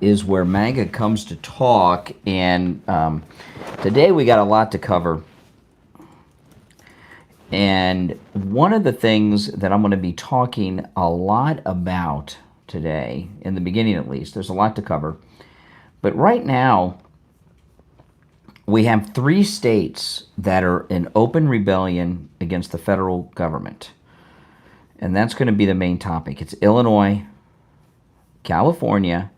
is where MAGA comes to talk, and today we got a lot to cover. And one of the things that I'm going to be talking a lot about today, in the beginning at least, there's a lot to cover, but right now we have 3 states that are in open rebellion against the federal government. And that's going to be the main topic. It's Illinois, California,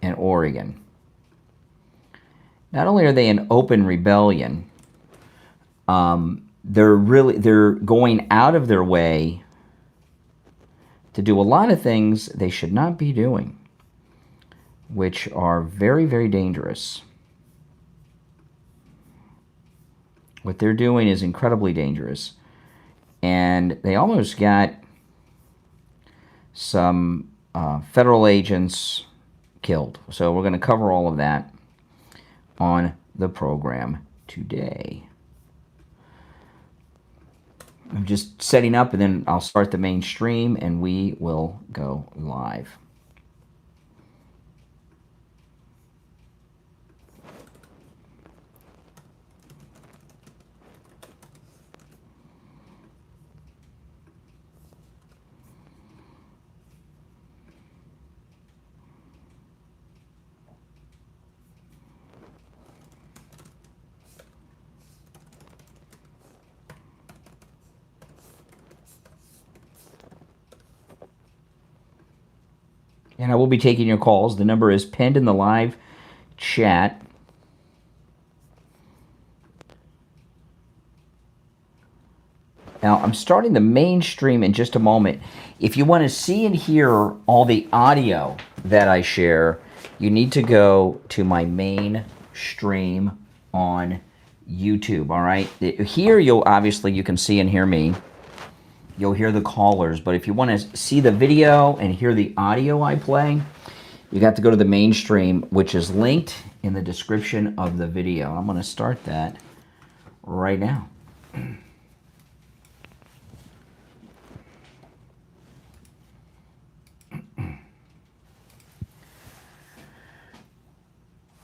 and Oregon. Not only are they in open rebellion, they're going out of their way to do a lot of things they should not be doing, which are very, very dangerous. What they're doing is incredibly dangerous. And they almost got some federal agents killed. So we're going to cover all of that on the program today. I'm just setting up, and then I'll start the main stream, and we will go live. And I will be taking your calls. The number is pinned in the live chat. Now, I'm starting the main stream in just a moment. If you want to see and hear all the audio that I share, you need to go to my main stream on YouTube, all right? Here, you can see and hear me. You'll hear the callers, but if you want to see the video and hear the audio I play, you got to go to the main stream, which is linked in the description of the video. I'm going to start that right now.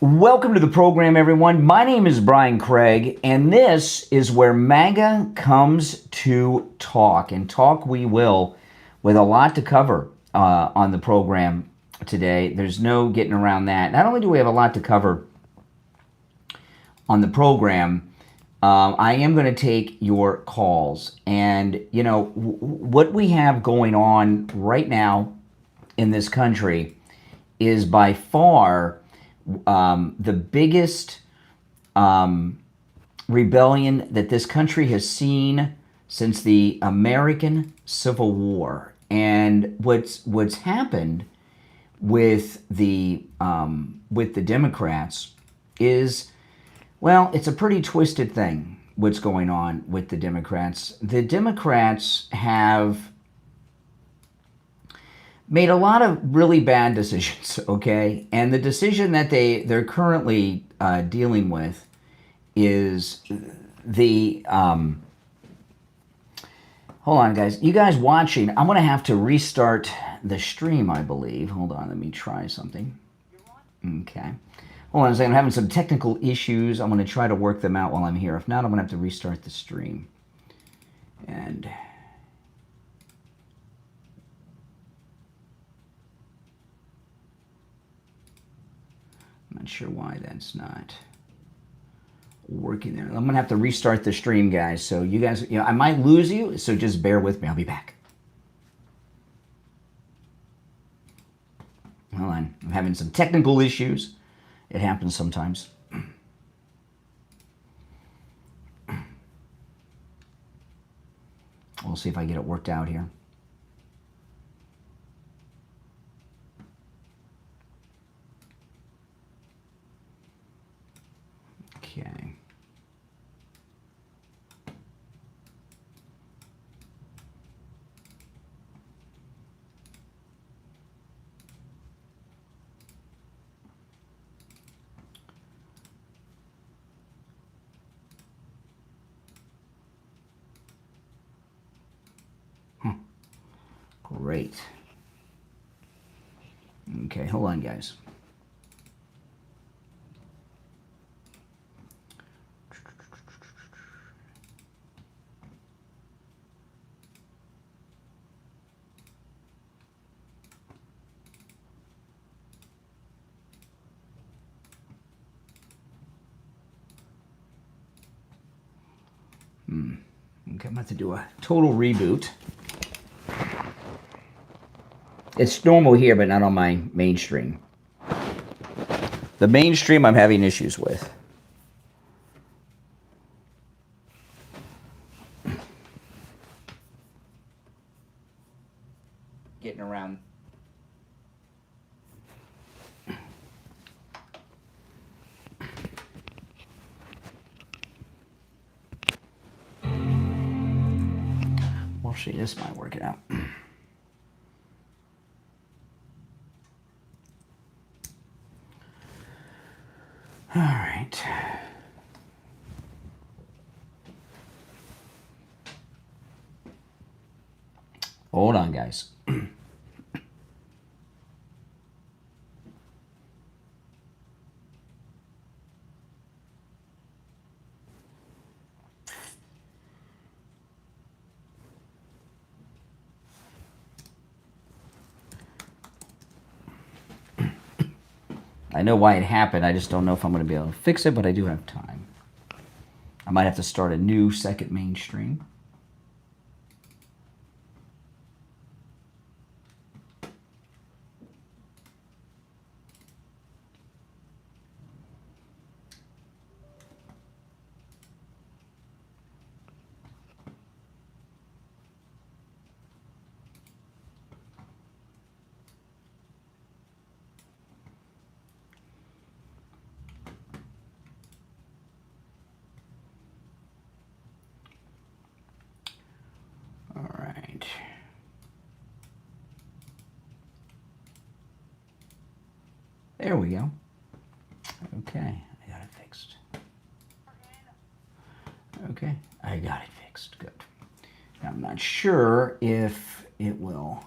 Welcome to the program, everyone. My name is Brian Craig, and this is where MAGA comes to talk. And talk we will, with a lot to cover on the program today. There's no getting around that. Not only do we have a lot to cover on the program, I am going to take your calls. And, you know, what we have going on right now in this country is by far the biggest rebellion that this country has seen since the American Civil War. And what's happened with the Democrats is, well, it's a pretty twisted thing. What's going on with the Democrats? The Democrats have made a lot of really bad decisions, okay? And the decision that they're currently dealing with is the... hold on, guys. You guys watching, I'm going to have to restart the stream, I believe. Hold on, let me try something. Okay. Hold on a second. I'm having some technical issues. I'm going to try to work them out while I'm here. If not, I'm going to have to restart the stream. And... I'm not sure why that's not working there. I'm going to have to restart the stream, guys. So you guys, I might lose you, so just bear with me. I'll be back. Hold on. I'm having some technical issues. It happens sometimes. We'll see if I get it worked out here. Okay. Great. Okay, hold on, guys. Okay, I'm about to do a total reboot. It's normal here, but not on my mainstream. The mainstream I'm having issues with. Getting around. We'll see, this might work it out. All right. Hold on, guys. I know why it happened. I just don't know if I'm going to be able to fix it, but I do have time. I might have to start a new second mainstream. There we go. Okay, I got it fixed. Okay, I got it fixed. Good. Now, I'm not sure if it will.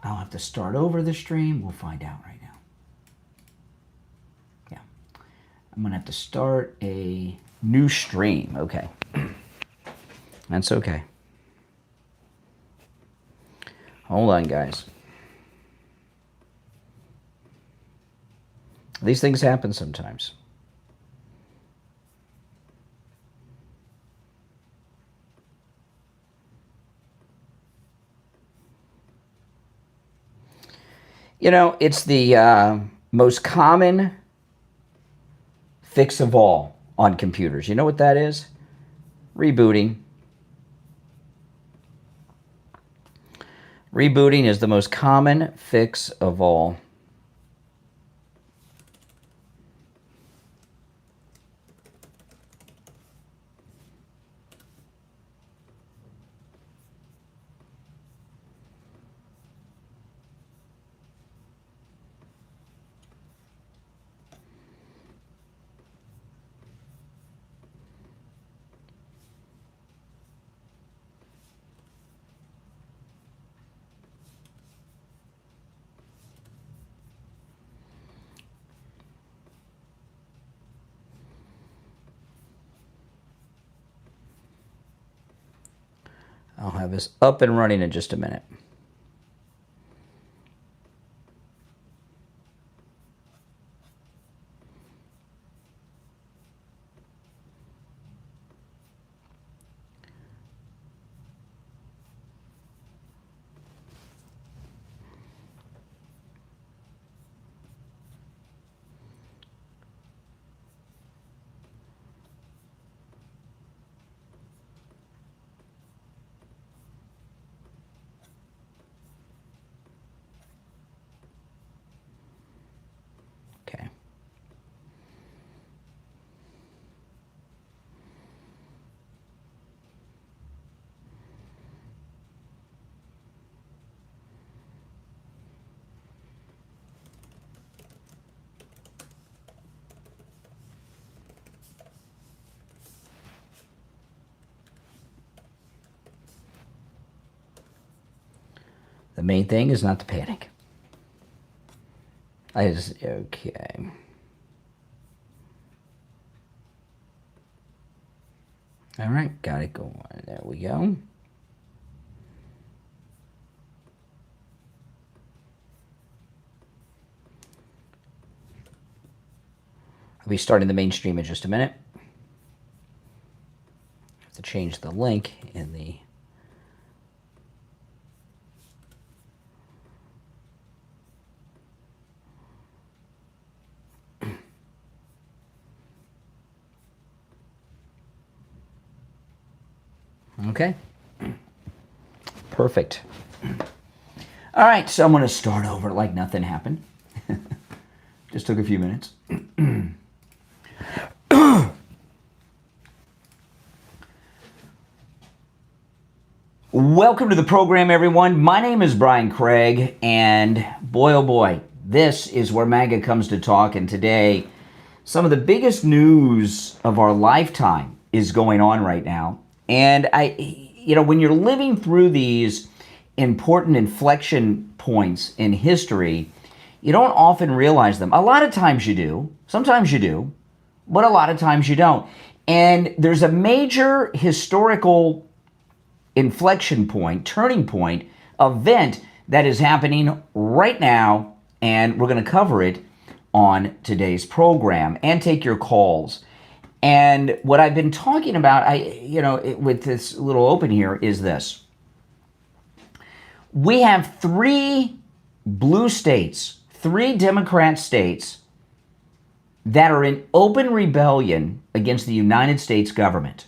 I'll have to start over the stream. We'll find out right now. Yeah. I'm going to have to start a new stream. Okay. That's okay. Hold on, guys. These things happen sometimes. You know, it's the most common fix of all on computers. You know what that is? Rebooting. Rebooting is the most common fix of all. I'll have this up and running in just a minute. main thing is not to panic. Okay. All right, got it going. There we go. I'll be starting the main stream in just a minute. Have to change the link in the... Okay. Perfect. All right, so I'm going to start over like nothing happened. Just took a few minutes. Welcome to the program, everyone. My name is Brian Craig, and boy, oh boy, this is where MAGA comes to talk. And today, some of the biggest news of our lifetime is going on right now. And when you're living through these important inflection points in history, you don't often realize them. A lot of times you do. Sometimes you do. But a lot of times you don't. And there's a major historical inflection point, turning point, event that is happening right now. And we're going to cover it on today's program and take your calls. And what I've been talking about, with this little open here, is this. We have 3 blue states, 3 Democrat states that are in open rebellion against the United States government.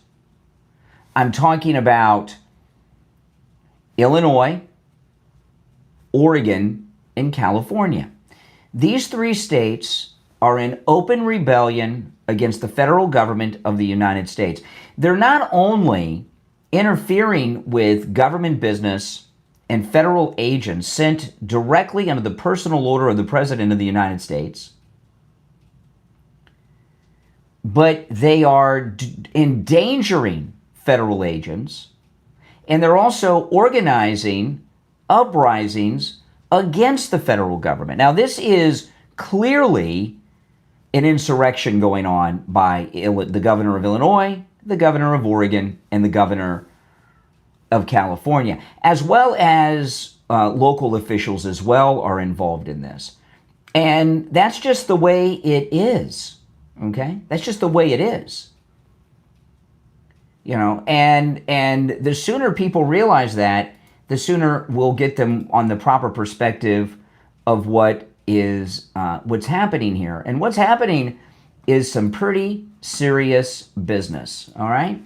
I'm talking about Illinois, Oregon, and California. These 3 states are in open rebellion against the federal government of the United States. They're not only interfering with government business and federal agents sent directly under the personal order of the President of the United States, but they are endangering federal agents, and they're also organizing uprisings against the federal government. Now, this is clearly an insurrection going on by the governor of Illinois, the governor of Oregon, and the governor of California, as well as local officials as well are involved in this. And that's just the way it is, okay? That's just the way it is. And the sooner people realize that, the sooner we'll get them on the proper perspective of what's happening here. And what's happening is some pretty serious business, all right?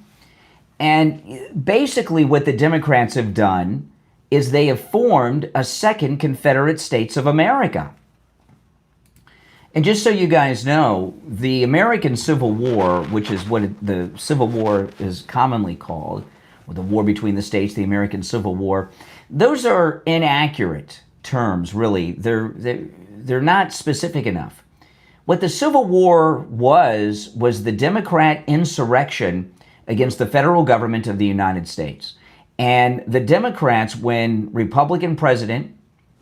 And basically what the Democrats have done is they have formed a second Confederate States of America. And just so you guys know, the American Civil War, which is what the Civil War is commonly called, or the war between the states, the American Civil War, those are inaccurate terms, really. They're not specific enough. What the Civil War was the Democrat insurrection against the federal government of the United States. And the Democrats, when Republican President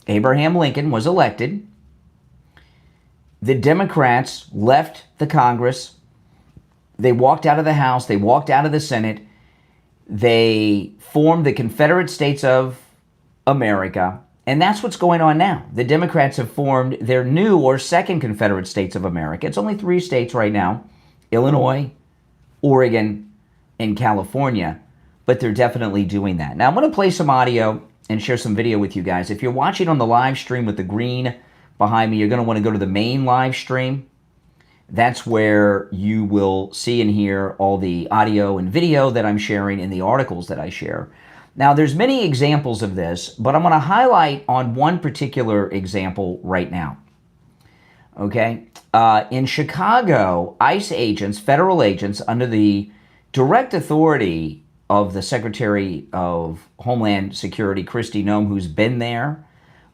Abraham Lincoln was elected, the Democrats left the Congress. They walked out of the House. They walked out of the Senate. They formed the Confederate States of America. And that's what's going on now. The Democrats have formed their new or second Confederate States of America. It's only 3 states right now: Illinois, Oregon, and California. But they're definitely doing that. Now, I'm going to play some audio and share some video with you guys. If you're watching on the live stream with the green behind me, you're going to want to go to the main live stream. That's where you will see and hear all the audio and video that I'm sharing in the articles that I share. Now, there's many examples of this, but I'm going to highlight on one particular example right now. Okay? In Chicago, ICE agents, federal agents, under the direct authority of the Secretary of Homeland Security, Kristi Noem, who's been there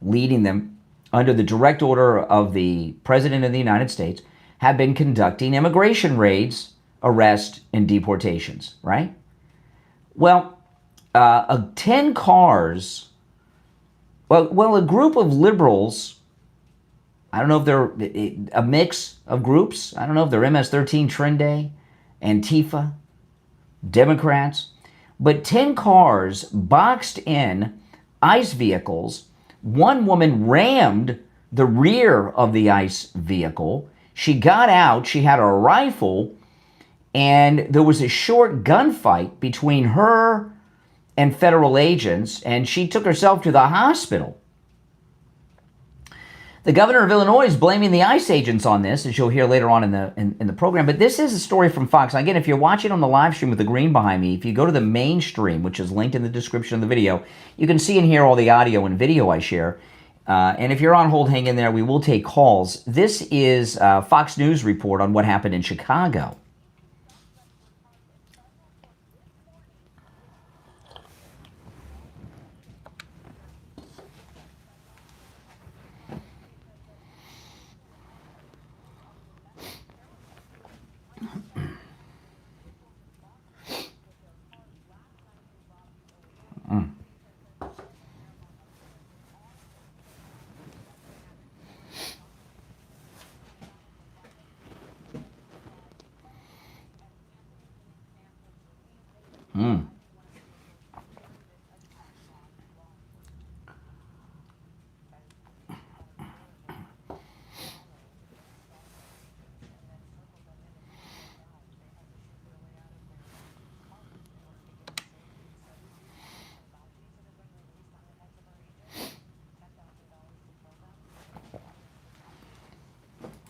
leading them, under the direct order of the President of the United States, have been conducting immigration raids, arrests, and deportations, right? Well, 10 cars Well, a group of liberals, I don't know if they're a mix of groups. I don't know if they're MS-13 Trend Day, Antifa, Democrats, but 10 cars boxed in ICE vehicles. One woman rammed the rear of the ICE vehicle. She got out, she had a rifle, and there was a short gunfight between her and federal agents, and she took herself to the hospital. The governor of Illinois is blaming the ICE agents on this, as you'll hear later on in the program. But this is a story from Fox. Again, if you're watching on the live stream with the green behind me, if you go to the main stream, which is linked in the description of the video, you can see and hear all the audio and video I share. And if you're on hold, hang in there. We will take calls. This is Fox News report on what happened in Chicago.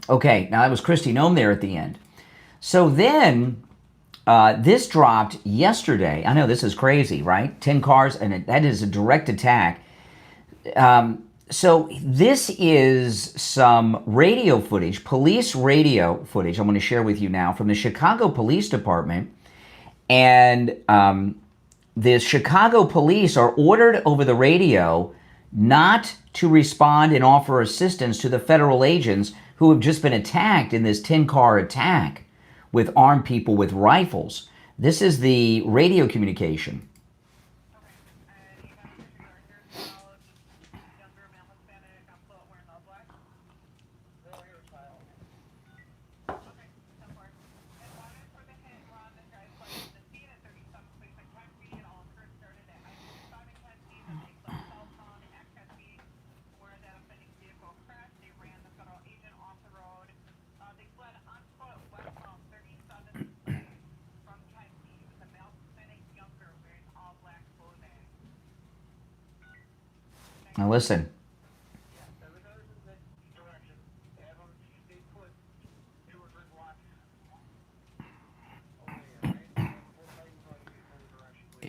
Okay, now that was Kristi Noem there at the end. So then, this dropped yesterday. I know this is crazy, right? 10 cars, and that is a direct attack. So this is some radio footage, police radio footage I'm going to share with you now from the Chicago Police Department. And the Chicago police are ordered over the radio not to respond and offer assistance to the federal agents who have just been attacked in this 10-car attack with armed people with rifles. This is the radio communication. Now listen.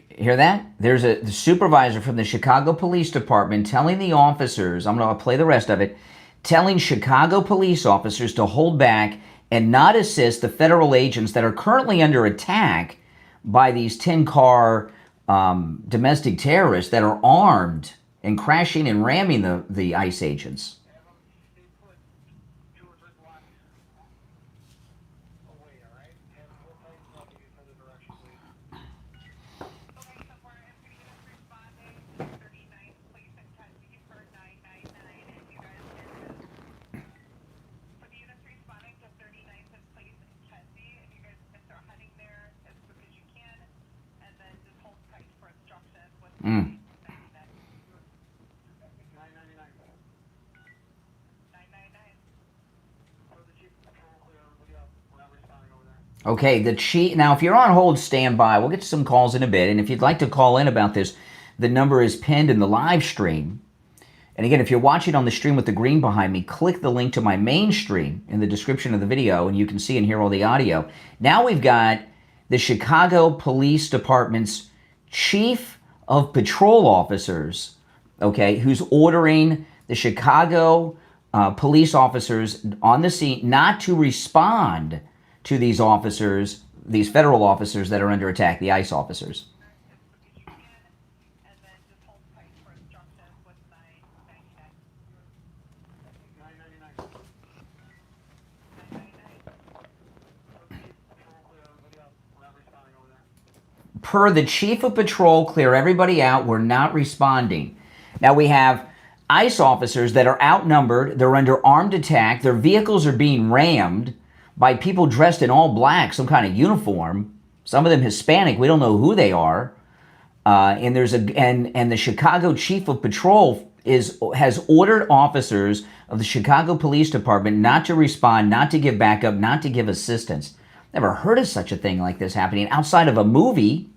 Hear that? There's the supervisor from the Chicago Police Department telling the officers, I'm going to play the rest of it, telling Chicago police officers to hold back and not assist the federal agents that are currently under attack by these 10-car domestic terrorists that are armed and crashing and ramming the ICE agents. Okay, the chief. Now, if you're on hold, stand by. We'll get to some calls in a bit. And if you'd like to call in about this, the number is pinned in the live stream. And again, if you're watching on the stream with the green behind me, click the link to my main stream in the description of the video, and you can see and hear all the audio. Now we've got the Chicago Police Department's chief of patrol officers, okay, who's ordering the Chicago police officers on the scene not to respond to these officers, these federal officers that are under attack, the ICE officers. Per the chief of patrol, clear everybody out. We're not responding. Now we have ICE officers that are outnumbered. They're under armed attack. Their vehicles are being rammed by people dressed in all black, some kind of uniform. Some of them Hispanic. We don't know who they are. And the Chicago Chief of Patrol has ordered officers of the Chicago Police Department not to respond, not to give backup, not to give assistance. Never heard of such a thing like this happening outside of a movie.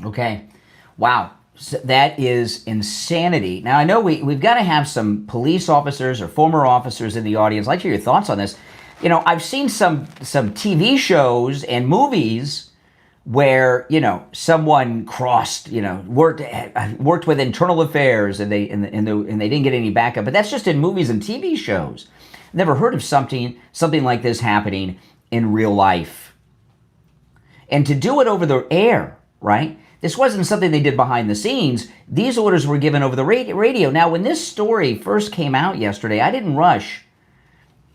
Okay. Wow. So that is insanity. Now, I know we've got to have some police officers or former officers in the audience. I'd like to hear your thoughts on this. You know, I've seen some TV shows and movies where, you know, someone crossed, you know, worked with internal affairs and they didn't get any backup. But that's just in movies and TV shows. Never heard of something like this happening in real life. And to do it over the air, right? This wasn't something they did behind the scenes. These orders were given over the radio. Now, when this story first came out yesterday, I didn't rush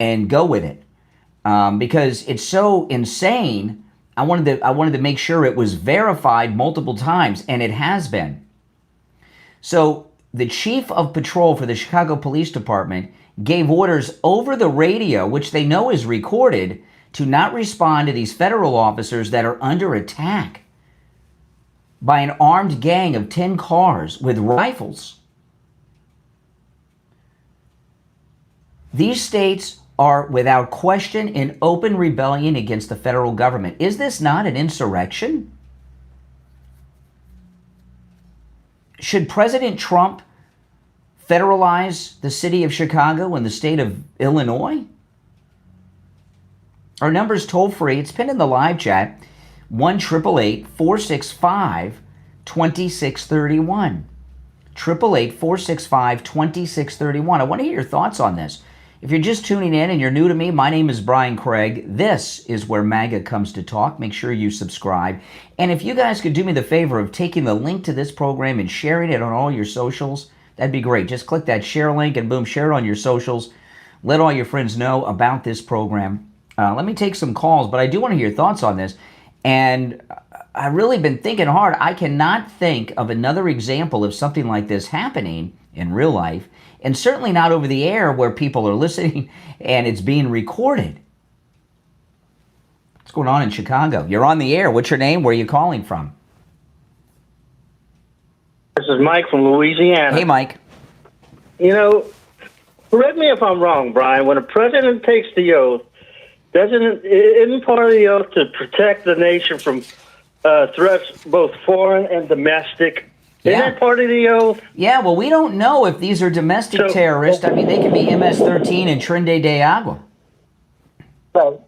and go with it because it's so insane. I wanted to make sure it was verified multiple times, and it has been. So the chief of patrol for the Chicago Police Department gave orders over the radio, which they know is recorded, to not respond to these federal officers that are under attack by an armed gang of 10 cars with rifles. These states are without question in open rebellion against the federal government. Is this not an insurrection? Should President Trump federalize the city of Chicago and the state of Illinois? Our number's toll free. It's pinned in the live chat. 1-888-465-2631. 888-465-2631. I want to hear your thoughts on this. If you're just tuning in and you're new to me, my name is Brian Craig. This is where MAGA comes to talk. Make sure you subscribe. And if you guys could do me the favor of taking the link to this program and sharing it on all your socials, that'd be great. Just click that share link and boom, share it on your socials. Let all your friends know about this program. Let me take some calls, but I do want to hear your thoughts on this. And I've really been thinking hard. I cannot think of another example of something like this happening in real life, and certainly not over the air where people are listening and it's being recorded. What's going on in Chicago? You're on the air. What's your name? Where are you calling from? This is Mike from Louisiana. Hey, Mike. You know, correct me if I'm wrong, Brian. When a president takes the oath, isn't part of the oath to protect the nation from threats, both foreign and domestic? Yeah. Isn't that part of the oath? Yeah, well, we don't know if these are domestic terrorists. I mean, they could be MS-13 and Trinidad de Agua. But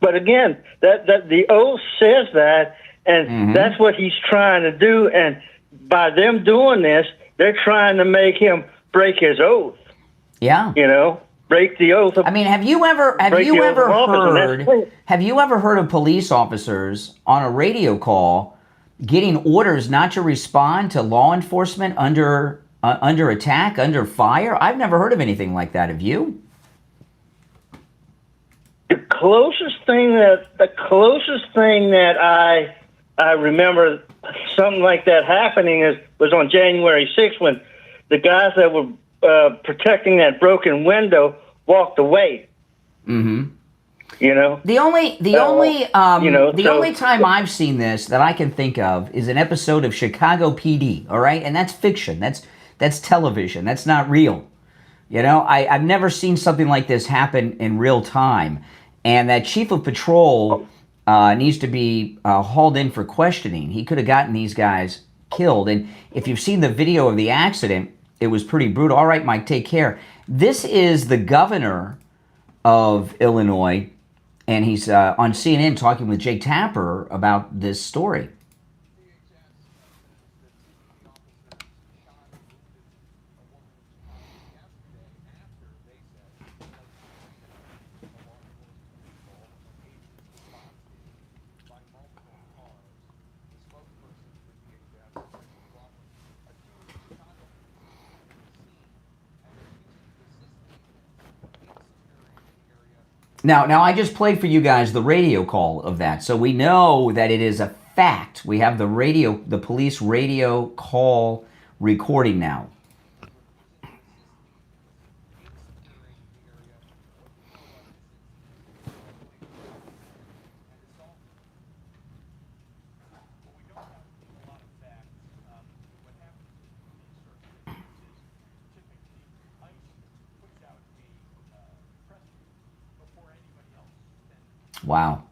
again, that the oath says that, and that's what he's trying to do. And by them doing this, they're trying to make him break his oath. Yeah. You know? Break the oath. I mean, have you ever heard of police officers on a radio call getting orders not to respond to law enforcement under attack, under fire? I've never heard of anything like that. Have you? The closest thing that I remember something like that happening was on January 6th when the guys that were protecting that broken window walked away. Mm-hmm. You know, the only time I've seen this that I can think of is an episode of Chicago PD. All right, and that's fiction. That's television. That's not real. You know, I've never seen something like this happen in real time. And that chief of patrol needs to be hauled in for questioning. He could have gotten these guys killed. And if you've seen the video of the accident, it was pretty brutal. All right, Mike, take care. This is the governor of Illinois, and he's on CNN talking with Jake Tapper about this story. Now, I just played for you guys the radio call of that, so we know that it is a fact. We have the police radio call recording now. Wow.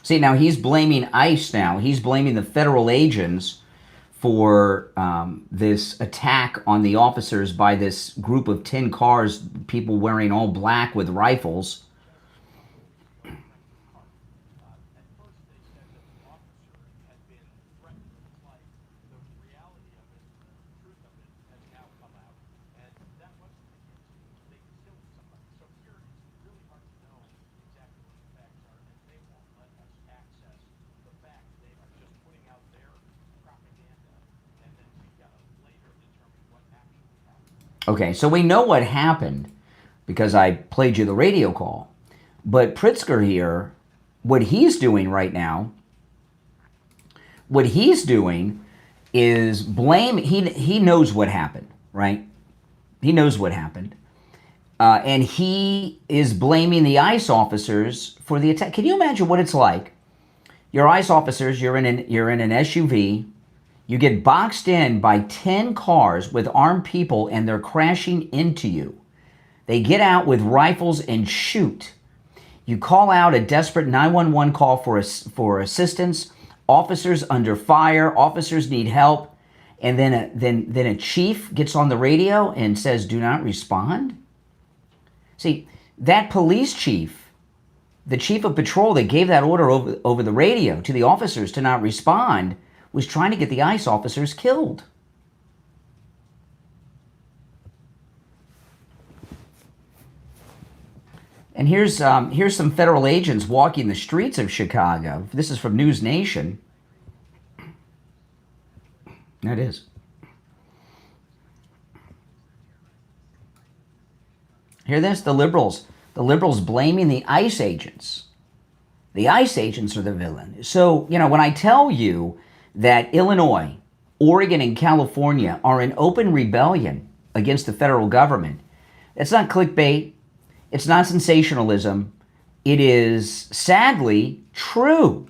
See, now he's blaming ICE now. He's blaming the federal agents for this attack on the officers by this group of 10 cars, people wearing all black with rifles. Okay, so we know what happened because I played you the radio call. But Pritzker here, what he's doing right now, what he's doing is blame. He knows what happened, right? He knows what happened. And he is blaming the ICE officers for the attack. Can you imagine what it's like? You're ICE officers, you're in an SUV. You get boxed in by 10 cars with armed people and they're crashing into you. They get out with rifles and shoot. You call out a desperate 911 call for assistance. Officers under fire. Officers need help. And then a chief gets on the radio and says, "Do not respond." See, that police chief, the chief of patrol that gave that order over the radio to the officers to not respond, was trying to get the ICE officers killed. And here's some federal agents walking the streets of Chicago. This is from News Nation. That is. Hear this? The liberals blaming the ICE agents. The ICE agents are the villain. So, when I tell you that Illinois, Oregon, and California are in open rebellion against the federal government, it's not clickbait. It's not sensationalism. It is sadly true.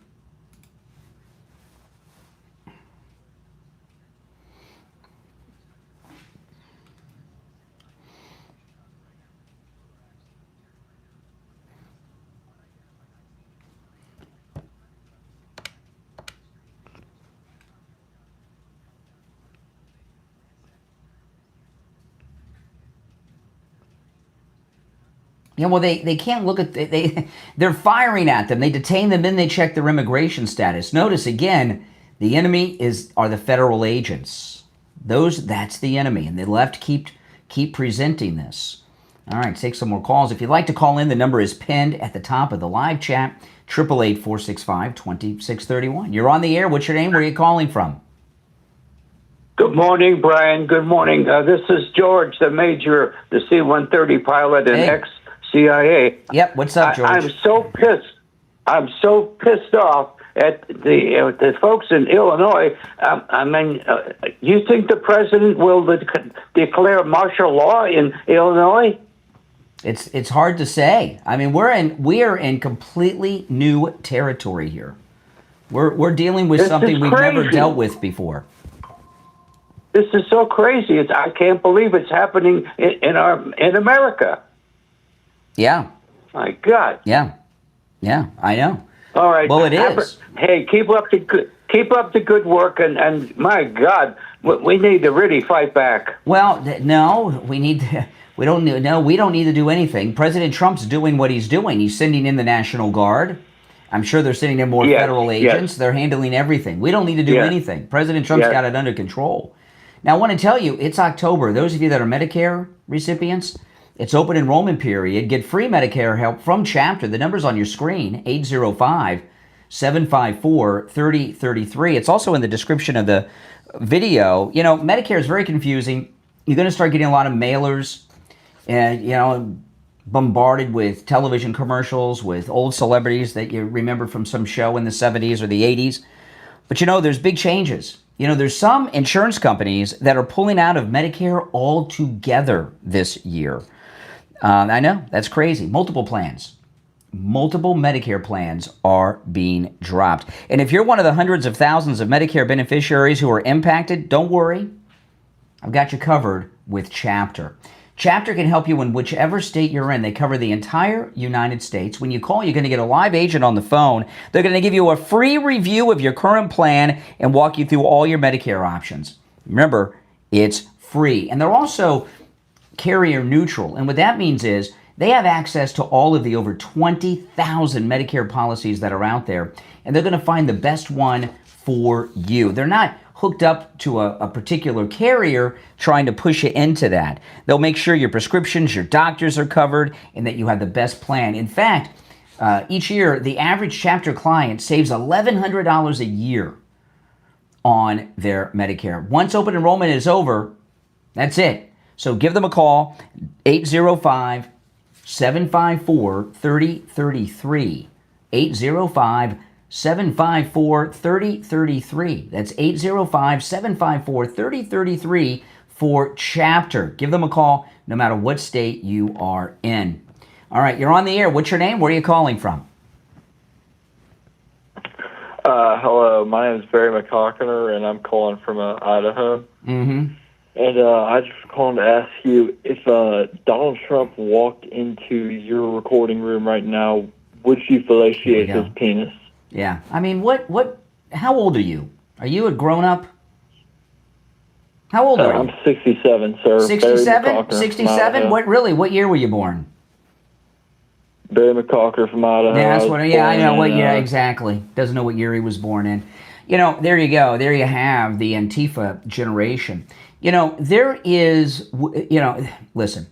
Yeah, well, they can't look at they're firing at them. They detain them, then they check their immigration status. Notice again, the enemy are the federal agents. That's the enemy, and the left keep presenting this. All right, take some more calls. If you'd like to call in, the number is pinned at the top of the live chat. 888-465-2631. You're on the air. What's your name? Where are you calling from? Good morning, Brian. Good morning. This is George, the Major, the C-130 pilot and ex-CIA. Yep. What's up, George? I'm so pissed off at the folks in Illinois. You think the president will declare martial law in Illinois? It's hard to say. I mean, we are in completely new territory here. We're dealing with something we've never dealt with before. This is so crazy. I can't believe it's happening in America. Yeah. My God. Yeah. Yeah, I know. All right. Well, it is. Hey, keep up the good work, and my God, we need to really fight back. Well, no, we don't need to do anything. President Trump's doing what he's doing. He's sending in the National Guard. I'm sure they're sending in more federal agents. Yes. They're handling everything. We don't need to do anything. President Trump's got it under control. Now, I want to tell you, it's October. Those of you that are Medicare recipients, it's open enrollment period. Get free Medicare help from Chapter. The number's on your screen, 805-754-3033. It's also in the description of the video. You know, Medicare is very confusing. You're going to start getting a lot of mailers and, bombarded with television commercials with old celebrities that you remember from some show in the 70s or the 80s. But, there's big changes. There's some insurance companies that are pulling out of Medicare altogether this year. I know, that's crazy. Multiple Medicare plans are being dropped. And if you're one of the hundreds of thousands of Medicare beneficiaries who are impacted, don't worry. I've got you covered with Chapter. Chapter can help you in whichever state you're in. They cover the entire United States. When you call, you're going to get a live agent on the phone. They're going to give you a free review of your current plan and walk you through all your Medicare options. Remember, it's free. And they're also carrier neutral. And what that means is they have access to all of the over 20,000 Medicare policies that are out there, and they're going to find the best one for you. They're not hooked up to a particular carrier trying to push you into that. They'll make sure your prescriptions, your doctors are covered, and that you have the best plan. In fact, each year, the average Chapter client saves $1,100 a year on their Medicare. Once open enrollment is over, that's it. So give them a call, 805-754-3033, 805-754-3033. That's 805-754-3033 for Chapter. Give them a call no matter what state you are in. All right, you're on the air. What's your name? Where are you calling from? Hello, my name is Barry McCockiner, and I'm calling from Idaho. Mm-hmm. And I just calling to ask you, if Donald Trump walked into your recording room right now, would you fellatiate his penis? Yeah. I mean, how old are you? Are you a grown-up? How old are you? I'm 67, sir. 67? 67? What year were you born? Barry McCocker from Idaho. Yeah, that's I know what year, exactly. Doesn't know what year he was born in. There you go. There you have the Antifa generation. There is, listen,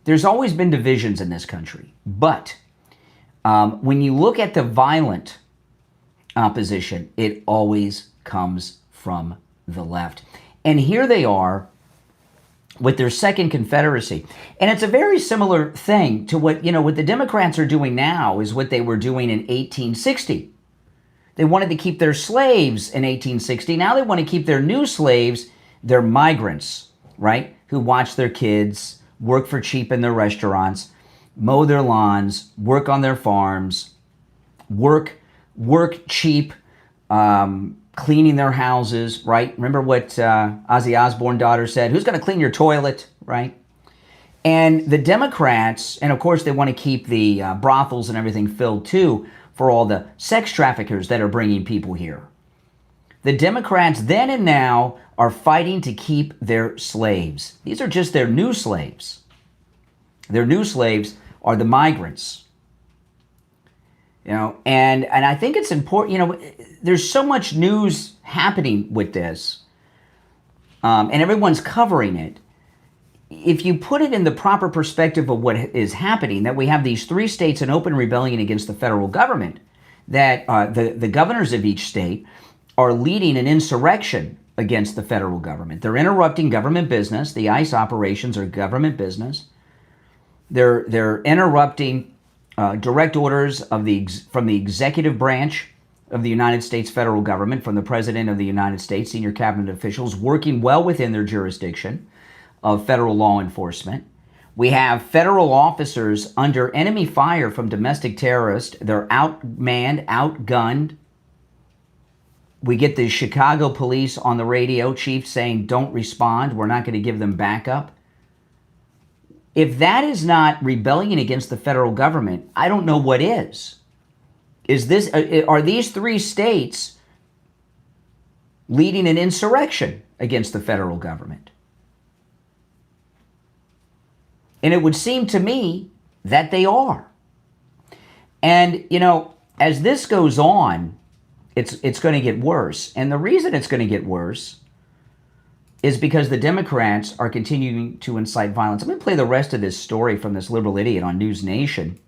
there's always been divisions in this country. But when you look at the violent opposition, it always comes from the left. And here they are with their second Confederacy. And it's a very similar thing to what the Democrats are doing now is what they were doing in 1860. They wanted to keep their slaves in 1860. Now they want to keep their new slaves. They're migrants, right? Who watch their kids, work for cheap in their restaurants, mow their lawns, work on their farms, work cheap, cleaning their houses, right? Remember what Ozzy Osbourne's daughter said? Who's going to clean your toilet, right? And the Democrats, and of course they want to keep the brothels and everything filled too for all the sex traffickers that are bringing people here. The Democrats then and now are fighting to keep their slaves. These are just their new slaves. Their new slaves are the migrants. And I think it's important, there's so much news happening with this, and everyone's covering it. If you put it in the proper perspective of what is happening, that we have these 3 states in open rebellion against the federal government, that the governors of each state are leading an insurrection against the federal government. They're interrupting government business. The ICE operations are government business. They're interrupting direct orders from the executive branch of the United States federal government, from the President of the United States, senior cabinet officials working well within their jurisdiction of federal law enforcement. We have federal officers under enemy fire from domestic terrorists. They're outmanned, outgunned. We get the Chicago police on the radio, chief, saying, don't respond. We're not going to give them backup. If that is not rebellion against the federal government, I don't know what is. Are these 3 states leading an insurrection against the federal government? And it would seem to me that they are. And, as this goes on, it's going to get worse. And the reason it's going to get worse is because the Democrats are continuing to incite violence. I'm going to play the rest of this story from this liberal idiot on News Nation.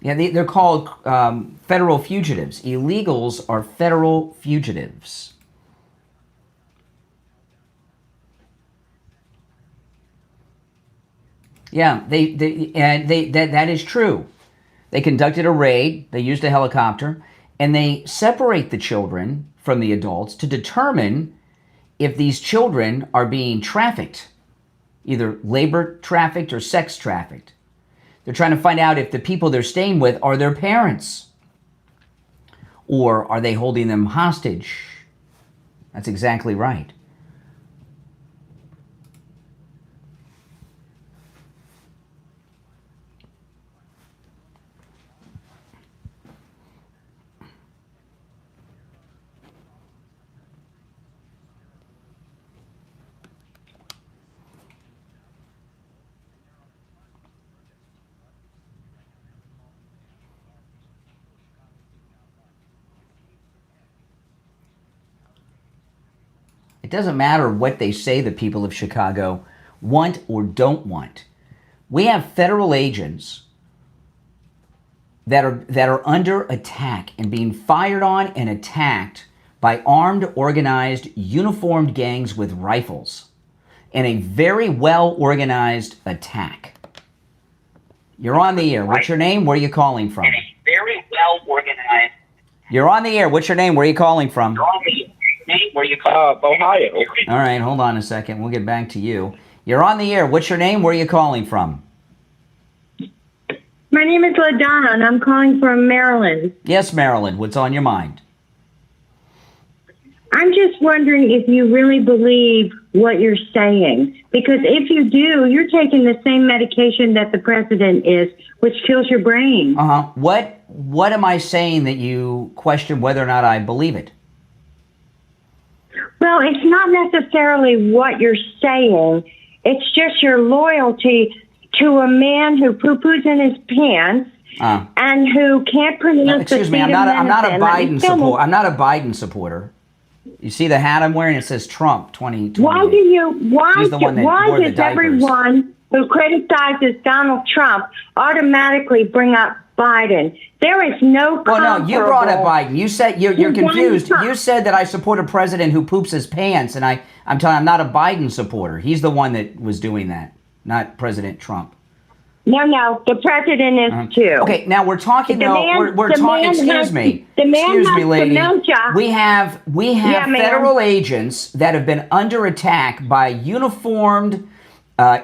Yeah, they're called federal fugitives. Illegals are federal fugitives. Yeah, that is true. They conducted a raid, they used a helicopter, and they separate the children from the adults to determine if these children are being trafficked, either labor trafficked or sex trafficked. They're trying to find out if the people they're staying with are their parents, or are they holding them hostage? That's exactly right. It doesn't matter what they say the people of Chicago want or don't want. We have federal agents that are under attack and being fired on and attacked by armed, organized, uniformed gangs with rifles in a very well-organized attack. You're on the air. What's your name? Where are you calling from? In a very well-organized... You're on the air. What's your name? Where are you calling from? Where you call Ohio. All right, hold on a second. We'll get back to you. You're on the air. What's your name? Where are you calling from? My name is LaDonna, and I'm calling from Maryland. Yes, Maryland. What's on your mind? I'm just wondering if you really believe what you're saying. Because if you do, you're taking the same medication that the president is, which kills your brain. Uh-huh. What am I saying that you question whether or not I believe it? Well, it's not necessarily what you're saying. It's just your loyalty to a man who poo-poos in his pants and who can't pronounce excuse me, I'm not a Biden supporter. I'm not a Biden supporter. You see the hat I'm wearing? It says Trump 2020. Why does everyone who criticizes Donald Trump automatically bring up Biden? There is no comparable. Well, no, you brought up Biden. You said you're confused. You said that I support a president who poops his pants, and I'm telling you, I'm not a Biden supporter. He's the one that was doing that, not President Trump. No, the president is too. Okay, now we're talking we're talking. Excuse me, lady. Dementia. We have federal agents that have been under attack by uniformed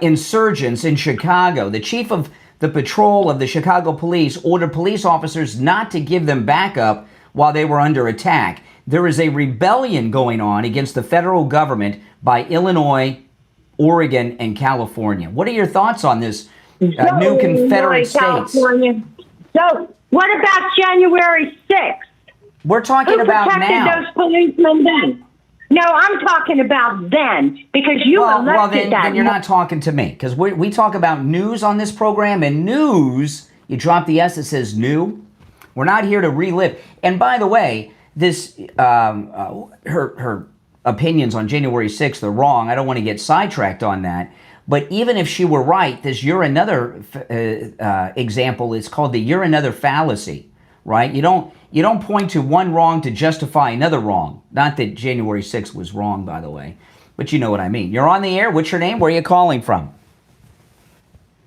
insurgents in Chicago. The chief of the patrol of the Chicago police ordered police officers not to give them backup while they were under attack. There is a rebellion going on against the federal government by Illinois, Oregon, and California. What are your thoughts on this new Confederate states? So what about January 6th? We're talking about now. Who protected those policemen then? No, I'm talking about then, because you elected that. Then you're not talking to me, because we talk about news on this program, and news, you drop the S, it says new. We're not here to relive. And by the way, this her opinions on January 6th are wrong. I don't want to get sidetracked on that. But even if she were right, this you're another example is called the you're another fallacy, right? You don't point to one wrong to justify another wrong. Not that January 6th was wrong, by the way, but you know what I mean. You're on the air. What's your name? Where are you calling from?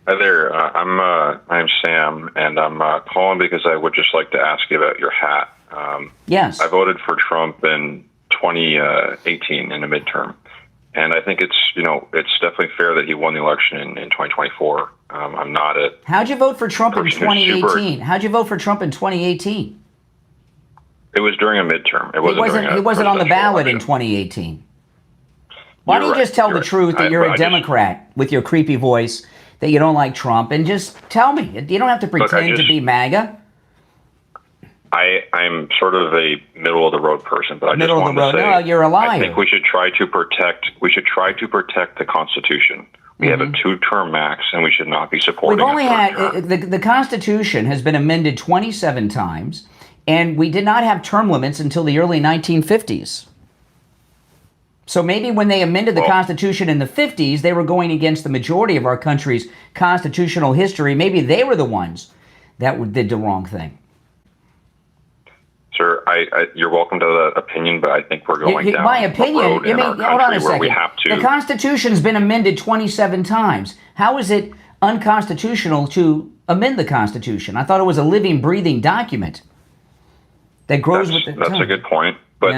Hi there. My name's Sam, and I'm calling because I would just like to ask you about your hat. Yes. I voted for Trump in 2018 in the midterm. And I think it's definitely fair that he won the election in 2024. I'm not a... How'd you vote for Trump in person who's 2018? How'd you vote for Trump in 2018? It was during a midterm. It wasn't He wasn't on the ballot in 2018. Why don't you just tell the truth that you're a Democrat with your creepy voice, that you don't like Trump, and just tell me. You don't have to pretend to be MAGA. I'm sort of a middle of the road person, but I just wanted to say, no, you're a liar. I think we should try to protect the Constitution. We have a 2-term max, and we should not be supporting. We've only had the Constitution has been amended 27 times, and we did not have term limits until the early 1950s. So maybe when they amended the Constitution in the 50s, they were going against the majority of our country's constitutional history. Maybe they were the ones that did the wrong thing. Sir, you're welcome to that opinion, but I think we're going down my opinion. a road in our hold on a country where we second. have to. The Constitution's been amended 27 times. How is it unconstitutional to amend the Constitution? I thought it was a living, breathing document that grows with the time. That's a good point. But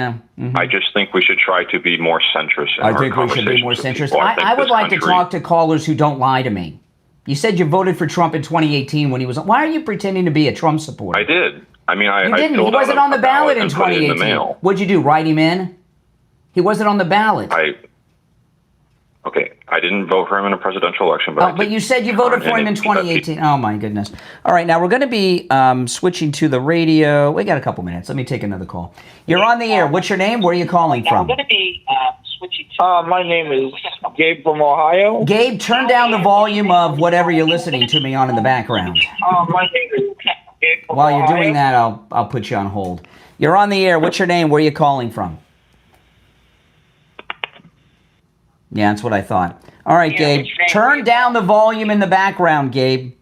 I just think we should try to be more centrist in our conversations. I think we should be more centrist. I would like to talk to callers who don't lie to me. You said you voted for Trump in 2018 when he was... Why are you pretending to be a Trump supporter? I did. I mean, you didn't. He wasn't on the ballot in 2018. What'd you do, write him in? He wasn't on the ballot. Okay, I didn't vote for him in a presidential election, but but you said you voted for him in 2018. Oh, my goodness. All right, now we're going to be switching to the radio. We got a couple minutes. Let me take another call. You're on the air. What's your name? Where are you calling from? We're going to be switching. My name is Gabe from Ohio. Gabe, turn down the volume of whatever you're listening to me on in the background. My name is Gabe from While you're Ohio. doing that, I'll put you on hold. You're on the air. What's your name? Where are you calling from? Yeah, that's what I thought. All right, Gabe. Turn down the volume in the background, Gabe.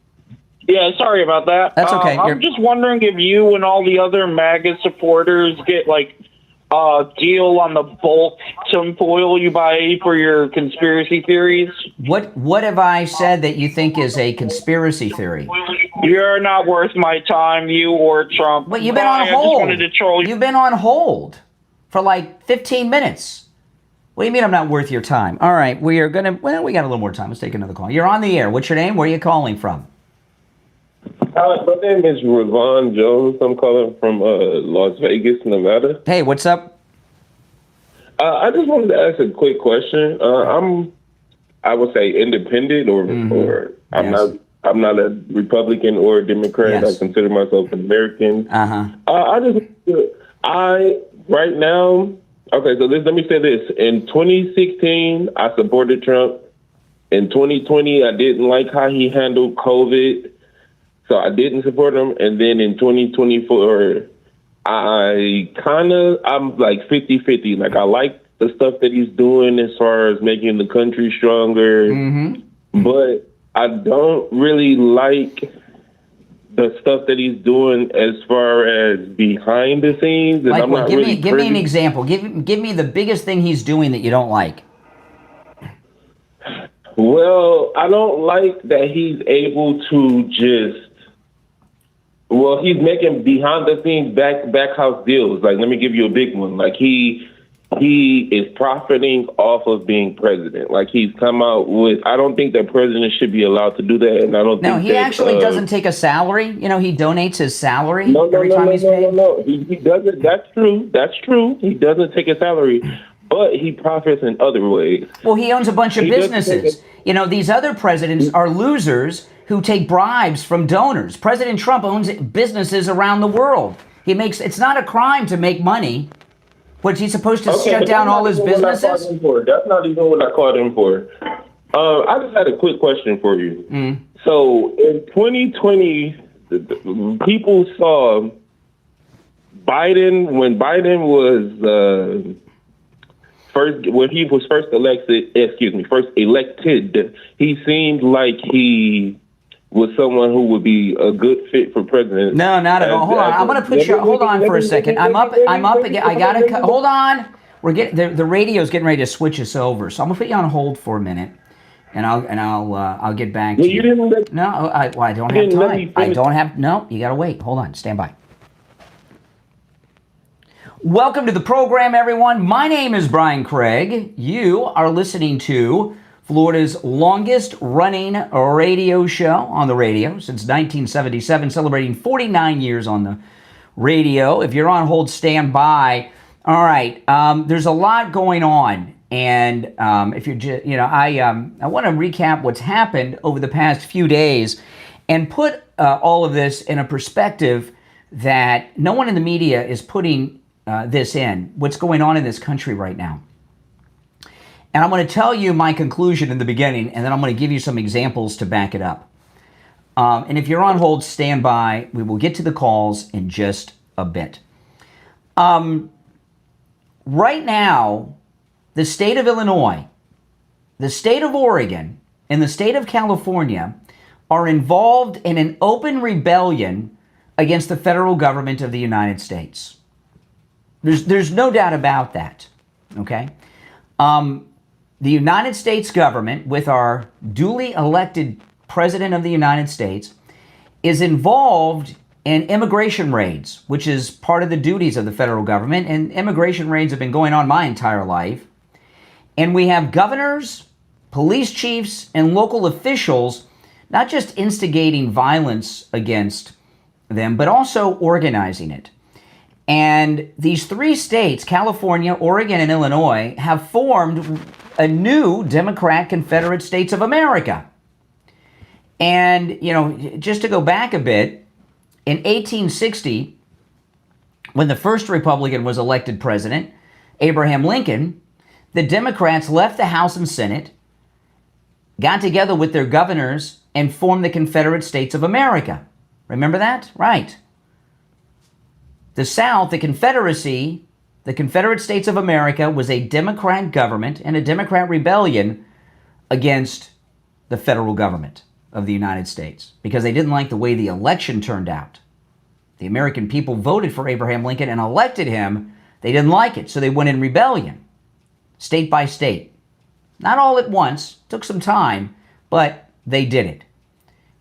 Yeah, sorry about that. That's okay. I'm just wondering if you and all the other MAGA supporters get, like, a deal on the bulk tinfoil you buy for your conspiracy theories. What have I said that you think is a conspiracy theory? You're not worth my time, you or Trump. But you've been on hold. I just wanted to troll you. You've been on hold for like 15 minutes. What do you mean I'm not worth your time? All right, we are going to... Well, we got a little more time. Let's take another call. You're on the air. What's your name? Where are you calling from? My name is Ravon Jones. I'm calling from Las Vegas, Nevada. Hey, what's up? I just wanted to ask a quick question. I would say independent, or I'm not a Republican or a Democrat. Yes. I consider myself an American. Right now. Okay, so let me say this. In 2016, I supported Trump. In 2020, I didn't like how he handled COVID, so I didn't support him. And then in 2024, I'm like 50-50. Like, I like the stuff that he's doing as far as making the country stronger, but I don't really like the stuff that he's doing as far as behind the scenes. Like I'm what? not Give really me an example. Give me the biggest thing he's doing that you don't like. Well, I don't like that he's able to just... Well, he's making behind the scenes back house deals. Like, let me give you a big one. Like, he is profiting off of being president. Like, he's come out with... I don't think that president should be allowed to do that, and I don't think he actually doesn't take a salary. You know, he donates his salary every time he's paid. No. He doesn't. That's true. He doesn't take a salary, but he profits in other ways. Well, he owns a bunch of businesses. You know, these other presidents are losers who take bribes from donors. President Trump owns businesses around the world. It's not a crime to make money. Was he supposed to shut down all his businesses? That's not even what I called him for. I just had a quick question for you. So in 2020, people saw Biden, when Biden was when he was first elected, he seemed like he was someone who would be a good fit for president. No, not at all. Hold on. I'm going to put you... Hold on for a second. I'm up again. I got to... Hold on. We're getting... The radio's getting ready to switch us over. So I'm going to put you on hold for a minute. And I'll get back to you. No, I don't have time. I don't have... No, you got to wait. Hold on. Stand by. Welcome to the program, everyone. My name is Brian Craig. You are listening to Florida's longest running radio show on the radio since 1977, celebrating 49 years on the radio. If you're on hold, stand by. All right, there's a lot going on, and if you're just, I want to recap what's happened over the past few days and put all of this in a perspective that no one in the media is putting this in, what's going on in this country right now. And I'm going to tell you my conclusion in the beginning, and then I'm going to give you some examples to back it up. And if you're on hold, stand by. We will get to the calls in just a bit. Right now, the state of Illinois, the state of Oregon, and the state of California are involved in an open rebellion against the federal government of the United States. There's no doubt about that, okay? The United States government, with our duly elected president of the United States, is involved in immigration raids, which is part of the duties of the federal government, and immigration raids have been going on my entire life. And we have governors, police chiefs, and local officials not just instigating violence against them, but also organizing it. And these three states, California, Oregon, and Illinois, have formed a new Democrat Confederate States of America. And, just to go back a bit, in 1860, when the first Republican was elected president, Abraham Lincoln, the Democrats left the House and Senate, got together with their governors, and formed the Confederate States of America. Remember that? Right. The South, the Confederacy, the Confederate States of America, was a Democrat government and a Democrat rebellion against the federal government of the United States because they didn't like the way the election turned out. The American people voted for Abraham Lincoln and elected him. They didn't like it, so they went in rebellion, state by state. Not all at once, took some time, but they did it.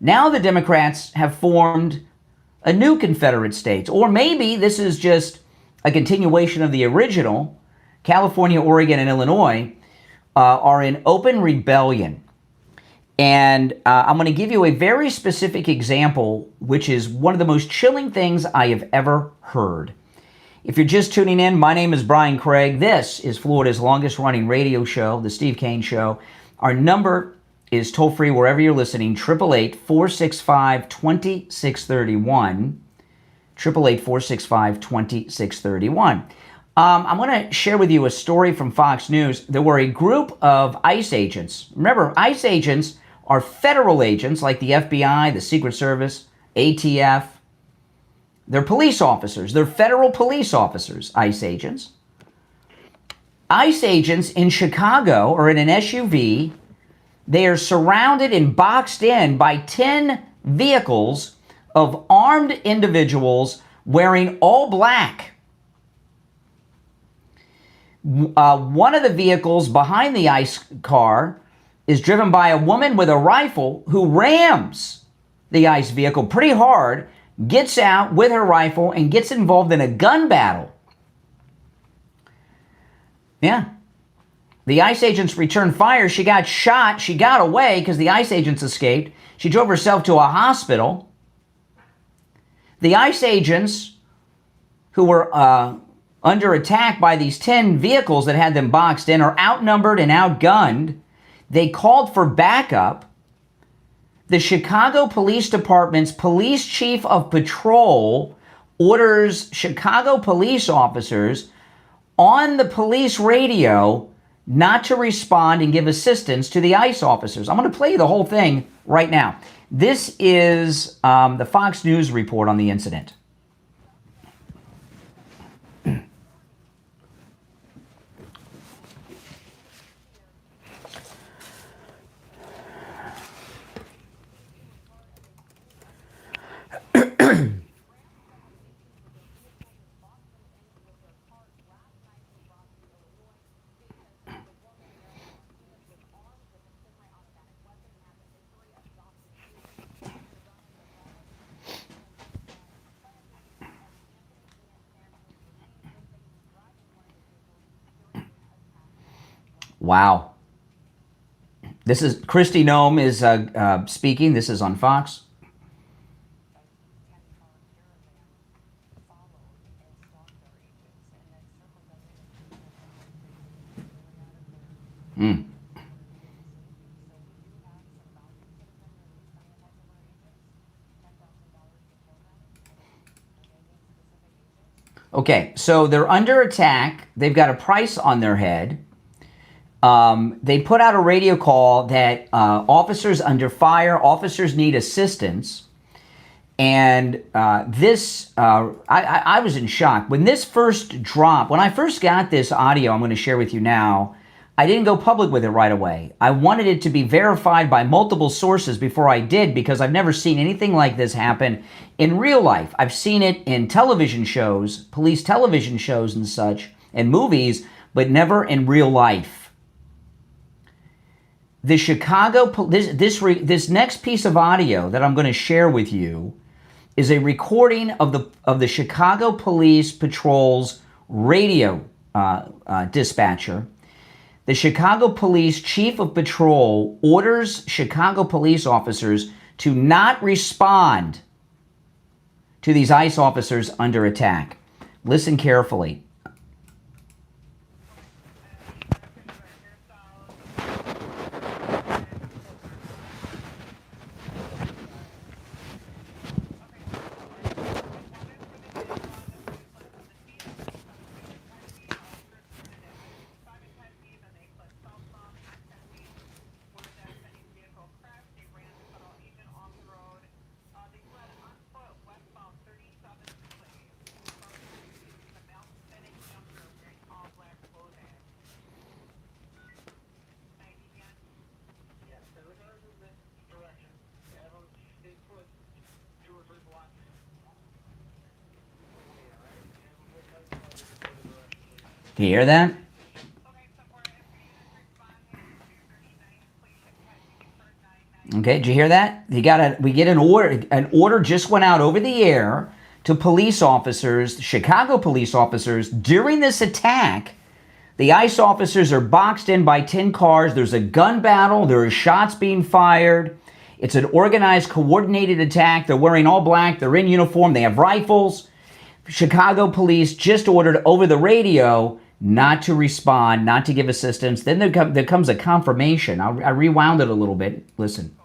Now the Democrats have formed a new Confederate States, or maybe this is just a continuation of the original. California, Oregon, and Illinois are in open rebellion. And I'm going to give you a very specific example, which is one of the most chilling things I have ever heard. If you're just tuning in, my name is Brian Craig. This is Florida's longest running radio show, The Steve Kane Show. Our number is toll-free wherever you're listening, 888-465-2631, 888-465-2631. I'm going to share with you a story from Fox News. There were a group of ICE agents. Remember, ICE agents are federal agents like the FBI, the Secret Service, ATF. They're police officers. They're federal police officers, ICE agents. ICE agents in Chicago are in an SUV. They are surrounded and boxed in by 10 vehicles of armed individuals wearing all black. One of the vehicles behind the ICE car is driven by a woman with a rifle who rams the ICE vehicle pretty hard, gets out with her rifle, and gets involved in a gun battle. Yeah. The ICE agents returned fire. She got shot. She got away because the ICE agents escaped. She drove herself to a hospital. The ICE agents who were under attack by these 10 vehicles that had them boxed in are outnumbered and outgunned. They called for backup. The Chicago Police Department's police chief of patrol orders Chicago police officers on the police radio not to respond and give assistance to the ICE officers. I'm going to play you the whole thing right now. This is the Fox News report on the incident. Wow. This is Christy Nome is speaking. This is on Fox. Mm. Okay, so they're under attack. They've got a price on their head. They put out a radio call that officers under fire, officers need assistance. And I was in shock. When this first dropped, when I first got this audio I'm going to share with you now, I didn't go public with it right away. I wanted it to be verified by multiple sources before I did, because I've never seen anything like this happen in real life. I've seen it in television shows, police television shows and such, and movies, but never in real life. The Chicago, this next piece of audio that I'm going to share with you is a recording of the Chicago Police Patrol's radio dispatcher. The Chicago Police Chief of Patrol orders Chicago police officers to not respond to these ICE officers under attack. Listen carefully. Do you hear that? Okay, did you hear that? We get an order. An order just went out over the air to police officers, Chicago police officers, during this attack. The ICE officers are boxed in by 10 cars. There's a gun battle. There are shots being fired. It's an organized, coordinated attack. They're wearing all black. They're in uniform. They have rifles. Chicago police just ordered over the radio not to respond, not to give assistance. Then there comes a confirmation. I rewound it a little bit. Listen.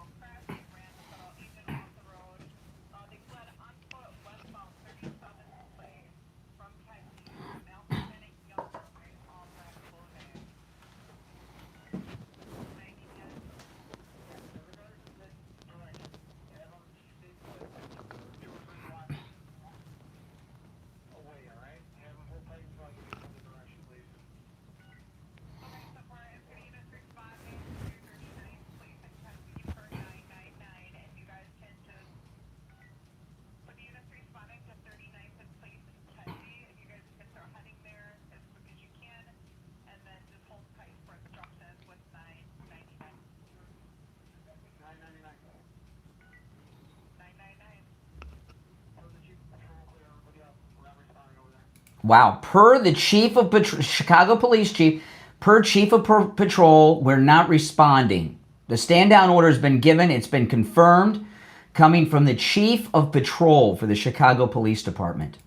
Wow. Per the chief of Chicago Police Chief, per chief of patrol, we're not responding. The stand down order has been given. It's been confirmed, coming from the chief of patrol for the Chicago Police Department.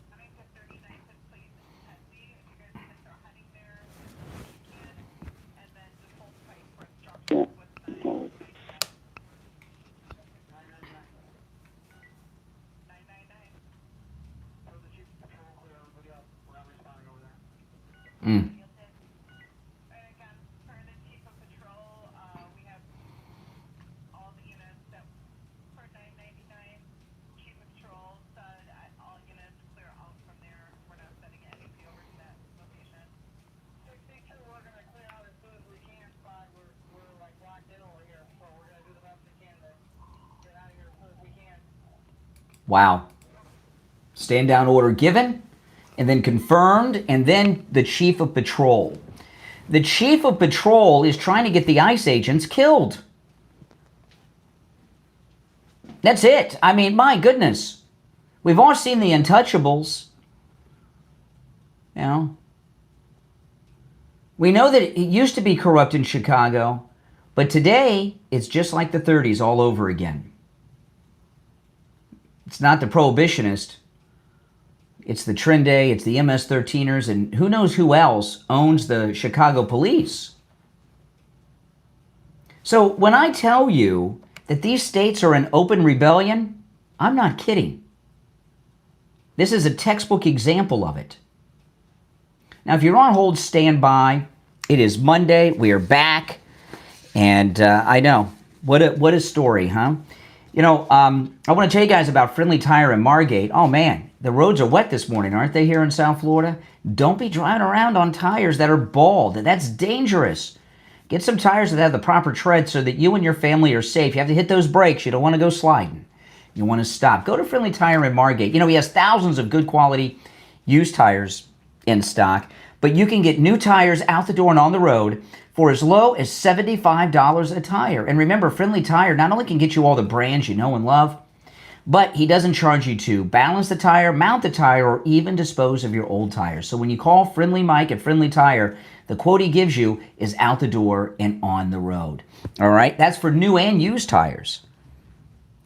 Mm. Wow. Stand down order given, and then confirmed, and then the chief of patrol. The chief of patrol is trying to get the ICE agents killed. That's it. I mean, my goodness. We've all seen the Untouchables. You know. We know that it used to be corrupt in Chicago, but today it's just like the 30s all over again. It's not the prohibitionist. It's the Trend A, it's the MS-13ers, and who knows who else owns the Chicago police. So when I tell you that these states are in open rebellion, I'm not kidding. This is a textbook example of it. Now, if you're on hold, stand by. It is Monday. We are back. And I know. What a story, huh? You know, I want to tell you guys about Friendly Tire in Margate. Oh, man. The roads are wet this morning, aren't they, here in South Florida? Don't be driving around on tires that are bald. That's dangerous. Get some tires that have the proper tread so that you and your family are safe. You have to hit those brakes. You don't want to go sliding. You want to stop. Go to Friendly Tire in Margate. You know, he has thousands of good quality used tires in stock, but you can get new tires out the door and on the road for as low as $75 a tire. And remember, Friendly Tire not only can get you all the brands you know and love, but he doesn't charge you to balance the tire, mount the tire, or even dispose of your old tires. So when you call Friendly Mike at Friendly Tire, the quote he gives you is out the door and on the road. All right? That's for new and used tires.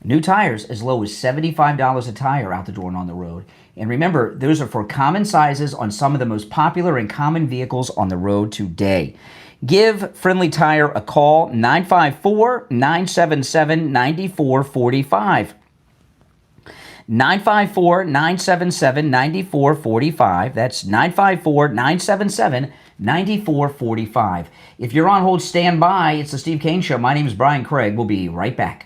New tires as low as $75 a tire out the door and on the road. And remember, those are for common sizes on some of the most popular and common vehicles on the road today. Give Friendly Tire a call, 954-977-9445. 954-977-9445. That's 954-977-9445. If you're on hold, stand by. It's the Steve Kane Show. My name is Brian Craig. We'll be right back.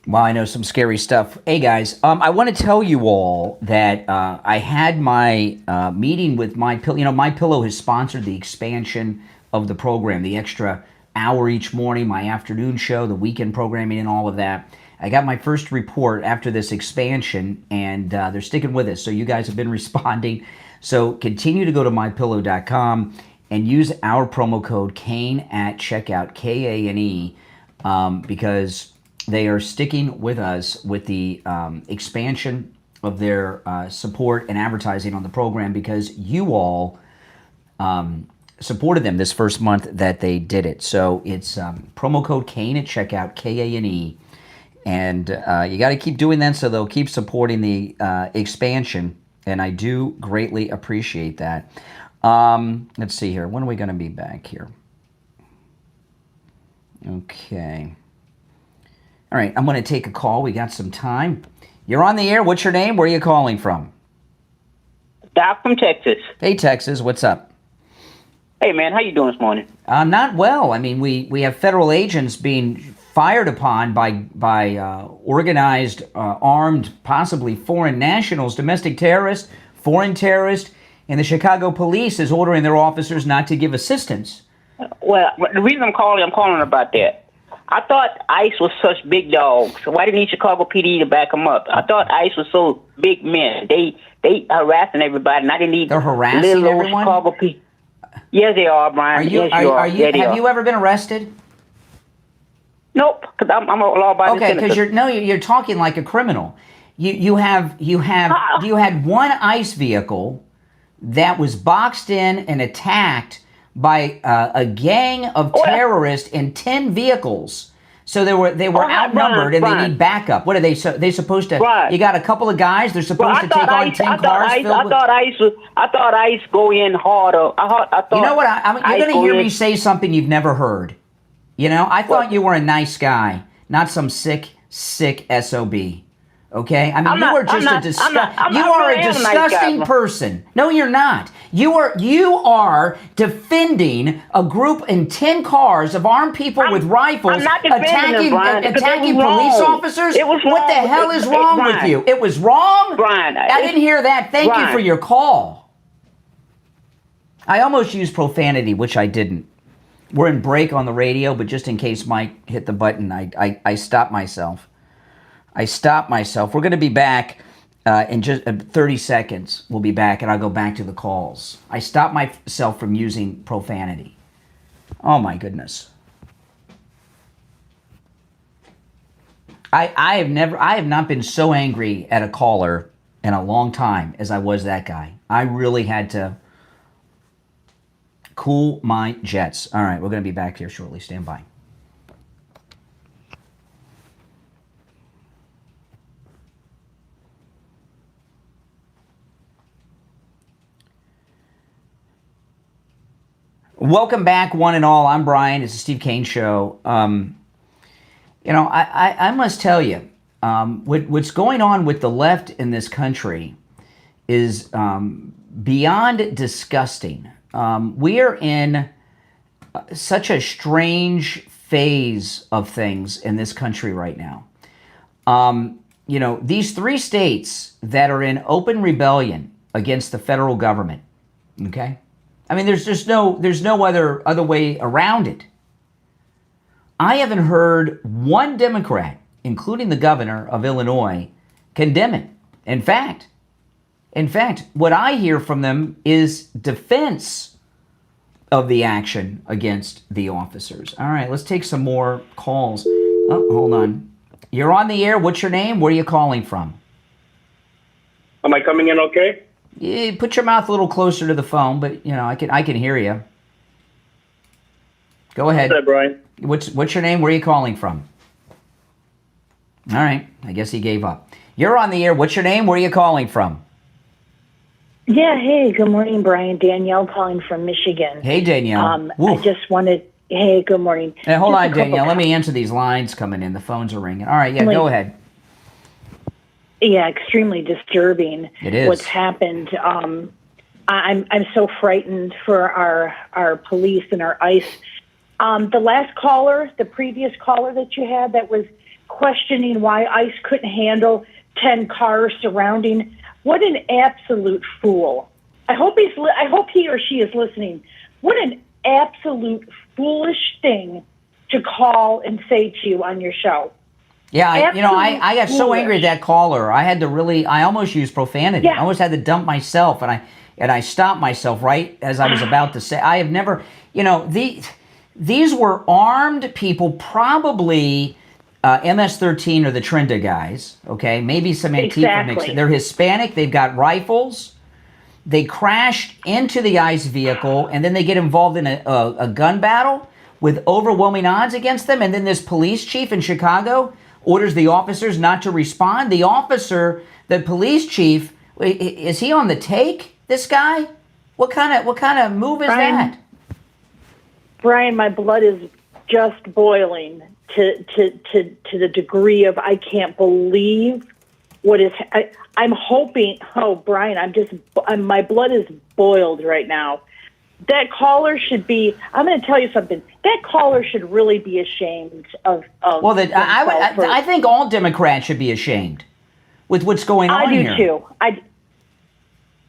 Well, I know some scary stuff. Hey, guys, I want to tell you all that I had my meeting with My Pillow. You know, My Pillow has sponsored the expansion of the program, the extra hour each morning, my afternoon show, the weekend programming, and all of that. I got my first report after this expansion, and they're sticking with us. So you guys have been responding. So continue to go to mypillow.com and use our promo code Kane at checkout, Kane, because they are sticking with us with the expansion of their support and advertising on the program because you all supported them this first month that they did it. So it's promo code Kane at checkout, Kane, and you got to keep doing that so they'll keep supporting the expansion, and I do greatly appreciate that. Let's see here. When are we going to be back here? Okay. All right, I'm going to take a call. We got some time. You're on the air. What's your name? Where are you calling from? Doc from Texas. Hey, Texas. What's up? Hey, man. How you doing this morning? Not well. I mean, we have federal agents being fired upon by organized, armed, possibly foreign nationals, domestic terrorists, foreign terrorists, and the Chicago police is ordering their officers not to give assistance. Well, the reason I'm calling about that. I thought ICE was such big dogs. So why didn't need Chicago PD to back them up? I thought ICE was so big men. They harassing everybody, and I didn't need. They're harassing everyone? Chicago PD. Yes, they are, Brian. Have you ever been arrested? Nope, because I'm a law-abiding citizen. Okay, because you're talking like a criminal. You had one ICE vehicle that was boxed in and attacked by a gang of terrorists in 10 vehicles. So they were outnumbered and they need backup. What are they? So they supposed to? Right. You got a couple of guys. They're supposed to take on 10 cars. I thought ICE go in harder. I thought. You know what? You're going to hear me say something you've never heard. You know, I thought you were a nice guy, not some sick SOB. Okay, I mean, you are a disgusting person. No, you're not. You are defending a group in 10 cars of armed people with rifles attacking police officers. It was wrong. What the hell is wrong with you? It was wrong? Brian, I didn't hear that. Thank you for your call. I almost used profanity, which I didn't. We're in break on the radio, but just in case Mike hit the button, I stopped myself. We're going to be back in just 30 seconds. We'll be back, and I'll go back to the calls. I stopped myself from using profanity. Oh, my goodness. I have not been so angry at a caller in a long time as I was that guy. I really had to cool my jets. All right, we're going to be back here shortly. Stand by. Welcome back, one and all. I'm Brian. It's the Steve Kane Show. You know, I must tell you, what's going on with the left in this country is beyond disgusting. We are in such a strange phase of things in this country right now. You know, these 3 states that are in open rebellion against the federal government, okay? I mean, there's no other way around it. I haven't heard one Democrat, including the governor of Illinois, condemn it. In fact, what I hear from them is defense of the action against the officers. All right, let's take some more calls. Oh, hold on. You're on the air. What's your name? Where are you calling from? Am I coming in okay? Yeah, put your mouth a little closer to the phone, but you know I can hear you. Go ahead. What's up, Brian? What's your name? Where are you calling from? All right, I guess he gave up. You're on the air. What's your name? Where are you calling from? Yeah, hey, good morning, Brian. Danielle calling from Michigan. Hey, Danielle. I just wanted. Hey, good morning. Hey, hold on, Danielle. Let me answer these lines coming in. The phones are ringing. All right, yeah, go ahead. Yeah, extremely disturbing. It is. What's happened. I'm so frightened for our police and our ICE. The last caller, the previous caller that you had, that was questioning why ICE couldn't handle 10 cars surrounding. What an absolute fool! I hope he or she is listening. What an absolute foolish thing to call and say to you on your show. Yeah, I got so angry at that caller. I almost used profanity. Yeah. I almost had to dump myself, and I stopped myself right as I was about to say. I have never, these were armed people, probably MS-13 or the Trinda guys. Okay, maybe some Antifa mixed. They're Hispanic. They've got rifles. They crashed into the ICE vehicle, and then they get involved in a gun battle with overwhelming odds against them. And then this police chief in Chicago orders the officers not to respond. The police chief, is he on the take, this guy? What kind of move is that? Brian, my blood is just boiling to the degree of I can't believe what is. I'm hoping. Oh, Brian, my blood is boiled right now. That caller should be. I'm going to tell you something. That caller should really be ashamed of. Well, I think all Democrats should be ashamed with what's going on here. I do too.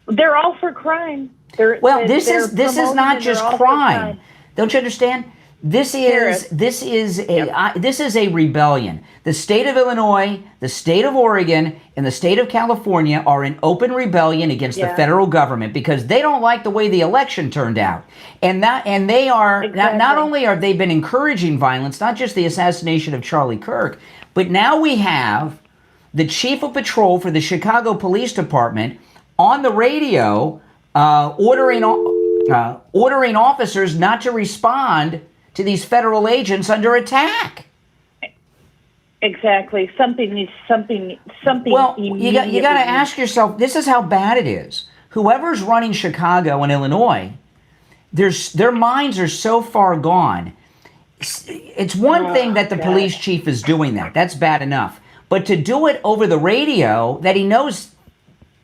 They're all for crime. This is not just crime. Don't you understand? This is a rebellion. The state of Illinois, the state of Oregon, and the state of California are in open rebellion against the federal government because they don't like the way the election turned out. Not only are they been encouraging violence, not just the assassination of Charlie Kirk, but now we have the chief of patrol for the Chicago Police Department on the radio ordering officers not to respond to these federal agents under attack. Exactly. Something needs something. Well, you got to ask yourself. This is how bad it is. Whoever's running Chicago and Illinois, their minds are so far gone. It's one thing that the police chief is doing that. That's bad enough. But to do it over the radio that he knows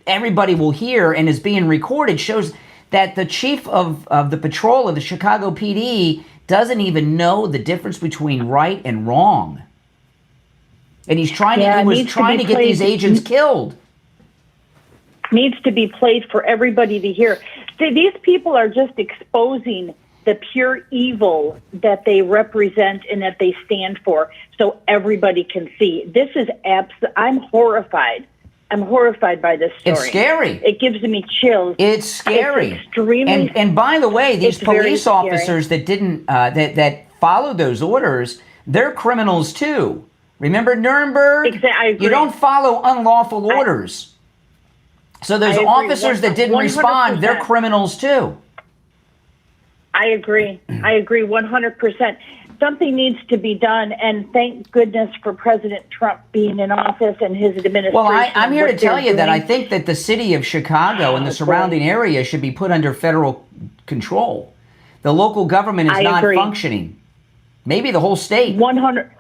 everybody will hear and is being recorded shows that the chief of the patrol of the Chicago PD doesn't even know the difference between right and wrong. And he was trying to get these agents killed. Needs to be played for everybody to hear. See, these people are just exposing the pure evil that they represent and that they stand for, so everybody can see. This is I'm horrified. I'm horrified by this story. It's scary. It gives me chills. It's scary. It's extremely. And by the way, these police officers that didn't that followed those orders, they're criminals too. Remember Nuremberg? Exactly. You don't follow unlawful orders. So those officers that didn't 100%. Respond, they're criminals too. I agree. I agree 100%. Something needs to be done, and thank goodness for President Trump being in office and his administration. Well, I'm here to tell you that I think that the city of Chicago and the surrounding area should be put under federal control. The local government is not functioning. Maybe the whole state. 100%.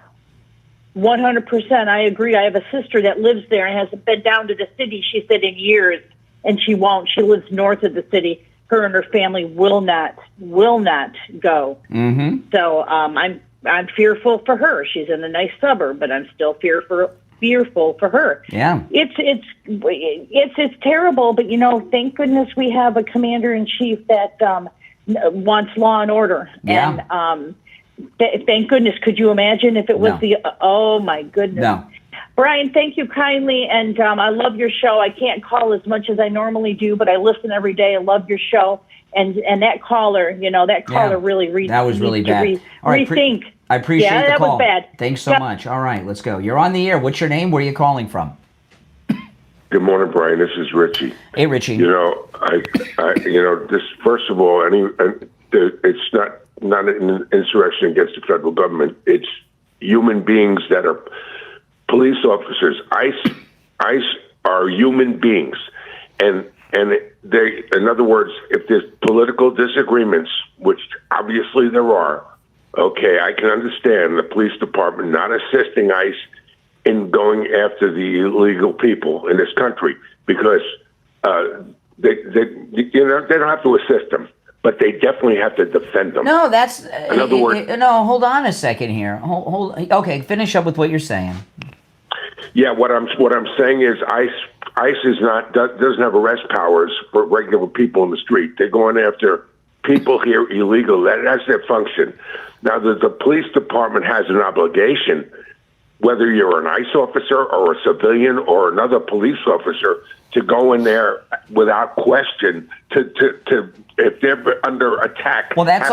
I agree. I have a sister that lives there and hasn't been down to the city, she said, in years, and she won't. She lives north of the city. Her and her family will not go. Mm-hmm. So I'm fearful for her. She's in a nice suburb, but I'm still fearful for her. Yeah, it's terrible. But thank goodness we have a commander in chief that wants law and order. Yeah. And thank goodness. Could you imagine if it was oh my goodness. No. Brian, thank you kindly, and I love your show. I can't call as much as I normally do, but I listen every day. I love your show, and that caller, really that was really bad. All right, rethink. I appreciate the call. That was bad. Thanks so much. All right, let's go. You're on the air. What's your name? Where are you calling from? Good morning, Brian. This is Richie. Hey, Richie. This first of all, it's not an insurrection against the federal government. It's human beings that are police officers. ICE are human beings, and they, in other words, if there's political disagreements, which obviously there are, okay, I can understand the police department not assisting ICE in going after the illegal people in this country because they don't have to assist them. But they definitely have to defend them. No, that's in other words. No, hold on a second here. Hold. Okay, finish up with what you're saying. Yeah, what I'm saying is ICE doesn't have arrest powers for regular people in the street. They're going after people here illegal. That's their function. Now, the police department has an obligation, whether you're an ICE officer or a civilian or another police officer, to go in there without question to if they're under attack. Well, that's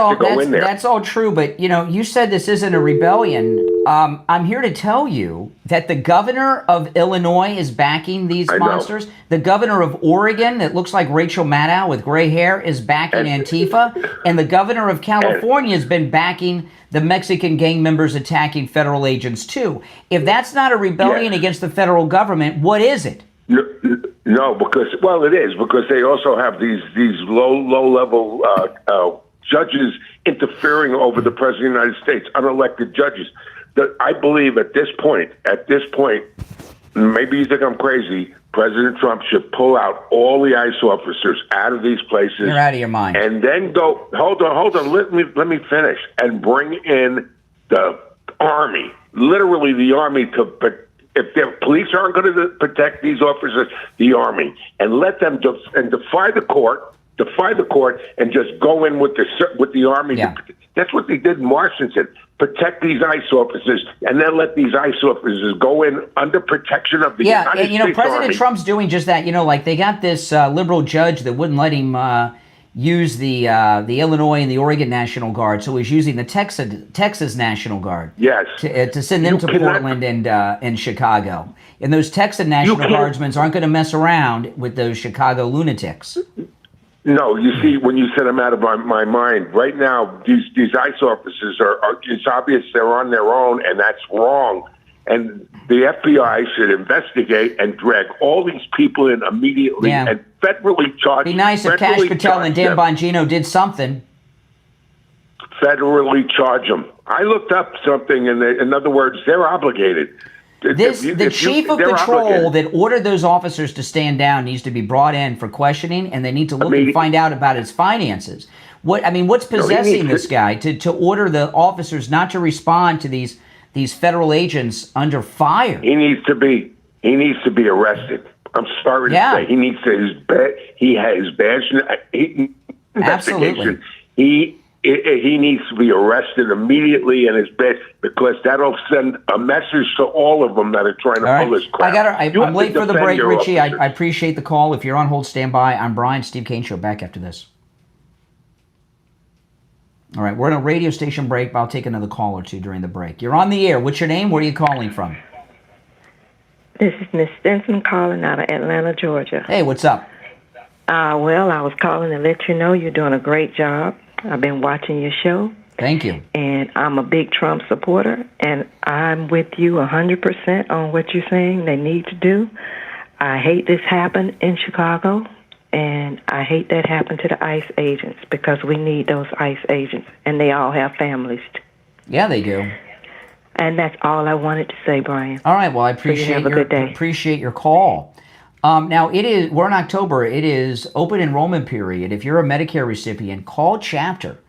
all true. But you said this isn't a rebellion. I'm here to tell you that the governor of Illinois is backing these monsters. The governor of Oregon, that looks like Rachel Maddow with gray hair, is backing Antifa, and the governor of California has been backing the Mexican gang members attacking federal agents too. If that's not a rebellion against the federal government, what is it? No, because it is because they also have these low level judges interfering over the president of the United States, unelected judges. I believe at this point, maybe you think I'm crazy, President Trump should pull out all the ICE officers out of these places. You're out of your mind. And then go. Hold on. Let me finish. And bring in the Army, literally the Army to. If their police aren't going to protect these officers, the Army, and let them defy the court, and just go in with the Army. Yeah. That's what they did in Washington. Protect these ICE officers, and then let these ICE officers go in under protection of the United States President Army. Trump's doing just that. Like they got this liberal judge that wouldn't let him use the Illinois and the Oregon National Guard, so he's using the Texas National Guard. Yes. To send them to Portland and Chicago. And those Texas National Guardsmen aren't going to mess around with those Chicago lunatics. No, you see, when you said I'm out of my mind, right now, these ICE officers are it's obvious they're on their own, and that's wrong. And the FBI should investigate and drag all these people in immediately and federally charge. Be nice if Cash Patel and Dan Bongino did something. Federally charge them. I looked up something, and in other words, they're obligated. The chief of patrol that ordered those officers to stand down needs to be brought in for questioning, and they need to look and find out about his finances. What's possessing this guy to order the officers not to respond to these federal agents under fire? He needs to be arrested. I'm sorry to say, he needs to. He has badge. Absolutely. He needs to be arrested immediately in his bed, because that'll send a message to all of them that are trying to pull this crap. I'm late for the break, Richie. I appreciate the call. If you're on hold, stand by. I'm Brian, Steve Kane Show, back after this. All right, we're in a radio station break, but I'll take another call or two during the break. You're on the air. What's your name? Where are you calling from? This is Miss Stinson calling out of Atlanta, Georgia. Hey, what's up? Well, I was calling to let you know you're doing a great job. I've been watching your show. Thank you. And I'm a big Trump supporter, and I'm with you 100% on what you're saying they need to do. I hate this happened in Chicago, and I hate that happened to the ICE agents, because we need those ICE agents, and they all have families. Yeah, they do. And that's all I wanted to say, Brian. All right, well, I appreciate your call. Now, we're in October. It is open enrollment period. If you're a Medicare recipient, call Chapter.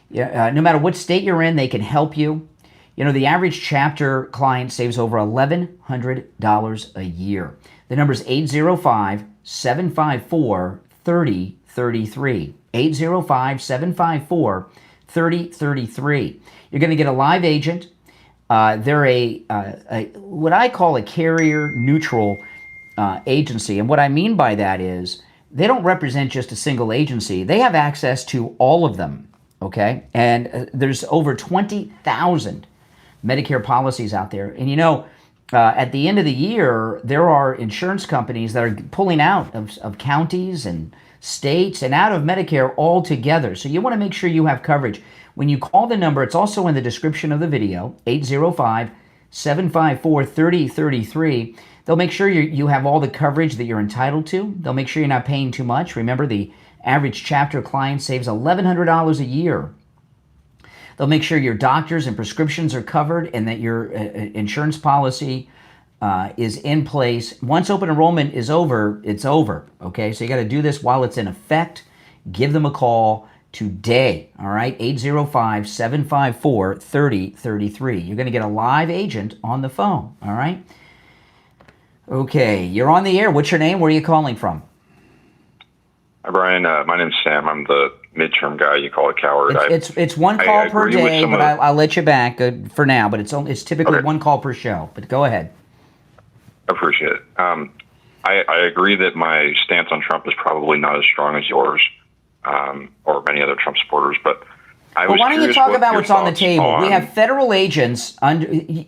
No matter what state you're in, they can help you. You know, the average Chapter client saves over $1,100 a year. The number is 805-754-3033. 805-754-3033. You're going to get a live agent. They're what I call a carrier neutral agency. And what I mean by that is they don't represent just a single agency. They have access to all of them, okay? And there's over 20,000 Medicare policies out there. And at the end of the year, there are insurance companies that are pulling out of counties and states and out of Medicare altogether. So you want to make sure you have coverage. When you call the number, it's also in the description of the video, 805-754-3033. They'll make sure you have all the coverage that you're entitled to. They'll make sure you're not paying too much. Remember, the average Chapter client saves $1,100 a year. They'll make sure your doctors and prescriptions are covered and that your insurance policy is in place. Once open enrollment is over, it's over, okay? So you got to do this while it's in effect. Give them a call today, all right? 805-754-3033. You're going to get a live agent on the phone, all right? Okay, you're on the air. What's your name? Where are you calling from? Hi, Brian. My name's Sam. I'm the midterm guy. You call it coward. It's one call per day, but I'll let you back for now. But it's typically one call per show. But go ahead. I appreciate it. I agree that my stance on Trump is probably not as strong as yours or many other Trump supporters, but why don't you talk about what's on the table? We have federal agents.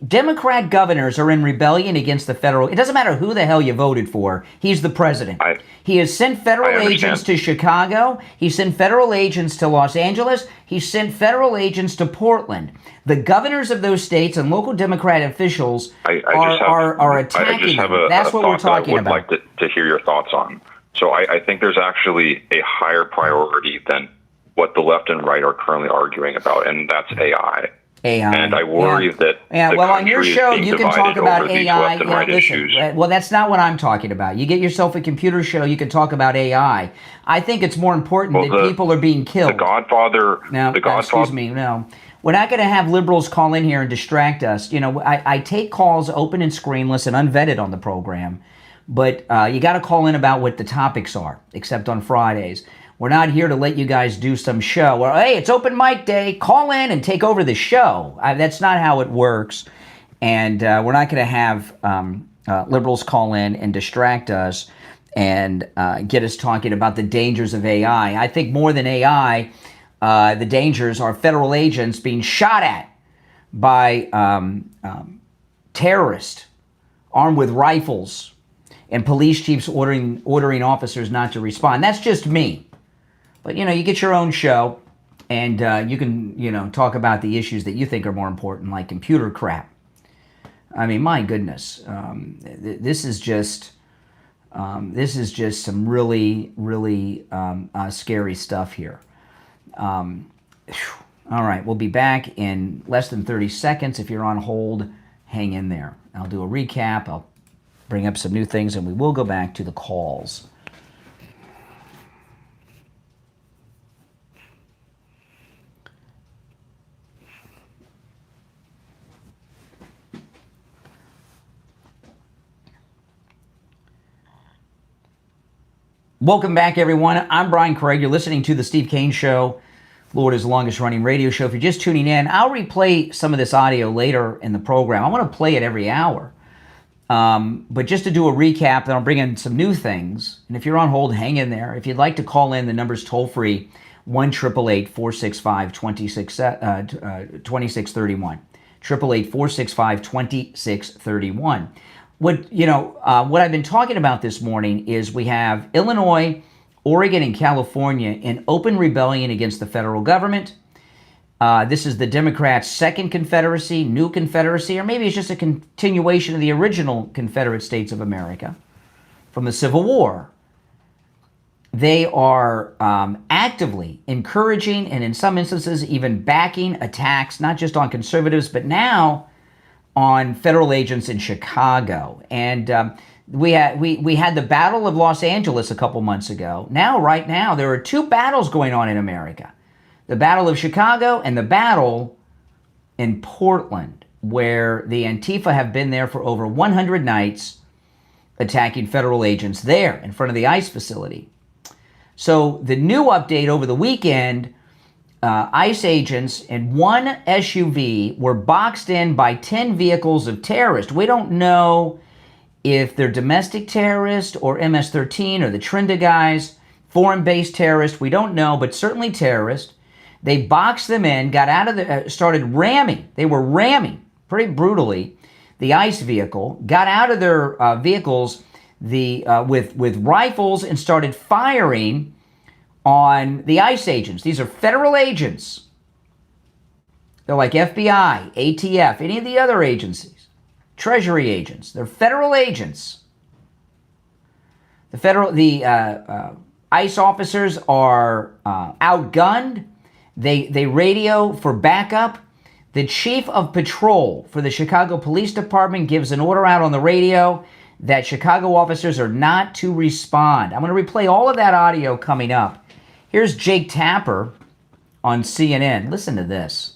Democrat governors are in rebellion against the federal. It doesn't matter who the hell you voted for. He's the president. He has sent federal agents to Chicago. He sent federal agents to Los Angeles. He sent federal agents to Portland. The governors of those states and local Democrat officials are attacking them. That's what we're talking about. I would like to hear your thoughts on. So I think there's actually a higher priority than what the left and right are currently arguing about, and that's AI. And I worry that well, on your show, you can talk about AI. Well, that's not what I'm talking about. You get yourself a computer show, you can talk about AI. I think it's more important that people are being killed. The Godfather. Excuse me, no. We're not going to have liberals call in here and distract us. I take calls open and screenless and unvetted on the program, but you got to call in about what the topics are, except on Fridays. We're not here to let you guys do some show. Or, hey, it's open mic day. Call in and take over the show. That's not how it works. And we're not going to have liberals call in and distract us and get us talking about the dangers of AI. I think more than AI, the dangers are federal agents being shot at by terrorists armed with rifles and police chiefs ordering officers not to respond. That's just me. But, you get your own show, and you can, talk about the issues that you think are more important, like computer crap. I mean, my goodness, this is just some really, really scary stuff here. All right, we'll be back in less than 30 seconds. If you're on hold, hang in there. I'll do a recap. I'll bring up some new things, and we will go back to the calls. Welcome back, everyone. I'm Brian Craig. You're listening to the Steve Kane Show, Florida's longest-running radio show. If you're just tuning in, I'll replay some of this audio later in the program. I want to play it every hour. But just to do a recap, then I'll bring in some new things. And if you're on hold, hang in there. If you'd like to call in, the number's toll-free, 1-888-465-2631. 888-465-2631. What I've been talking about this morning is we have Illinois, Oregon, and California in open rebellion against the federal government. This is the Democrats' second confederacy, new confederacy, or maybe it's just a continuation of the original Confederate States of America from the Civil War. They are actively encouraging and in some instances even backing attacks, not just on conservatives, but now on federal agents in Chicago. And we had the Battle of Los Angeles a couple months ago. Right now, there are two battles going on in America. The Battle of Chicago and the battle in Portland, where the Antifa have been there for over 100 nights attacking federal agents there in front of the ICE facility. So the new update over the weekend, ICE agents in one SUV were boxed in by 10 vehicles of terrorists. We don't know if they're domestic terrorists or MS-13 or the Trinda guys, foreign-based terrorists. We don't know, but certainly terrorists. They boxed them in, got out of started ramming. They were ramming pretty brutally the ICE vehicle, got out of their vehicles with rifles and started firing on the ICE agents. These are federal agents. They're like FBI, ATF, any of the other agencies, Treasury agents. They're federal agents. The ICE officers are outgunned. They radio for backup. The chief of patrol for the Chicago Police Department gives an order out on the radio that Chicago officers are not to respond. I'm going to replay all of that audio coming up. Here's Jake Tapper on CNN. Listen to this.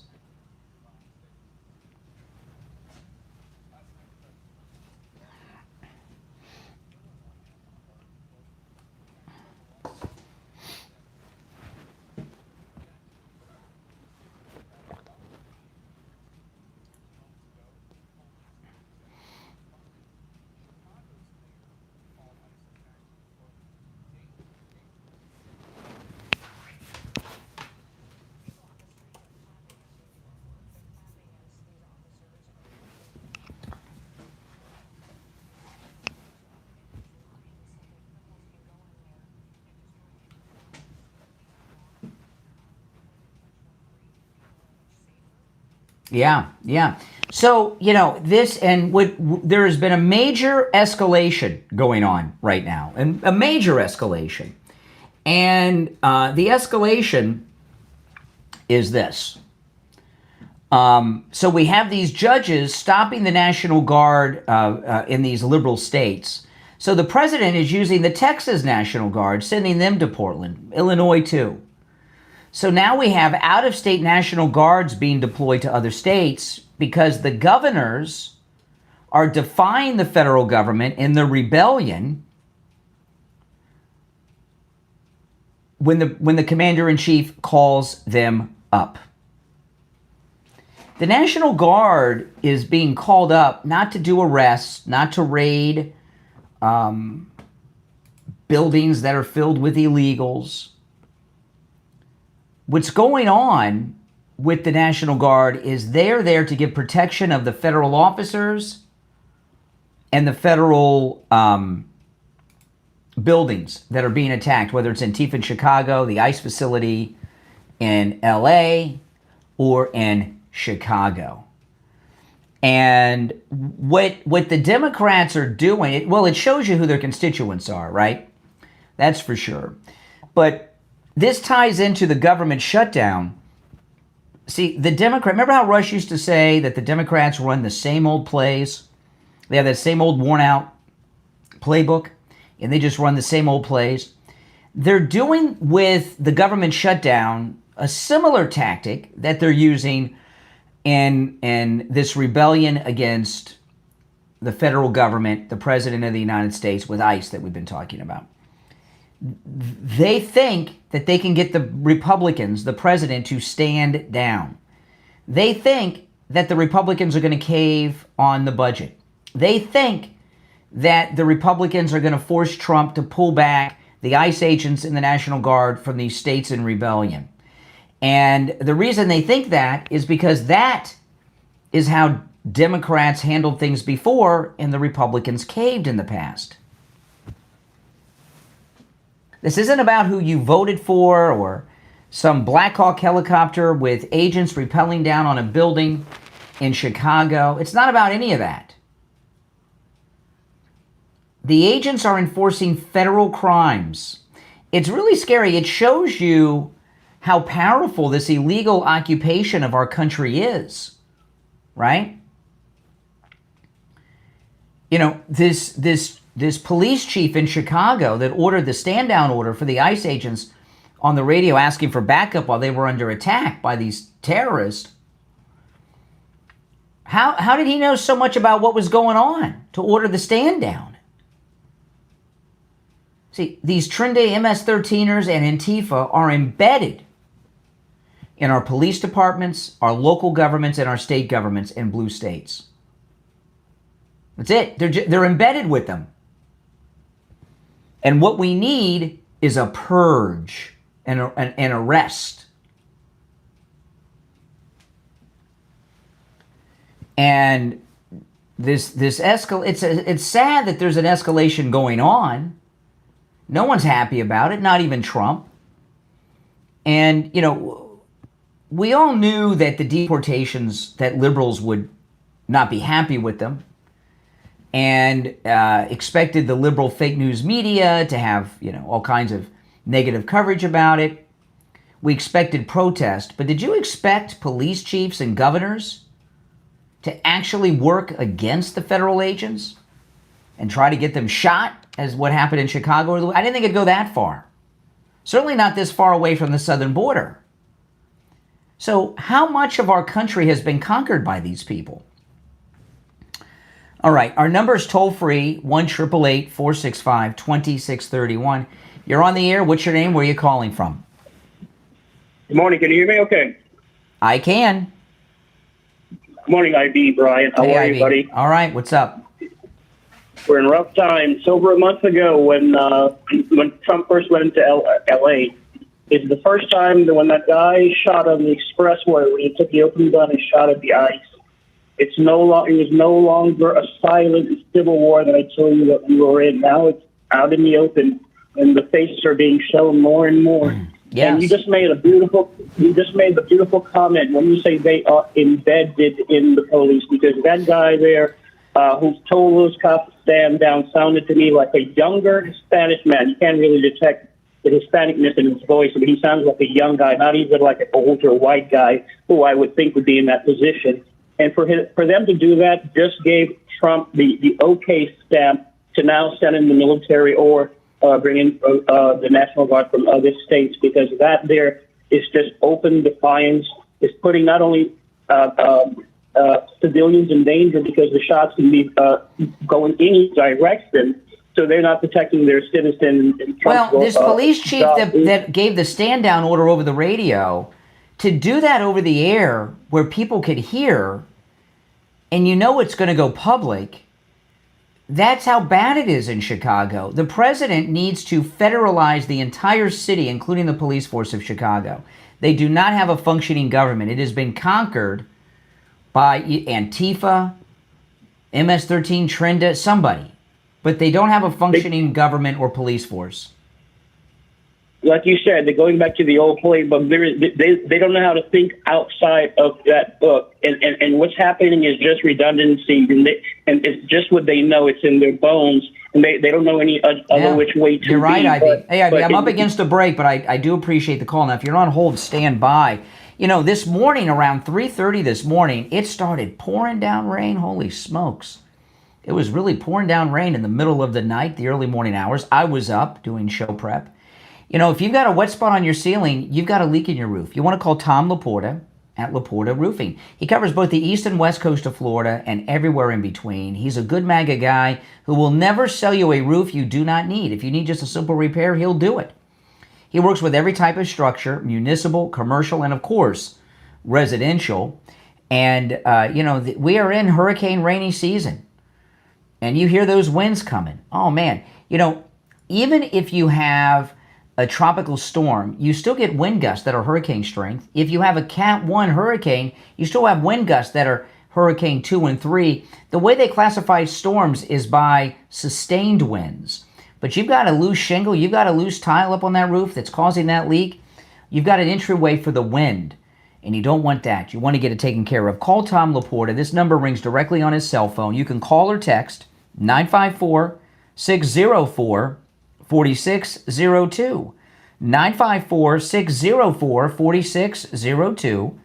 Yeah. So, this and there has been a major escalation going on right now, and a major escalation. And the escalation is this. So we have these judges stopping the National Guard in these liberal states. So the president is using the Texas National Guard, sending them to Portland, Illinois too. So now we have out-of-state National Guards being deployed to other states because the governors are defying the federal government in the rebellion when the commander-in-chief calls them up. The National Guard is being called up not to do arrests, not to raid buildings that are filled with illegals. What's going on with the National Guard is they're there to give protection of the federal officers and the federal buildings that are being attacked, whether it's Antifa in Chicago, the ICE facility in LA, or in Chicago. And what the Democrats are doing, it shows you who their constituents are, right? That's for sure. But this ties into the government shutdown. See, remember how Rush used to say that the Democrats run the same old plays? They have that same old worn out playbook, and they just run the same old plays. They're doing with the government shutdown a similar tactic that they're using in this rebellion against the federal government, the President of the United States, with ICE that we've been talking about. They think that they can get the Republicans, the president, to stand down. They think that the Republicans are going to cave on the budget. They think that the Republicans are going to force Trump to pull back the ICE agents in the National Guard from these states in rebellion. And the reason they think that is because that is how Democrats handled things before and the Republicans caved in the past. This isn't about who you voted for or some Black Hawk helicopter with agents rappelling down on a building in Chicago. It's not about any of that. The agents are enforcing federal crimes. It's really scary. It shows you how powerful this illegal occupation of our country is, right? You know, this police chief in Chicago that ordered the stand-down order for the ICE agents on the radio asking for backup while they were under attack by these terrorists. How did he know so much about what was going on to order the stand-down? See, these Trinde MS-13ers and Antifa are embedded in our police departments, our local governments, and our state governments in blue states. That's it. They're embedded with them. And what we need is a purge and an arrest. And it's sad that there's an escalation going on. No one's happy about it, not even Trump. And, you know, we all knew that the deportations, that liberals would not be happy with them, and expected the liberal fake news media to have, you know, all kinds of negative coverage about it. We expected protest, but did you expect police chiefs and governors to actually work against the federal agents and try to get them shot, as what happened in Chicago? I didn't think it'd go that far. Certainly not this far away from the southern border. So how much of our country has been conquered by these people? All right, our number is toll-free, 1-888-465-2631. You're on the air. What's your name? Where are you calling from? Good morning. Can you hear me okay? I can. Good morning, IB, Brian. How are you, buddy? All right, what's up? We're in rough times. Over a month ago, when Trump first went into L.A., it's the first time that when that guy shot on the expressway, when he took the open gun and shot at the ICE, it was no longer a silent civil war that I told you that we were in. Now it's out in the open, and the faces are being shown more and more. Yes. And you just made the beautiful comment when you say they are embedded in the police, because that guy there who told those cops to stand down sounded to me like a younger Hispanic man. You can't really detect the Hispanicness in his voice, but he sounds like a young guy, not even like an older white guy who I would think would be in that position. And for them to do that just gave Trump the okay stamp to now send in the military or bring in the National Guard from other states, because that there is just open defiance. It's putting not only civilians in danger because the shots can be going any direction, so they're not protecting their citizens. Well, this police chief that gave the stand-down order over the radio, to do that over the air where people could hear, and you know it's going to go public, that's how bad it is in Chicago. The president needs to federalize the entire city, including the police force of Chicago. They do not have a functioning government. It has been conquered by Antifa, MS-13, Trinde, somebody. But they don't have a functioning government or police force. like you said, they're going back to the old playbook. They don't know how to think outside of that book, and what's happening is just redundancy, and it's just what they know. It's in their bones, and they don't know any other which way to. You're right, Ivy. Hey, Ivy, I'm up it, against a break, but I do appreciate the call. Now, if you're on hold, stand by. You know, this morning around 3:30 this morning, it started pouring down rain. Holy smokes! It was really pouring down rain in the middle of the night, the early morning hours. I was up doing show prep. You know, if you've got a wet spot on your ceiling, you've got a leak in your roof. You want to call Tom Laporta at Laporta Roofing. He covers both the east and west coast of Florida and everywhere in between. He's a good MAGA guy who will never sell you a roof you do not need. If you need just a simple repair, he'll do it. He works with every type of structure, municipal, commercial, and of course, residential. And, you know, we are in hurricane rainy season. And you hear those winds coming. Oh, man. You know, even if you have a tropical storm, you still get wind gusts that are hurricane strength. If you have a Cat 1 hurricane, you still have wind gusts that are Hurricane 2 and 3. The way they classify storms is by sustained winds. But you've got a loose shingle, you've got a loose tile up on that roof that's causing that leak. You've got an entryway for the wind, and you don't want that. You want to get it taken care of. Call Tom Laporta. This number rings directly on his cell phone. You can call or text 954-604-4602. 954-604-4602.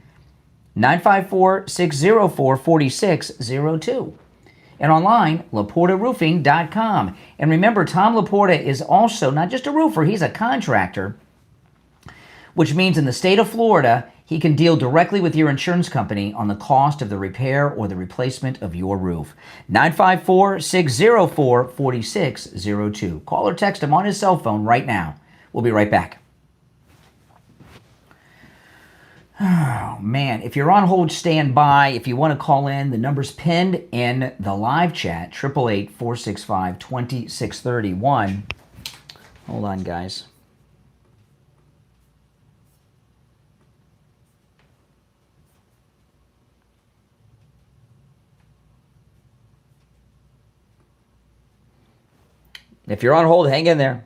954-604-4602. And online, LaportaRoofing.com. And remember, Tom Laporta is also not just a roofer, he's a contractor, which means in the state of Florida, he can deal directly with your insurance company on the cost of the repair or the replacement of your roof. 954-604-4602. Call or text him on his cell phone right now. We'll be right back. Oh, man. If you're on hold, stand by. If you want to call in, the number's pinned in the live chat, 888-465-2631. Hold on, guys. If you're on hold, hang in there.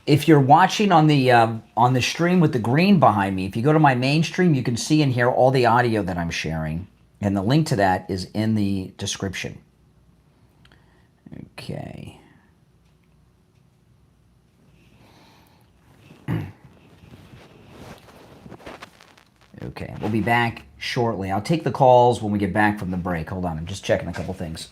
If you're watching on the stream with the green behind me, if you go to my main stream, you can see and hear all the audio that I'm sharing. And the link to that is in the description. Okay. Okay, we'll be back shortly. I'll take the calls when we get back from the break. Hold on, I'm just checking a couple things.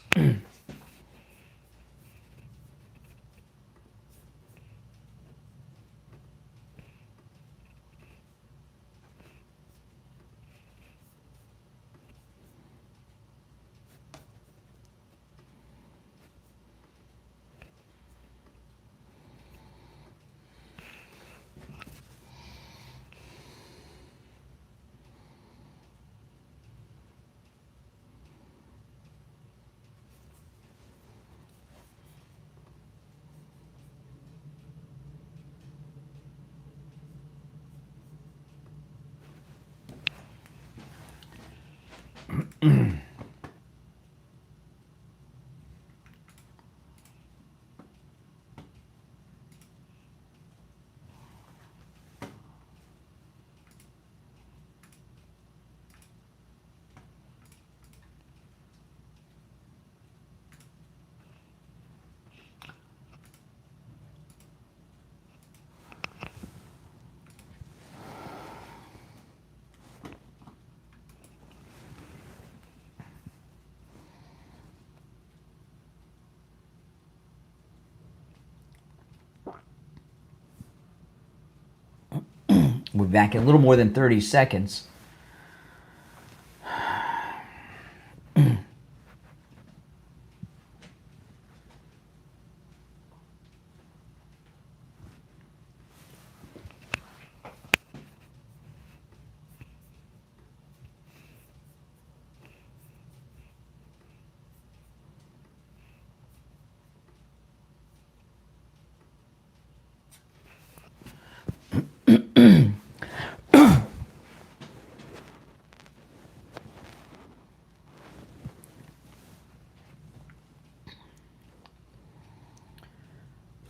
We'll be back in a little more than 30 seconds.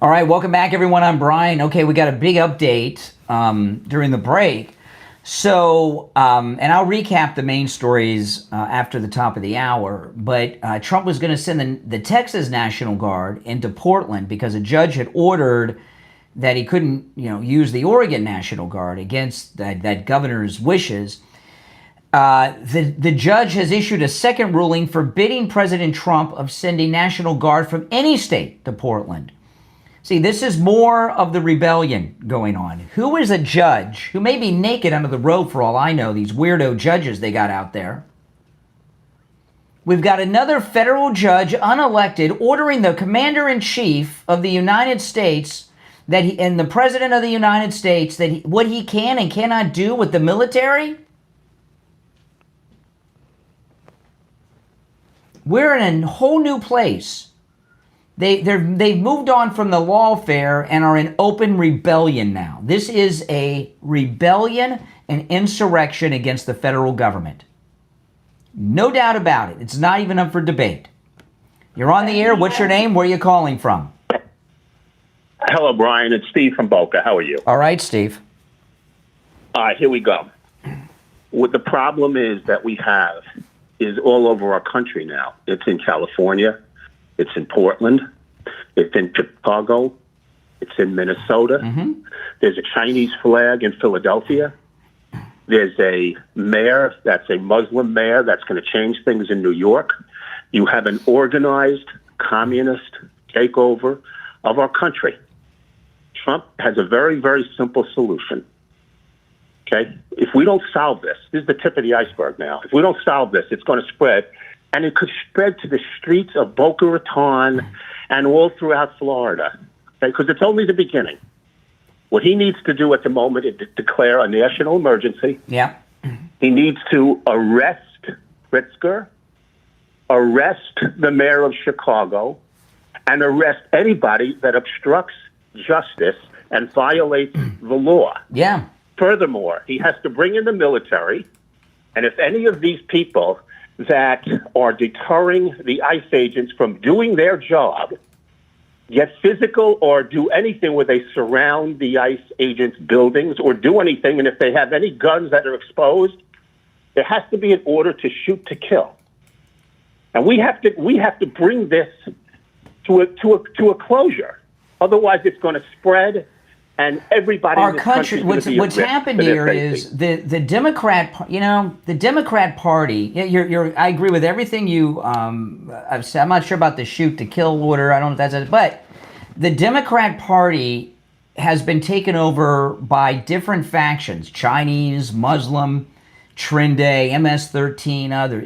All right, welcome back, everyone. I'm Brian. Okay, we got a big update during the break. So, and I'll recap the main stories after the top of the hour. But Trump was going to send the Texas National Guard into Portland because a judge had ordered that he couldn't, use the Oregon National Guard against that governor's wishes. The judge has issued a second ruling forbidding President Trump of sending National Guard from any state to Portland. See, this is more of the rebellion going on. Who is a judge who may be naked under the robe for all I know, these weirdo judges they got out there? We've got another federal judge, unelected, ordering the commander-in-chief of the United States and the president of the United States what he can and cannot do with the military? We're in a whole new place. They've moved on from the lawfare and are in open rebellion now. This is a rebellion and insurrection against the federal government. No doubt about it. It's not even up for debate. You're on the air. What's your name? Where are you calling from? Hello, Brian. It's Steve from Boca. How are you? All right, Steve. All right, here we go. What the problem is that we have is all over our country now. It's in California. It's in Portland. It's in Chicago. It's in Minnesota. Mm-hmm. There's a Chinese flag in Philadelphia. There's a mayor that's a Muslim mayor that's going to change things in New York. You have an organized communist takeover of our country. Trump has a very, very simple solution. Okay? If we don't solve this is the tip of the iceberg now. If we don't solve this, it's going to spread. And it could spread to the streets of Boca Raton and all throughout Florida, okay? Because it's only the beginning. What he needs to do at the moment is declare a national emergency. Yeah. He needs to arrest Pritzker, arrest the mayor of Chicago, and arrest anybody that obstructs justice and violates the law. Yeah. Furthermore, he has to bring in the military, and if any of these people that are deterring the ICE agents from doing their job get physical or do anything where they surround the ICE agents' buildings or do anything, and if they have any guns that are exposed, there has to be an order to shoot to kill. And we have to bring this to a closure. Otherwise, it's going to spread. And everybody our in this country, what's happened here is the Democrat, the Democrat Party. I agree with everything you I've said. I'm not sure about the shoot to kill order. I don't know if that's it, but the Democrat Party has been taken over by different factions: Chinese, Muslim, Trinde, MS-13, other.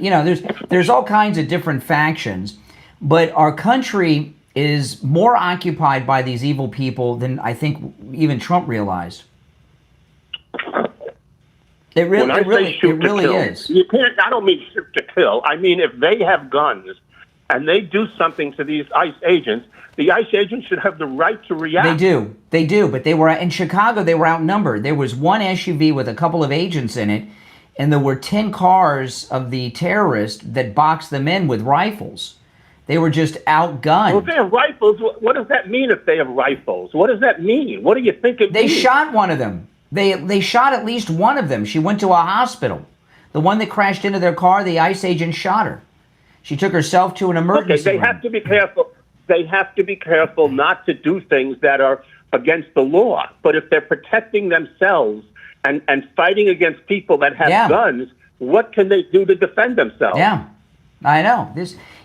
There's all kinds of different factions, but our country is more occupied by these evil people than I think even Trump realized. It really is. You can't. I don't mean shoot to kill. I mean if they have guns and they do something to these ICE agents, the ICE agents should have the right to react. They do. But they were in Chicago. They were outnumbered. There was one SUV with a couple of agents in it, and there were 10 cars of the terrorists that boxed them in with rifles. They were just outgunned. Well, if they have rifles, what does that mean if they have rifles? What does that mean? What do you think it means? They shot one of them. They shot at least one of them. She went to a hospital. The one that crashed into their car, the ICE agent shot her. She took herself to an emergency room. They have to be careful. They have to be careful not to do things that are against the law. But if they're protecting themselves and fighting against people that have guns, what can they do to defend themselves? Yeah, I know.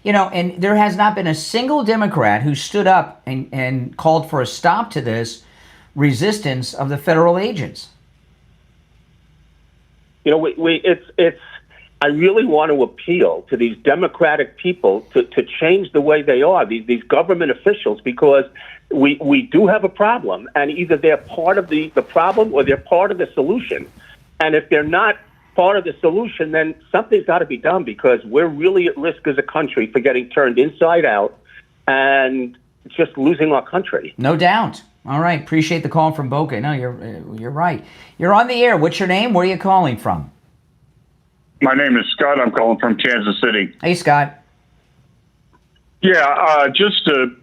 And there has not been a single Democrat who stood up and called for a stop to this resistance of the federal agents. You know, it's. I really want to appeal to these Democratic people to change the way they are, these government officials, because we do have a problem, and either they're part of the problem or they're part of the solution. And if they're not part of the solution, then something's got to be done, because we're really at risk as a country for getting turned inside out and just losing our country. No doubt. All right. Appreciate the call from Boca. No, you're right. You're on the air. What's your name? Where are you calling from? My name is Scott. I'm calling from Kansas City. Hey, Scott. Yeah, just to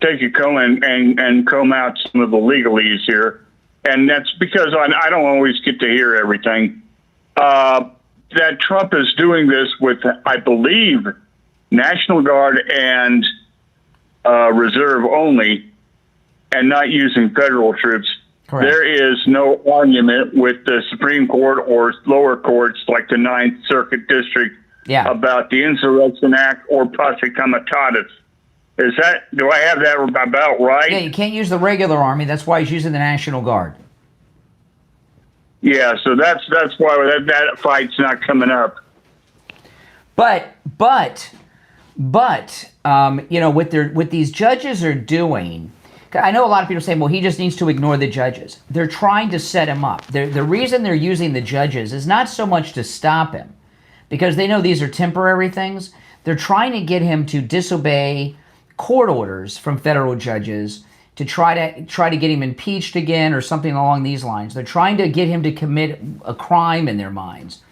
take a comb and comb out some of the legalese here, and that's because I don't always get to hear everything. That Trump is doing this with, I believe, National Guard and Reserve only, and not using federal troops. Correct. There is no argument with the Supreme Court or lower courts like the Ninth Circuit District about the Insurrection Act or Posse Comitatus. Do I have that about right? Yeah, you can't use the regular army. That's why he's using the National Guard. Yeah, so that's why that fight's not coming up. But you know, what these judges are doing. I know a lot of people are saying, well, he just needs to ignore the judges. They're trying to set him up. The reason they're using the judges is not so much to stop him, because they know these are temporary things. They're trying to get him to disobey court orders from federal judges to try to get him impeached again or something along these lines. They're trying to get him to commit a crime in their minds.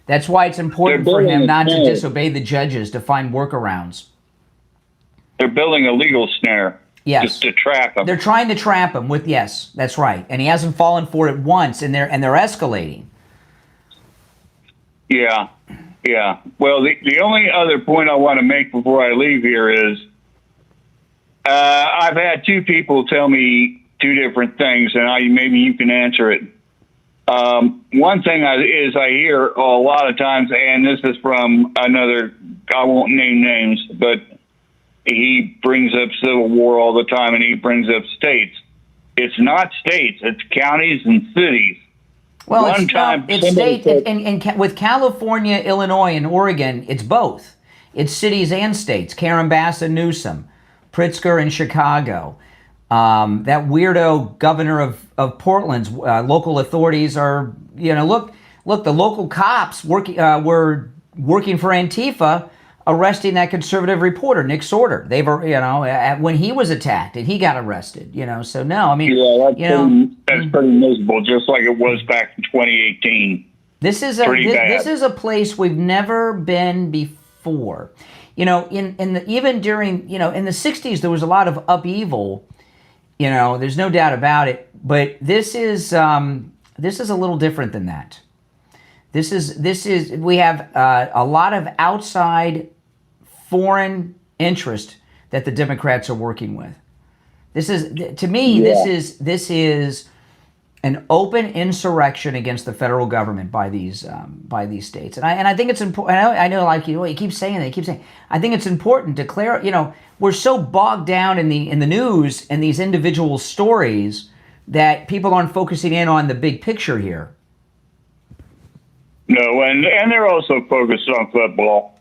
That's why it's important for him not to disobey the judges, to find workarounds. They're building a legal snare. Yes. Just to trap him. They're trying to trap him with, yes, that's right. And he hasn't fallen for it once, and they're escalating. Yeah. Well, the only other point I want to make before I leave here is I've had two people tell me two different things, and maybe you can answer it. One thing is I hear a lot of times, and this is from another, I won't name names, but he brings up Civil War all the time, and he brings up states. It's not states; it's counties and cities. Well, it's states, and with California, Illinois, and Oregon, it's both. It's cities and states. Karambasa, Newsom, Pritzker in Chicago. That weirdo governor of Portland's local authorities are, look, the local cops were working for Antifa, arresting that conservative reporter, Nick Sorter. They've, when he was attacked and he got arrested, so no, I mean, that's pretty miserable, just like it was back in 2018. This is a place we've never been before. Even during, in the 60s, there was a lot of upheaval. There's no doubt about it, but this is a little different than that. We have a lot of outside foreign interest that the Democrats are working with. This is an open insurrection against the federal government by these states, and I think it's important. I know, like you keep saying that. I think it's important to clarify. We're so bogged down in the news and these individual stories that people aren't focusing in on the big picture here. No, and they're also focused on football.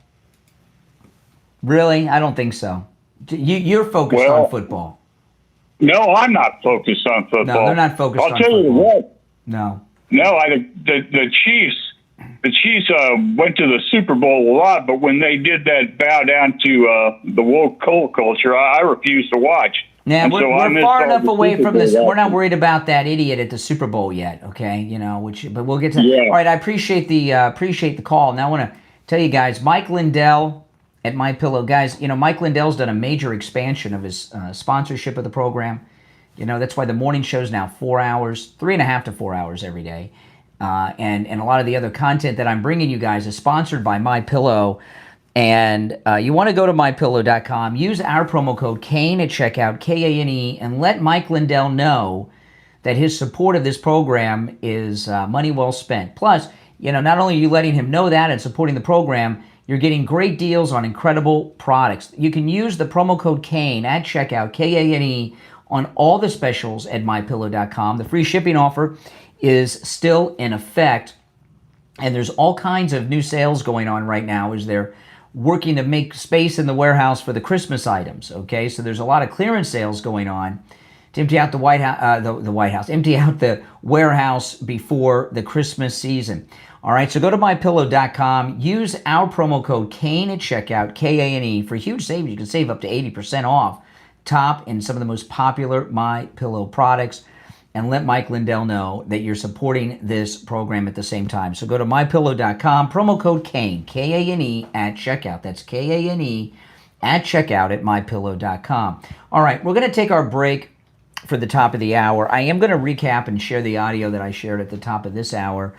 Really? I don't think so. You're focused on football. No, I'm not focused on football. No, they're not focused on football. I'll tell you what. No. No, the Chiefs went to the Super Bowl a lot, but when they did that bow down to the woke culture, I refused to watch. Now, we're far enough away from this. We're not worried about that idiot at the Super Bowl yet, okay? But we'll get to that. All right, I appreciate the call. Now I want to tell you guys, Mike Lindell at MyPillow. Guys, Mike Lindell's done a major expansion of his sponsorship of the program. That's why the morning show's now 4 hours, 3.5 to 4 hours every day. And a lot of the other content that I'm bringing you guys is sponsored by MyPillow. And you want to go to MyPillow.com, use our promo code Kane at checkout, Kane, and let Mike Lindell know that his support of this program is money well spent. Plus, not only are you letting him know that and supporting the program, you're getting great deals on incredible products. You can use the promo code Kane at checkout, Kane, on all the specials at MyPillow.com. The free shipping offer is still in effect. And there's all kinds of new sales going on right now as they're working to make space in the warehouse for the Christmas items. Okay, so there's a lot of clearance sales going on to empty out the White House, empty out the warehouse before the Christmas season. All right, so go to MyPillow.com. Use our promo code KANE at checkout, K-A-N-E, for huge savings. You can save up to 80% off top in some of the most popular MyPillow products. And let Mike Lindell know that you're supporting this program at the same time. So go to MyPillow.com, promo code KANE, K-A-N-E, at checkout. That's K-A-N-E at checkout at MyPillow.com. All right, we're going to take our break for the top of the hour. I am going to recap and share the audio that I shared at the top of this hour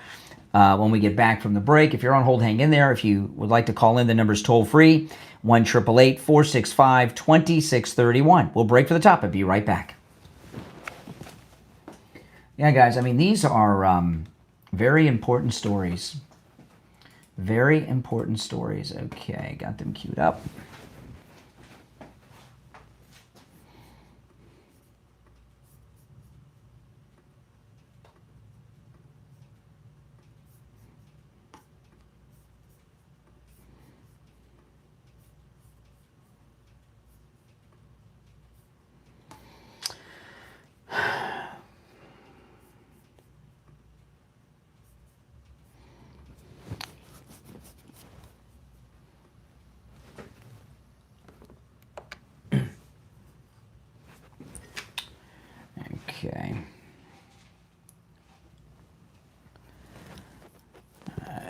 when we get back from the break. If you're on hold, hang in there. If you would like to call in, the number's toll-free, 1-888-465-2631. We'll break for the top and be right back. Yeah, guys, I mean, these are very important stories. Very important stories. Okay, got them queued up. Okay.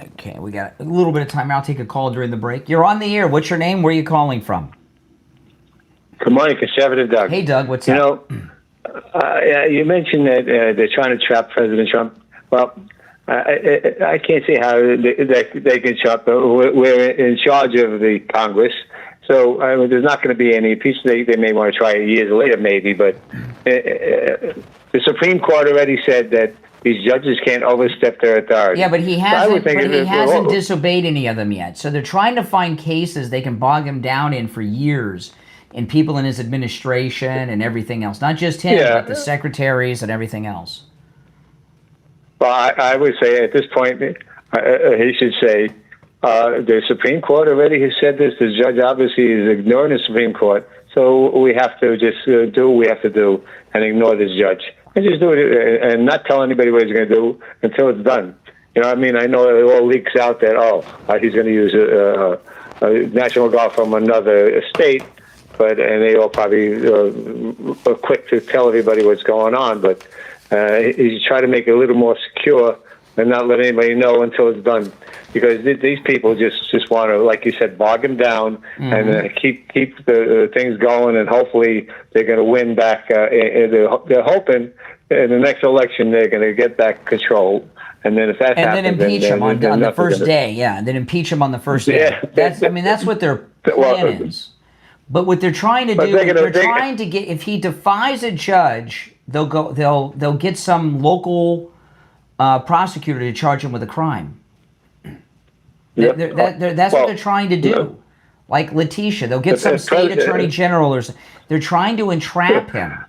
Okay, we got a little bit of time. I'll take a call during the break. You're on the air. What's your name? Where are you calling from? Good morning, Conservative Doug. Hey, Doug. What's up? You mentioned that they're trying to trap President Trump. Well, I can't see how they can trap. We're in charge of the Congress. So there's not going to be any impeachment. They may want to try it years later, maybe. But the Supreme Court already said that these judges can't overstep their authority. Yeah, but he hasn't disobeyed any of them yet. So they're trying to find cases they can bog him down in for years, and people in his administration and everything else. Not just him, but the secretaries and everything else. Well, I would say at this point, he should say, the Supreme Court already has said this. The judge obviously is ignoring the Supreme Court. So we have to just do what we have to do and ignore this judge. And just do it and not tell anybody what he's going to do until it's done. You know what I mean? I know it all leaks out that, he's going to use a National Guard from another state. And they all probably are quick to tell everybody what's going on. But he's trying to make it a little more secure and not let anybody know until it's done. Because these people just want to, like you said, bog him down and keep the things going, and hopefully they're going to win back. They're hoping in the next election they're going to get back control. And then if that happens, then impeach him on the first day. Yeah, and then impeach him on the first day. Yeah. That's what their plan is. But what they're trying to do, they're trying to get. If he defies a judge, they'll get some local prosecutor to charge him with a crime. That's what they're trying to do. Like Letitia, they'll get some state attorney general or something. They're trying to entrap him.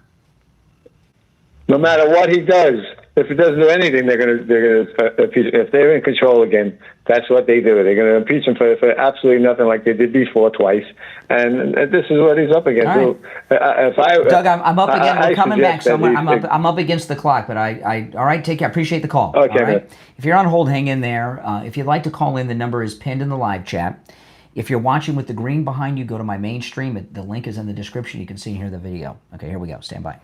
No matter what he does, if he doesn't do anything, they're going to impeach him. If they're in control again, that's what they do. They're going to impeach him for absolutely nothing, like they did before twice. And this is what he's up against. All right. Doug, I'm up against. We're coming back somewhere. I'm up against the clock, but I all right. Take care. I appreciate the call. Okay. All right? If you're on hold, hang in there. If you'd like to call in, the number is pinned in the live chat. If you're watching with the green behind you, go to my main stream. The link is in the description. You can see and hear the video. Okay, here we go. Stand by.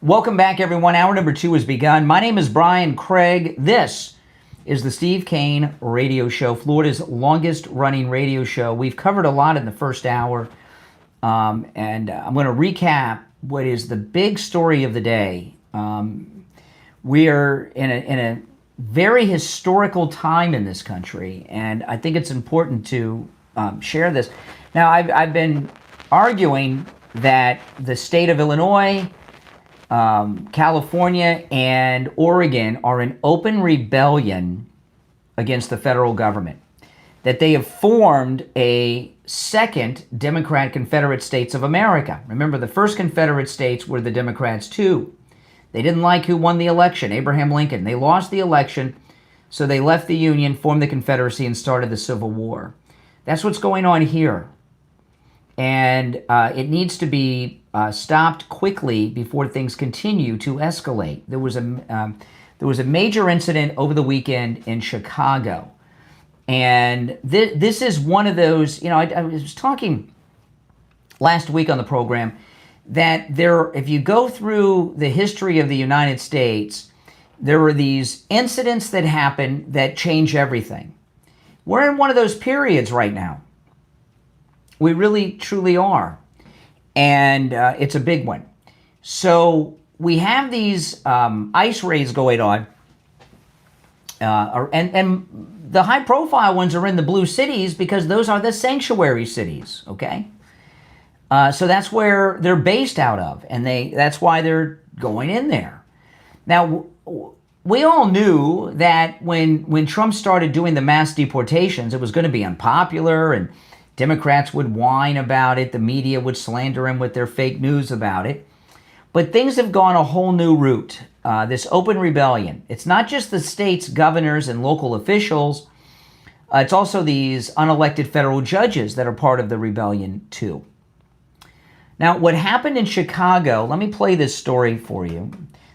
Welcome back, everyone. Hour number 2 has begun. My name is Brian Craig. This is the Steve Kane Radio Show, Florida's longest-running radio show. We've covered a lot in the first hour, and I'm going to recap what is the big story of the day. We are in a very historical time in this country, and I think it's important to share this. Now, I've been arguing that the state of Illinois, California, and Oregon are in open rebellion against the federal government, that they have formed a second Democrat Confederate States of America. Remember, the first Confederate States were the Democrats too. They didn't like who won the election, Abraham Lincoln. They lost the election, so they left the Union, formed the Confederacy, and started the Civil War. That's what's going on here. And it needs to be stopped quickly before things continue to escalate. There was a major incident over the weekend in Chicago. And this is one of those, I was talking last week on the program that if you go through the history of the United States, there were these incidents that happen that change everything. We're in one of those periods right now. We really, truly are. And it's a big one. So we have these ICE raids going on. And the high-profile ones are in the blue cities because those are the sanctuary cities, okay? So that's where they're based out of, and that's why they're going in there. Now, we all knew that when Trump started doing the mass deportations, it was going to be unpopular, and Democrats would whine about it. The media would slander him with their fake news about it. But things have gone a whole new route. This open rebellion. It's not just the state's governors and local officials. It's also these unelected federal judges that are part of the rebellion, too. Now, what happened in Chicago, let me play this story for you.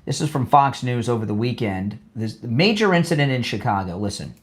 This is from Fox News over the weekend. This major incident in Chicago. Listen.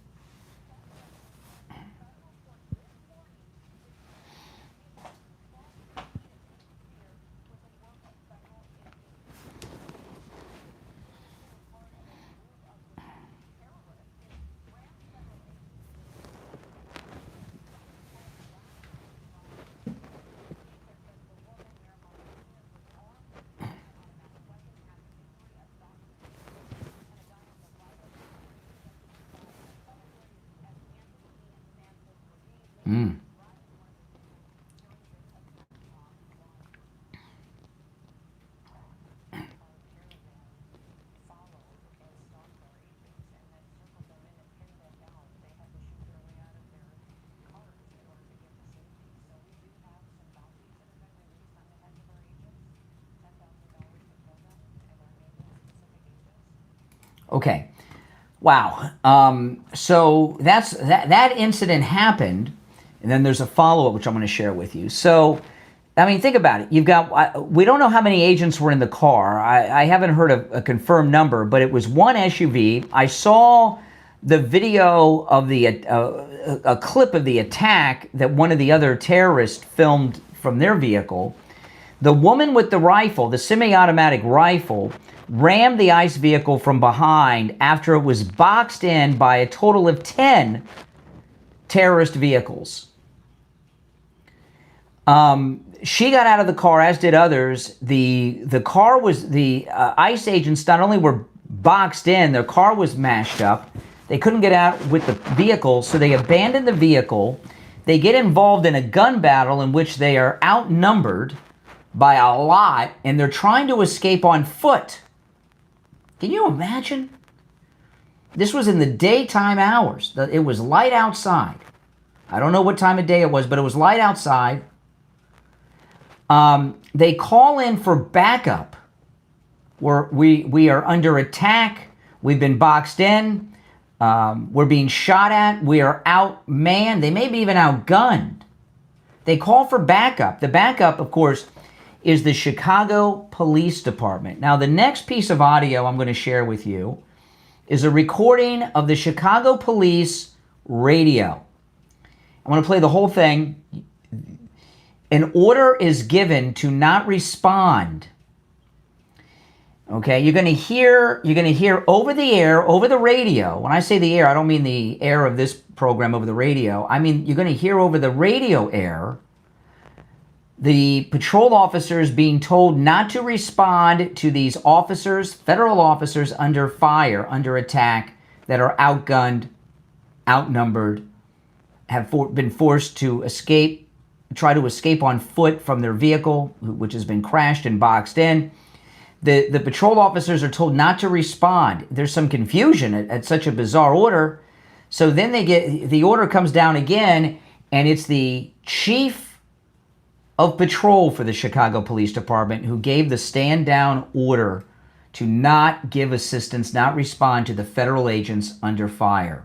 Okay. Wow. So that incident happened, and then there's a follow-up which I'm going to share with you. So, I mean, think about it. We don't know how many agents were in the car. I haven't heard a confirmed number, but it was one SUV. I saw the video of a clip of the attack that one of the other terrorists filmed from their vehicle. The woman with the rifle, the semi-automatic rifle, rammed the ICE vehicle from behind after it was boxed in by a total of 10 terrorist vehicles. She got out of the car, as did others. The ICE agents not only were boxed in, their car was mashed up. They couldn't get out with the vehicle, so they abandoned the vehicle. They get involved in a gun battle in which they are outnumbered by a lot, and they're trying to escape on foot. Can you imagine? This was in the daytime hours. It was light outside. I don't know what time of day it was, but it was light outside. They call in for backup. We are under attack. We've been boxed in. We're being shot at. We are outmanned. They may be even outgunned. They call for backup. The backup, of course, is the Chicago Police Department. Now, the next piece of audio I'm going to share with you is a recording of the Chicago Police radio. I'm going to play the whole thing. An order is given to not respond. Okay, you're going to hear over the air, over the radio. When I say the air, I don't mean the air of this program over the radio. I mean, you're going to hear over the radio air the patrol officers being told not to respond to these officers, federal officers under fire, under attack, that are outgunned, outnumbered, have been forced to escape, try to escape on foot from their vehicle, which has been crashed and boxed in. The patrol officers are told not to respond. There's some confusion at such a bizarre order. So then the order comes down again, and it's the chief of patrol for the Chicago Police Department who gave the stand down order to not give assistance, not respond to the federal agents under fire.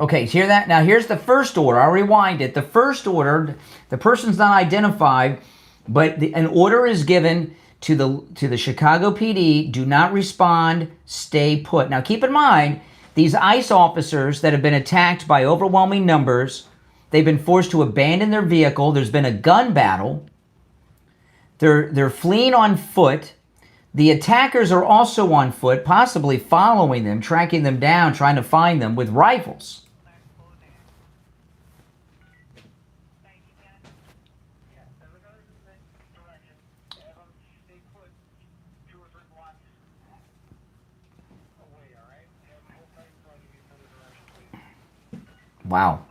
Okay, hear that? Now here's the first order. I'll rewind it. The first order, the person's not identified, but an order is given to the Chicago PD, do not respond, stay put. Now keep in mind, these ICE officers that have been attacked by overwhelming numbers, they've been forced to abandon their vehicle. There's been a gun battle. They're fleeing on foot. The attackers are also on foot, possibly following them, tracking them down, trying to find them with rifles. Wow.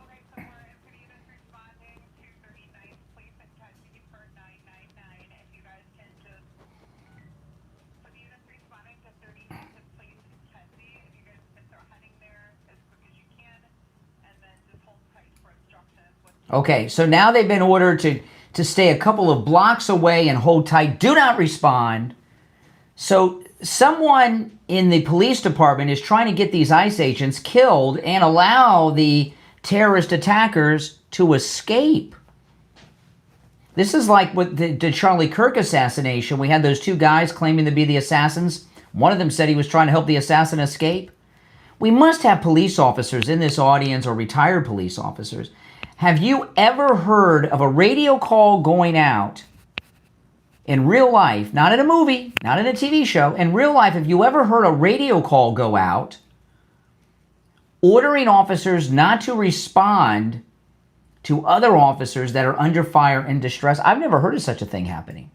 Okay, so now they've been ordered to stay a couple of blocks away and hold tight. Do not respond. So someone in the police department is trying to get these ICE agents killed and allow the terrorist attackers to escape. This is like with the Charlie Kirk assassination. We had those two guys claiming to be the assassins. One of them said he was trying to help the assassin escape. We must have police officers in this audience, or retired police officers. Have you ever heard of a radio call going out in real life, not in a movie, not in a TV show, in real life? Have you ever heard a radio call go out ordering officers not to respond to other officers that are under fire and distress? I've never heard of such a thing happening.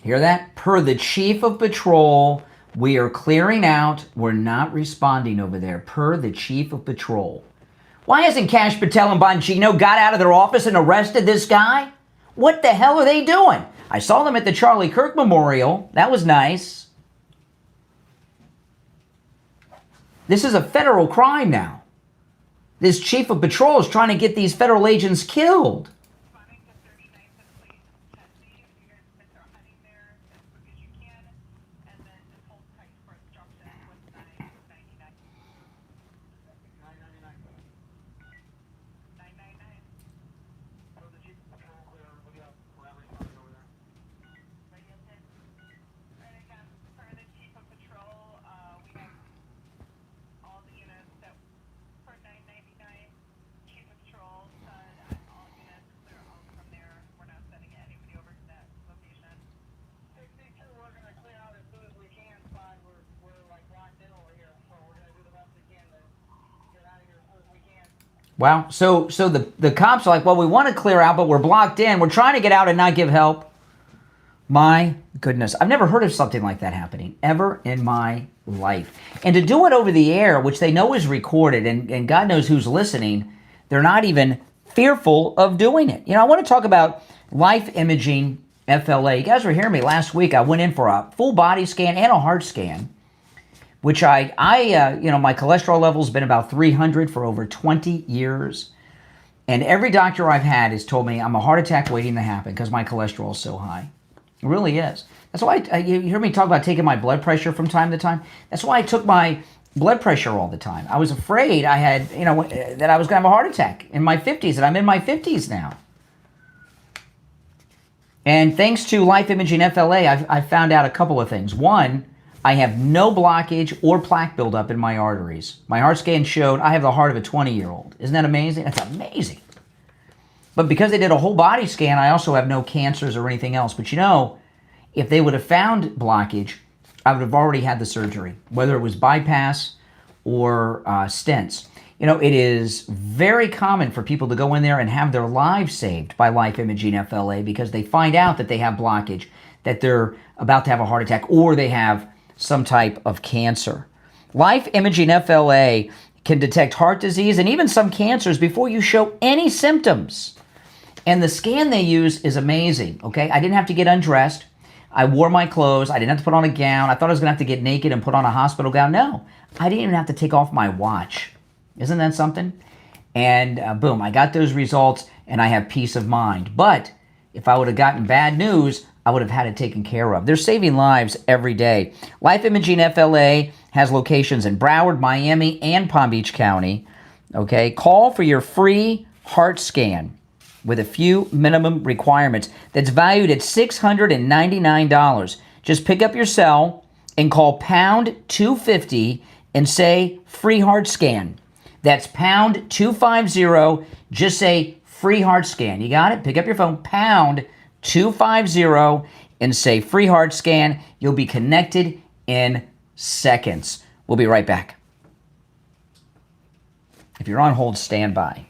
Hear that? Per the chief of patrol, we are clearing out. We're not responding over there. Per the chief of patrol. Why hasn't Cash Patel and Bongino got out of their office and arrested this guy? What the hell are they doing? I saw them at the Charlie Kirk Memorial. That was nice. This is a federal crime now. This chief of patrol is trying to get these federal agents killed. Wow. So the cops are like, well, we want to clear out, but we're blocked in. We're trying to get out and not give help. My goodness. I've never heard of something like that happening ever in my life. And to do it over the air, which they know is recorded, and God knows who's listening, they're not even fearful of doing it. You know, I want to talk about life imaging FLA. You guys were hearing me last week. I went in for a full body scan and a heart scan, which my cholesterol level's been about 300 for over 20 years. And every doctor I've had has told me I'm a heart attack waiting to happen because my cholesterol is so high. It really is. That's why you hear me talk about taking my blood pressure from time to time. That's why I took my blood pressure all the time. I was afraid I had, that I was going to have a heart attack in my 50s, and I'm in my 50s now. And thanks to Life Imaging FLA, I found out a couple of things. One, I have no blockage or plaque buildup in my arteries. My heart scan showed I have the heart of a 20-year-old. Isn't that amazing? That's amazing. But because they did a whole body scan, I also have no cancers or anything else. But if they would have found blockage, I would have already had the surgery, whether it was bypass or stents. It is very common for people to go in there and have their lives saved by Life Imaging FLA because they find out that they have blockage, that they're about to have a heart attack, or they have some type of cancer. Life Imaging FLA can detect heart disease and even some cancers before you show any symptoms. And the scan they use is amazing, okay? I didn't have to get undressed. I wore my clothes. I didn't have to put on a gown. I thought I was going to have to get naked and put on a hospital gown. No, I didn't even have to take off my watch. Isn't that something? And boom, I got those results, and I have peace of mind. But if I would have gotten bad news, I would have had it taken care of. They're saving lives every day. Life Imaging FLA has locations in Broward, Miami, and Palm Beach County. Okay, call for your free heart scan with a few minimum requirements that's valued at $699. Just pick up your cell and call pound 250 and say free heart scan. That's pound 250. Just say free heart scan. You got it? Pick up your phone, pound 250, and say free heart scan. You'll be connected in seconds. We'll be right back. If you're on hold, stand by.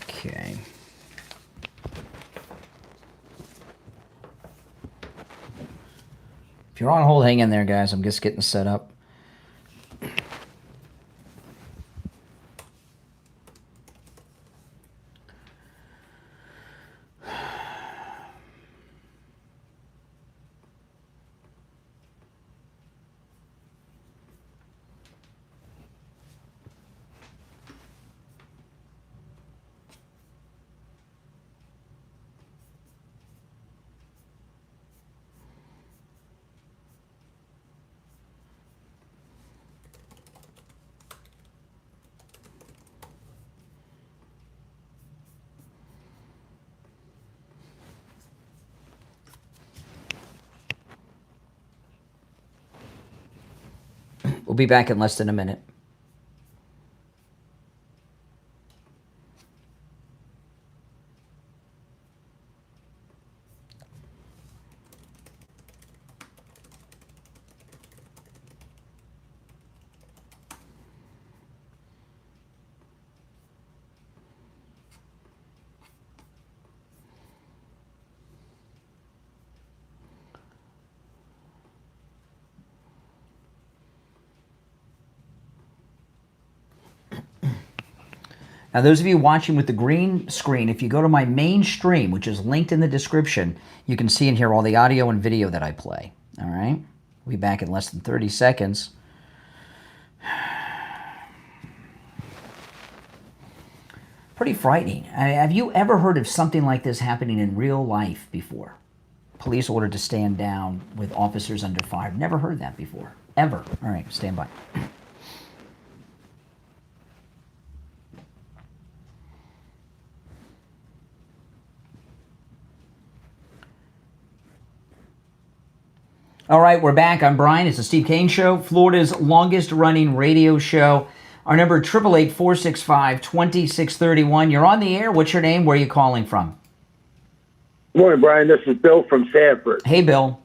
Okay. If you're on hold, hang in there, guys. I'm just getting set up. We'll be back in less than a minute. Now, those of you watching with the green screen, if you go to my main stream, which is linked in the description, you can see and hear all the audio and video that I play. All right? We'll be back in less than 30 seconds. Pretty frightening. Have you ever heard of something like this happening in real life before? Police ordered to stand down with officers under fire. Never heard that before. Ever. All right, stand by. All right, we're back. I'm Brian. It's the Steve Kane Show, Florida's longest-running radio show. Our number, 888-465-2631. You're on the air. What's your name? Where are you calling from? Good morning, Brian. This is Bill from Sanford. Hey, Bill.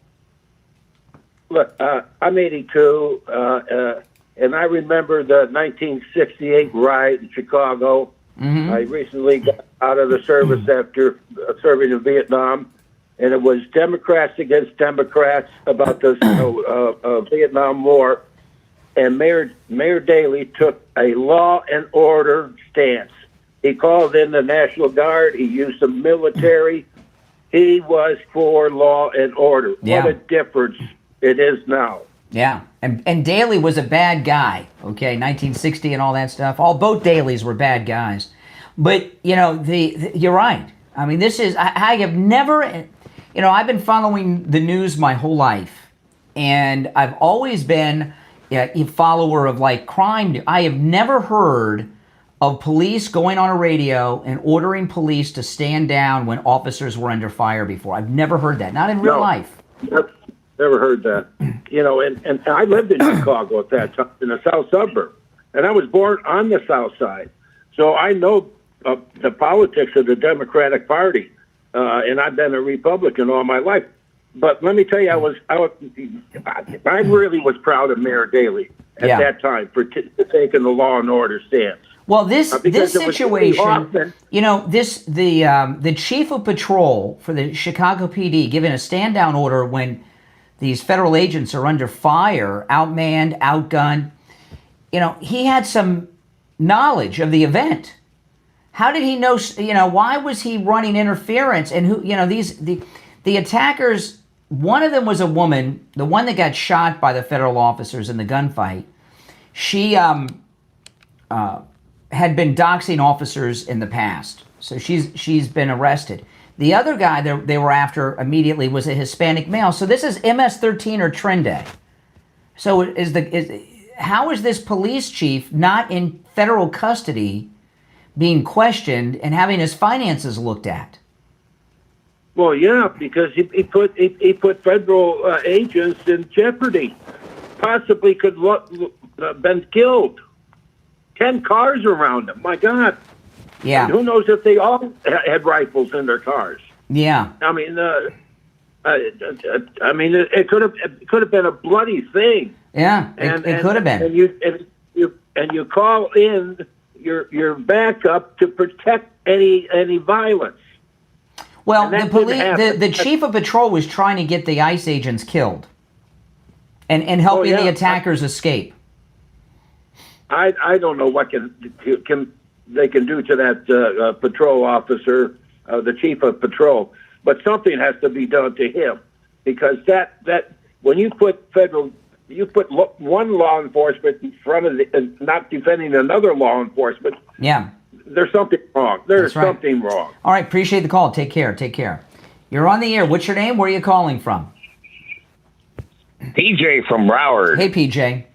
Look, I'm 82, and I remember the 1968 riot in Chicago. I recently got out of the service after serving in Vietnam, and it was Democrats against Democrats about the Vietnam War. And Mayor Daley took a law and order stance. He called in the National Guard. He used the military. He was for law and order. Yeah. What a difference it is now. Yeah, and Daley was a bad guy, okay, 1960 and all that stuff. Both Daleys were bad guys. But, you're right. I mean, this is, I have never, I've been following the news my whole life. And I've always been a follower of, crime. I have never heard of police going on a radio and ordering police to stand down when officers were under fire before. I've never heard that, not in real life. Never heard that. And I lived in Chicago at that time, in the south suburb. And I was born on the south side. So I know the politics of the Democratic Party. And I've been a Republican all my life. But let me tell you, I really was proud of Mayor Daley at that time for taking the law and order stance. Well, this situation, the chief of patrol for the Chicago PD giving a stand down order when these federal agents are under fire, outmanned, outgunned. He had some knowledge of the event. How did he know? Why was he running interference? And who? The attackers. One of them was a woman. The one that got shot by the federal officers in the gunfight. She had been doxing officers in the past, so she's been arrested. The other guy they were after immediately was a Hispanic male. So this is MS-13 or Trende. So how is this police chief not in federal custody being questioned and having his finances looked at? Well, yeah, because he put federal agents in jeopardy. Possibly could been killed. 10 cars around him. My God. Yeah. And who knows if they all had rifles in their cars? Yeah. I mean, it could have been a bloody thing. Yeah, it could have been. And you call in your backup to protect any violence. Well, the chief of patrol was trying to get the ICE agents killed, and helping the attackers escape. I don't know what they can do to that patrol officer, the chief of patrol, but something has to be done to him, because that when you put one law enforcement in front of not defending another law enforcement. Yeah. There's something wrong. There's something wrong. All right, appreciate the call. Take care. You're on the air. What's your name? Where are you calling from? PJ from Broward. Hey, PJ.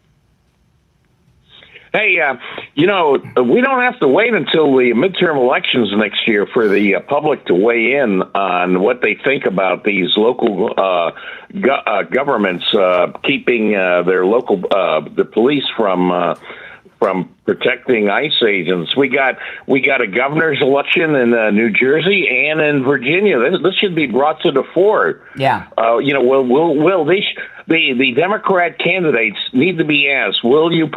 Hey, we don't have to wait until the midterm elections next year for the public to weigh in on what they think about these local governments keeping their local the police from protecting ICE agents. We got a governor's election in New Jersey and in Virginia. This should be brought to the fore. Yeah. The Democrat candidates need to be asked, will you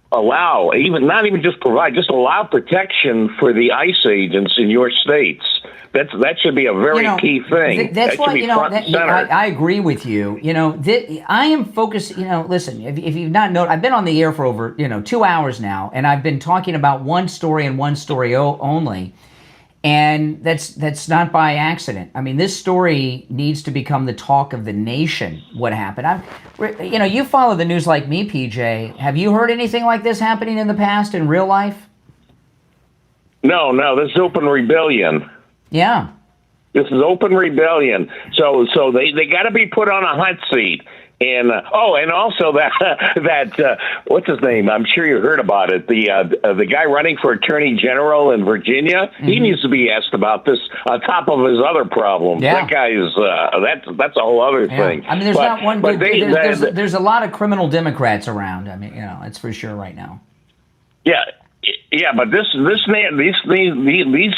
allow protection for the ICE agents in your states? That should be a very key thing. That's why, I agree with you. I am focused, listen, if you've not noticed, I've been on the air for over, 2 hours now, and I've been talking about one story and one story only. And that's not by accident. I mean, this story needs to become the talk of the nation, what happened. You follow the news like me, PJ. Have you heard anything like this happening in the past in real life? No, this is open rebellion. Yeah. This is open rebellion. So they got to be put on a hot seat. And and also that what's his name? I'm sure you heard about it. The guy running for attorney general in Virginia, he needs to be asked about this on top of his other problems. Yeah. That guy is that's a whole other thing. I mean, there's a lot of criminal Democrats around. I mean, it's for sure right now. Yeah, but these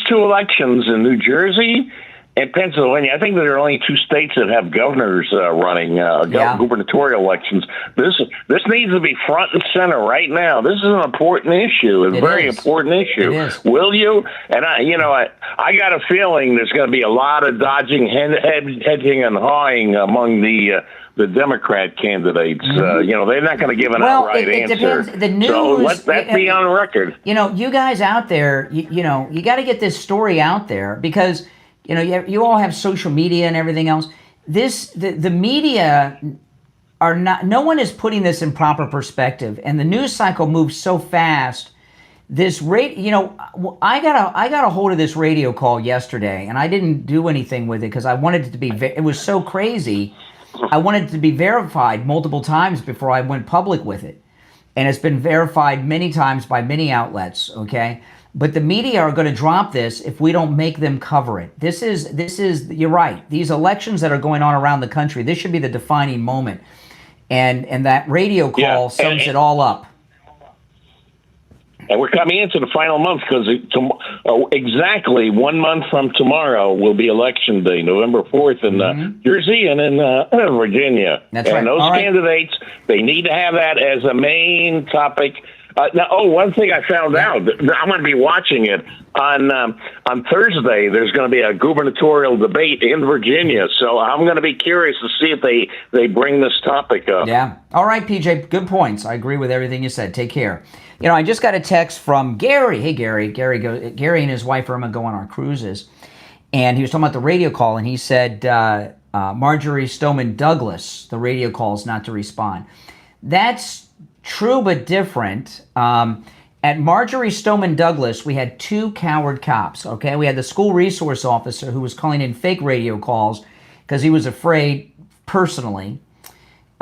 two elections in New Jersey in Pennsylvania, I think there are only 2 states that have governors running gubernatorial elections. This needs to be front and center right now. This is an important issue. It's a very important issue. Will you? And I got a feeling there's going to be a lot of dodging, hedging, and hawing among the Democrat candidates. They're not going to give an outright answer. Depends. The news, so let that be on record. You guys out there, you got to get this story out there because, you all have social media and everything else. The media are not, no one is putting this in proper perspective, and the news cycle moves so fast. This I got a hold of this radio call yesterday, and I didn't do anything with it because I wanted it to be, it was so crazy. I wanted it to be verified multiple times before I went public with it. And it's been verified many times by many outlets, okay? But the media are going to drop this if we don't make them cover it. This is you're right. These elections that are going on around the country, this should be the defining moment. And that radio call sums it all up. And we're coming into the final month because exactly 1 month from tomorrow will be Election Day, November 4th in Jersey and in Virginia. That's right. And those candidates, they need to have that as a main topic. One thing I found out, I'm going to be watching it on Thursday. There's going to be a gubernatorial debate in Virginia, so I'm going to be curious to see if they bring this topic up. Yeah. All right, PJ, good points. I agree with everything you said. Take care. I just got a text from Gary. Hey, Gary. Gary and his wife Irma go on our cruises, and he was talking about the radio call, and he said Marjorie Stoneman Douglas, the radio calls not to respond. That's true but different. At Marjorie Stoneman Douglas, we had 2 coward cops, okay? We had the school resource officer who was calling in fake radio calls because he was afraid personally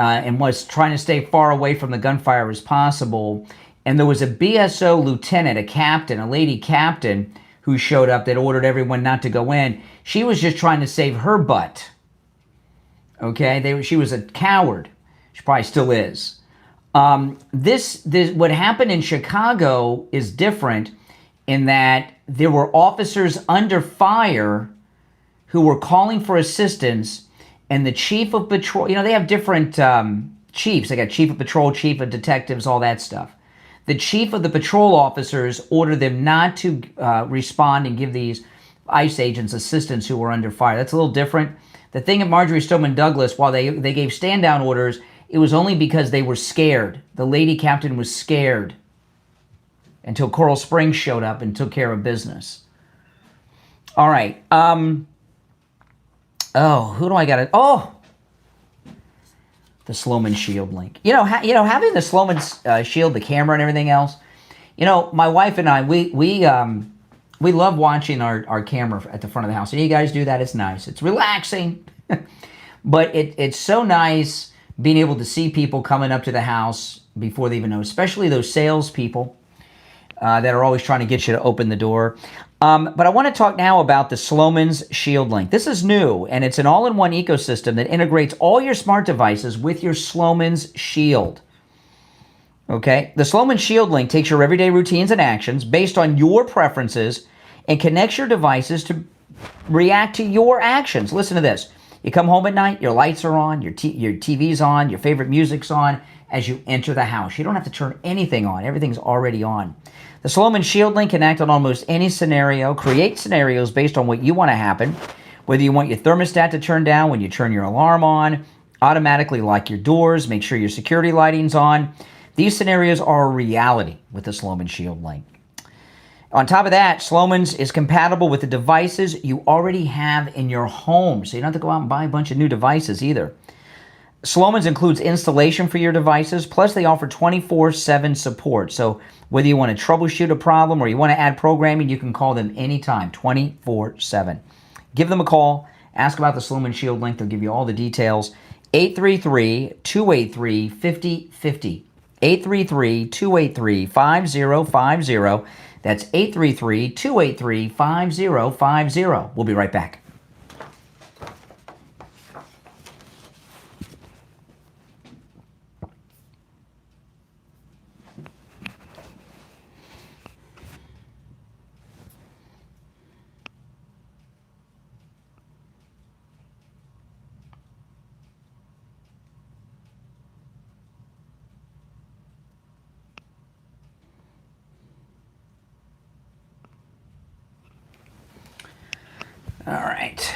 and was trying to stay far away from the gunfire as possible. And there was a BSO lieutenant, a captain, a lady captain, who showed up that ordered everyone not to go in. She was just trying to save her butt, okay? She was a coward. She probably still is. This what happened in Chicago is different in that there were officers under fire who were calling for assistance, and the chief of patrol, they have different chiefs. They got chief of patrol, chief of detectives, all that stuff. The chief of the patrol officers ordered them not to respond and give these ICE agents assistance who were under fire. That's a little different. The thing at Marjorie Stoneman Douglas, while they gave stand-down orders, it was only because they were scared. The lady captain was scared until Coral Springs showed up and took care of business. All right. Who do I got to... the Sloman Shield link. Having the Sloman Shield, the camera and everything else, my wife and I, we love watching our camera at the front of the house. And you guys do that. It's nice. It's relaxing. But it's so nice being able to see people coming up to the house before they even know, especially those salespeople that are always trying to get you to open the door. But I want to talk now about the Sloman's Shield Link. This is new, and it's an all-in-one ecosystem that integrates all your smart devices with your Sloman's Shield. Okay? The Sloman's Shield Link takes your everyday routines and actions based on your preferences and connects your devices to react to your actions. Listen to this. You come home at night, your lights are on, your TV's on, your favorite music's on as you enter the house. You don't have to turn anything on. Everything's already on. The Sloman Shield Link can act on almost any scenario, create scenarios based on what you want to happen, whether you want your thermostat to turn down when you turn your alarm on, automatically lock your doors, make sure your security lighting's on. These scenarios are a reality with the Sloman Shield Link. On top of that, Sloman's is compatible with the devices you already have in your home, so you don't have to go out and buy a bunch of new devices either. Sloman's includes installation for your devices, plus they offer 24/7 support. So whether you want to troubleshoot a problem or you want to add programming, you can call them anytime, 24/7. Give them a call. Ask about the Sloman Shield Link. They'll give you all the details. 833-283-5050. 833-283-5050. That's 833-283-5050. We'll be right back. All right.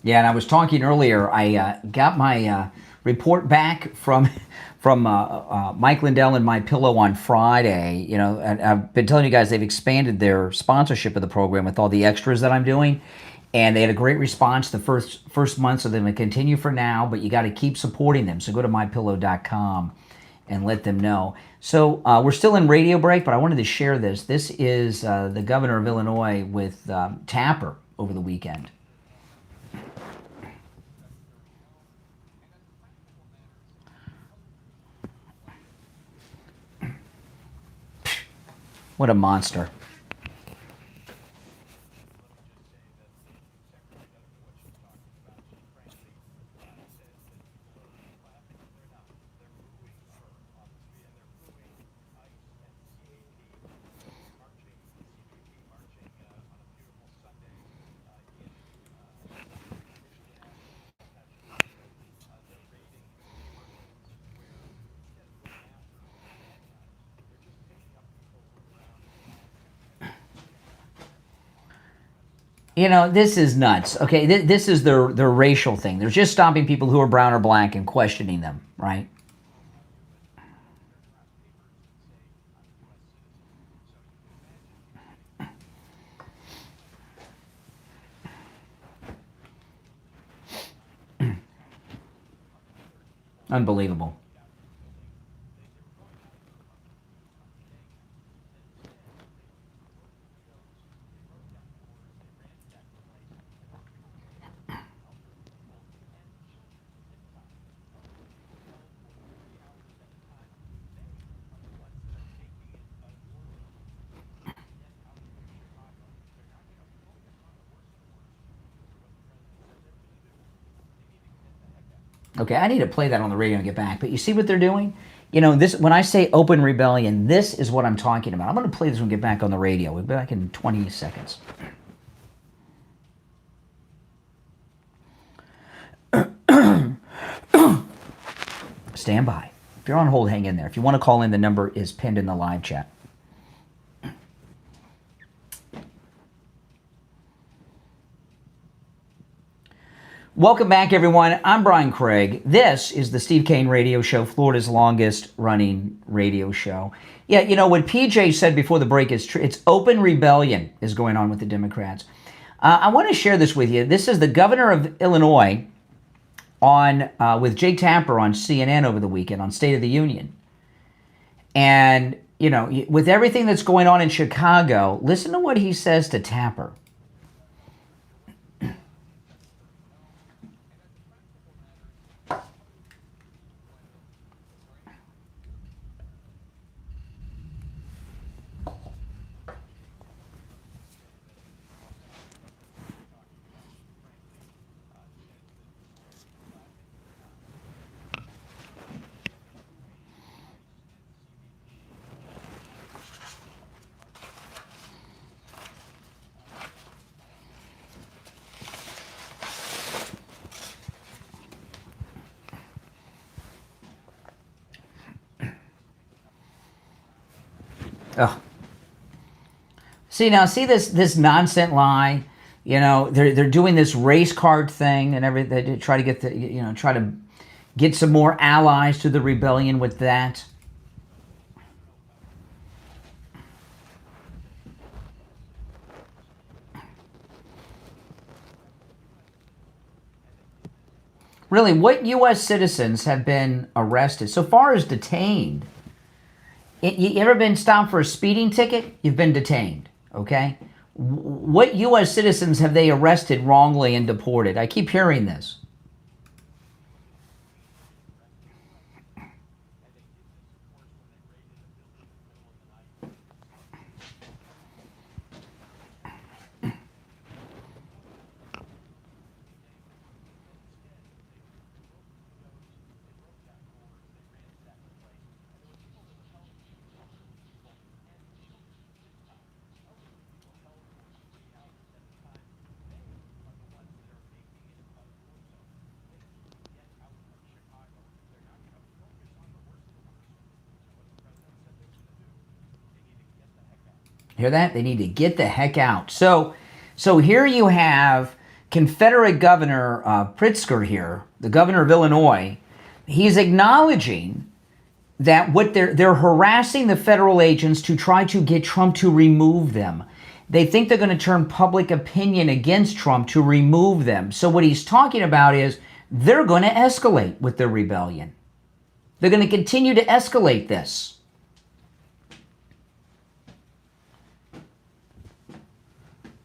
Yeah, and I was talking earlier. I got my report back from Mike Lindell and My Pillow on Friday. You know, and I've been telling you guys they've expanded their sponsorship of the program with all the extras that I'm doing, and they had a great response the first month. So they're going to continue for now, but you got to keep supporting them. So go to mypillow.com and let them know. So we're still in radio break, but I wanted to share this. This is the governor of Illinois with Tapper over the weekend. What a monster. You know, this is nuts. Okay, this is their racial thing. They're just stopping people who are brown or black and questioning them, right? Unbelievable. Okay, I need to play that on the radio and get back. But you see what they're doing? You know, this when I say open rebellion, this is what I'm talking about. I'm going to play this when we get back on the radio. We'll be back in 20 seconds. Stand by. If you're on hold, hang in there. If you want to call in, the number is pinned in the live chat. Welcome back, everyone. I'm Brian Craig. This is the Steve Kane Radio Show, Florida's longest running radio show. Yeah, you know, what PJ said before the break is true. It's open rebellion is going on with the Democrats. I want to share this with you. This is the governor of Illinois on with Jake Tapper on CNN over the weekend on State of the Union. And, you know, with everything that's going on in Chicago, listen to what he says to Tapper. Oh. See this nonsense lie. You know, they're doing this race card thing and everything. They try to get try to get some more allies to the rebellion with that. Really, what U.S. citizens have been arrested, so far as detained? You ever been stopped for a speeding ticket? You've been detained, okay? What U.S. citizens have they arrested wrongly and deported? I keep hearing this. Hear that? They need to get the heck out. So here you have Confederate Governor Pritzker here, the governor of Illinois. He's acknowledging that what they're harassing the federal agents to try to get Trump to remove them. They think they're going to turn public opinion against Trump to remove them. So what he's talking about is they're going to escalate with their rebellion. They're going to continue to escalate this.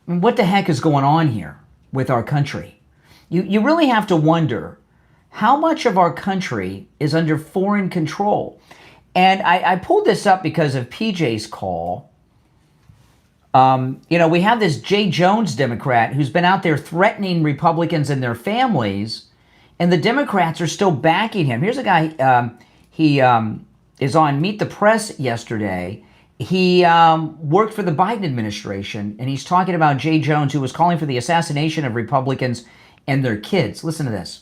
I mean, what the heck is going on here with our country? You really have to wonder how much of our country is under foreign control. And I pulled this up because of PJ's call. We have this Jay Jones Democrat who's been out there threatening Republicans and their families, and the Democrats are still backing him. Here's a guy, he is on Meet the Press yesterday. He worked for the Biden administration, and he's talking about Jay Jones, who was calling for the assassination of Republicans and their kids. Listen to this.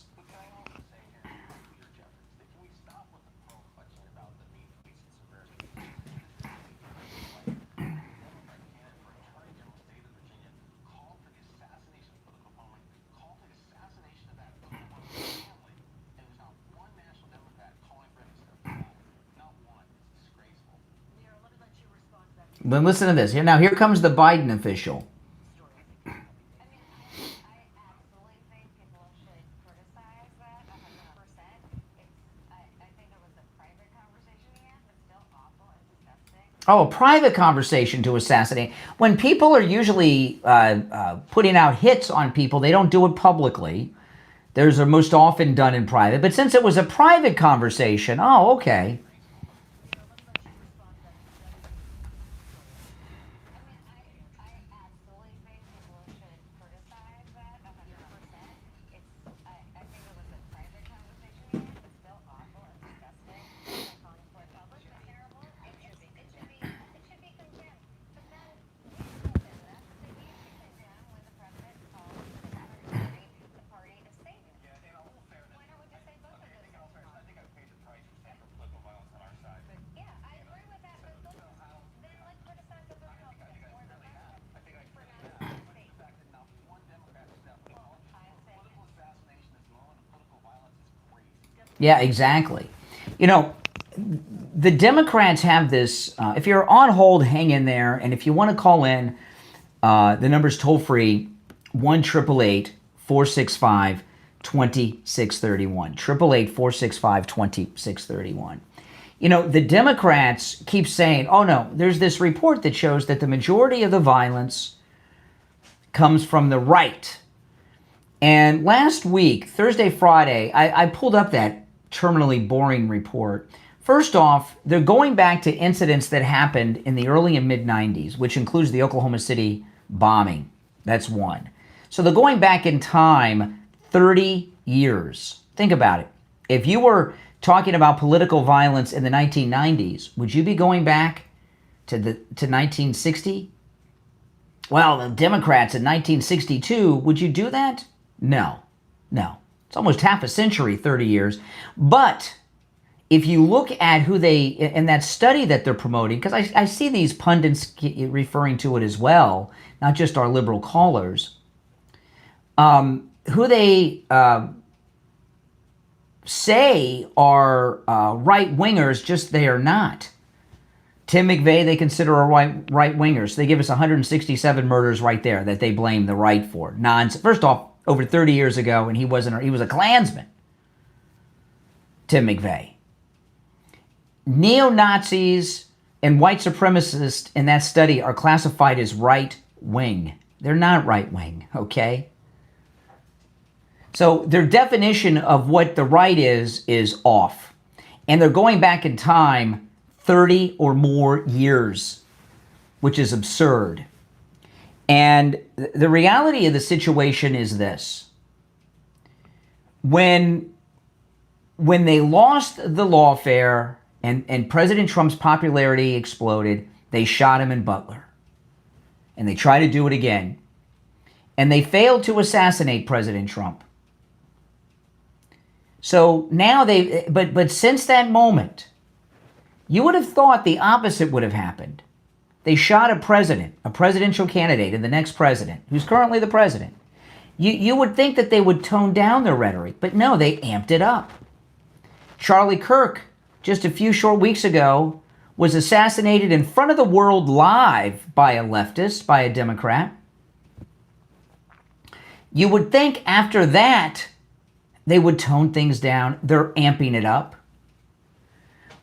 But listen to this. Now, here comes the Biden official. Oh, a private conversation to assassinate. When people are usually putting out hits on people, they don't do it publicly. Those are most often done in private. But since it was a private conversation, oh, okay. Yeah, exactly. You know, the Democrats have this, if you're on hold, hang in there. And if you want to call in, the number's toll free, 1-888-465-2631. 1-888-465-2631. You know, the Democrats keep saying, oh no, there's this report that shows that the majority of the violence comes from the right. And last week, Thursday, Friday, I pulled up that terminally boring report. First off, they're going back to incidents that happened in the early and mid-90s, which includes the Oklahoma City bombing. That's one. So they're going back in time 30 years. Think about it. If you were talking about political violence in the 1990s, would you be going back to 1960? Well, the Democrats in 1962, would you do that? No. It's almost half a century, 30 years. But if you look at who they, in that study that they're promoting, because I see these pundits referring to it as well, not just our liberal callers. who they say are right-wingers, just they are not. Tim McVeigh, they consider a right-wingers. They give us 167 murders right there that they blame the right for. First off, over 30 years ago, and he was a Klansman, Tim McVeigh. Neo-Nazis and white supremacists in that study are classified as right-wing. They're not right-wing, okay? So their definition of what the right is off. And they're going back in time 30 or more years, which is absurd. And the reality of the situation is this. When they lost the lawfare and President Trump's popularity exploded, they shot him in Butler. And they tried to do it again. And they failed to assassinate President Trump. So now but since that moment, you would have thought the opposite would have happened. They shot a presidential candidate, and the next president, who's currently the president. You would think that they would tone down their rhetoric, but no, they amped it up. Charlie Kirk, just a few short weeks ago, was assassinated in front of the world live by a leftist, by a Democrat. You would think after that, they would tone things down. They're amping it up.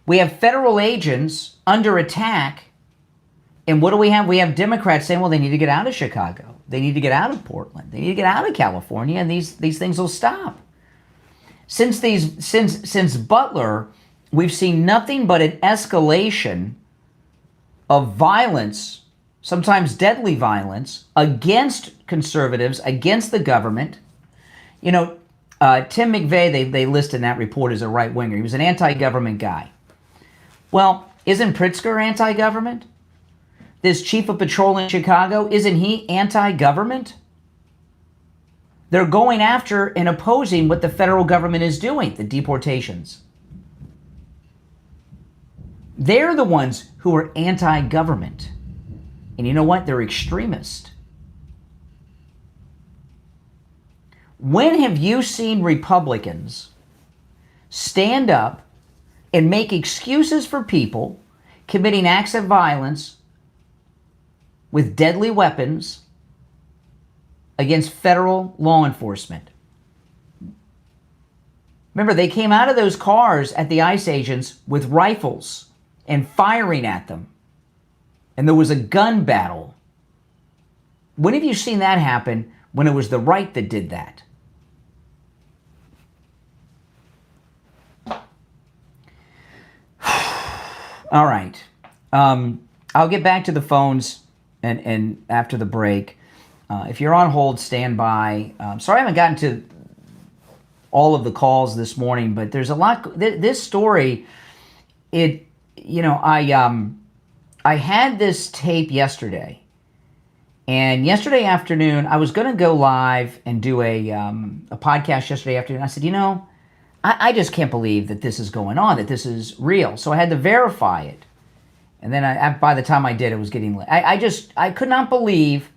We have federal agents under attack. And what do we have? We have Democrats saying, well, they need to get out of Chicago. They need to get out of Portland. They need to get out of California, and these things will stop. Since Butler, we've seen nothing but an escalation of violence, sometimes deadly violence, against conservatives, against the government. You know, Tim McVeigh, they list in that report as a right-winger. He was an anti-government guy. Well, isn't Pritzker anti-government? This chief of patrol in Chicago, isn't he anti-government? They're going after and opposing what the federal government is doing, the deportations. They're the ones who are anti-government. And you know what? They're extremist. When have you seen Republicans stand up and make excuses for people committing acts of violence with deadly weapons against federal law enforcement? Remember, they came out of those cars at the ICE agents with rifles and firing at them. And there was a gun battle. When have you seen that happen when it was the right that did that? All right. I'll get back to the phones and after the break. If you're on hold, stand by. Sorry I haven't gotten to all of the calls this morning, but there's a lot. This story, I had this tape yesterday. And yesterday afternoon, I was going to go live and do a podcast yesterday afternoon. I said, I just can't believe that this is going on, that this is real. So I had to verify it. And then by the time I did, it was getting late. I could not believe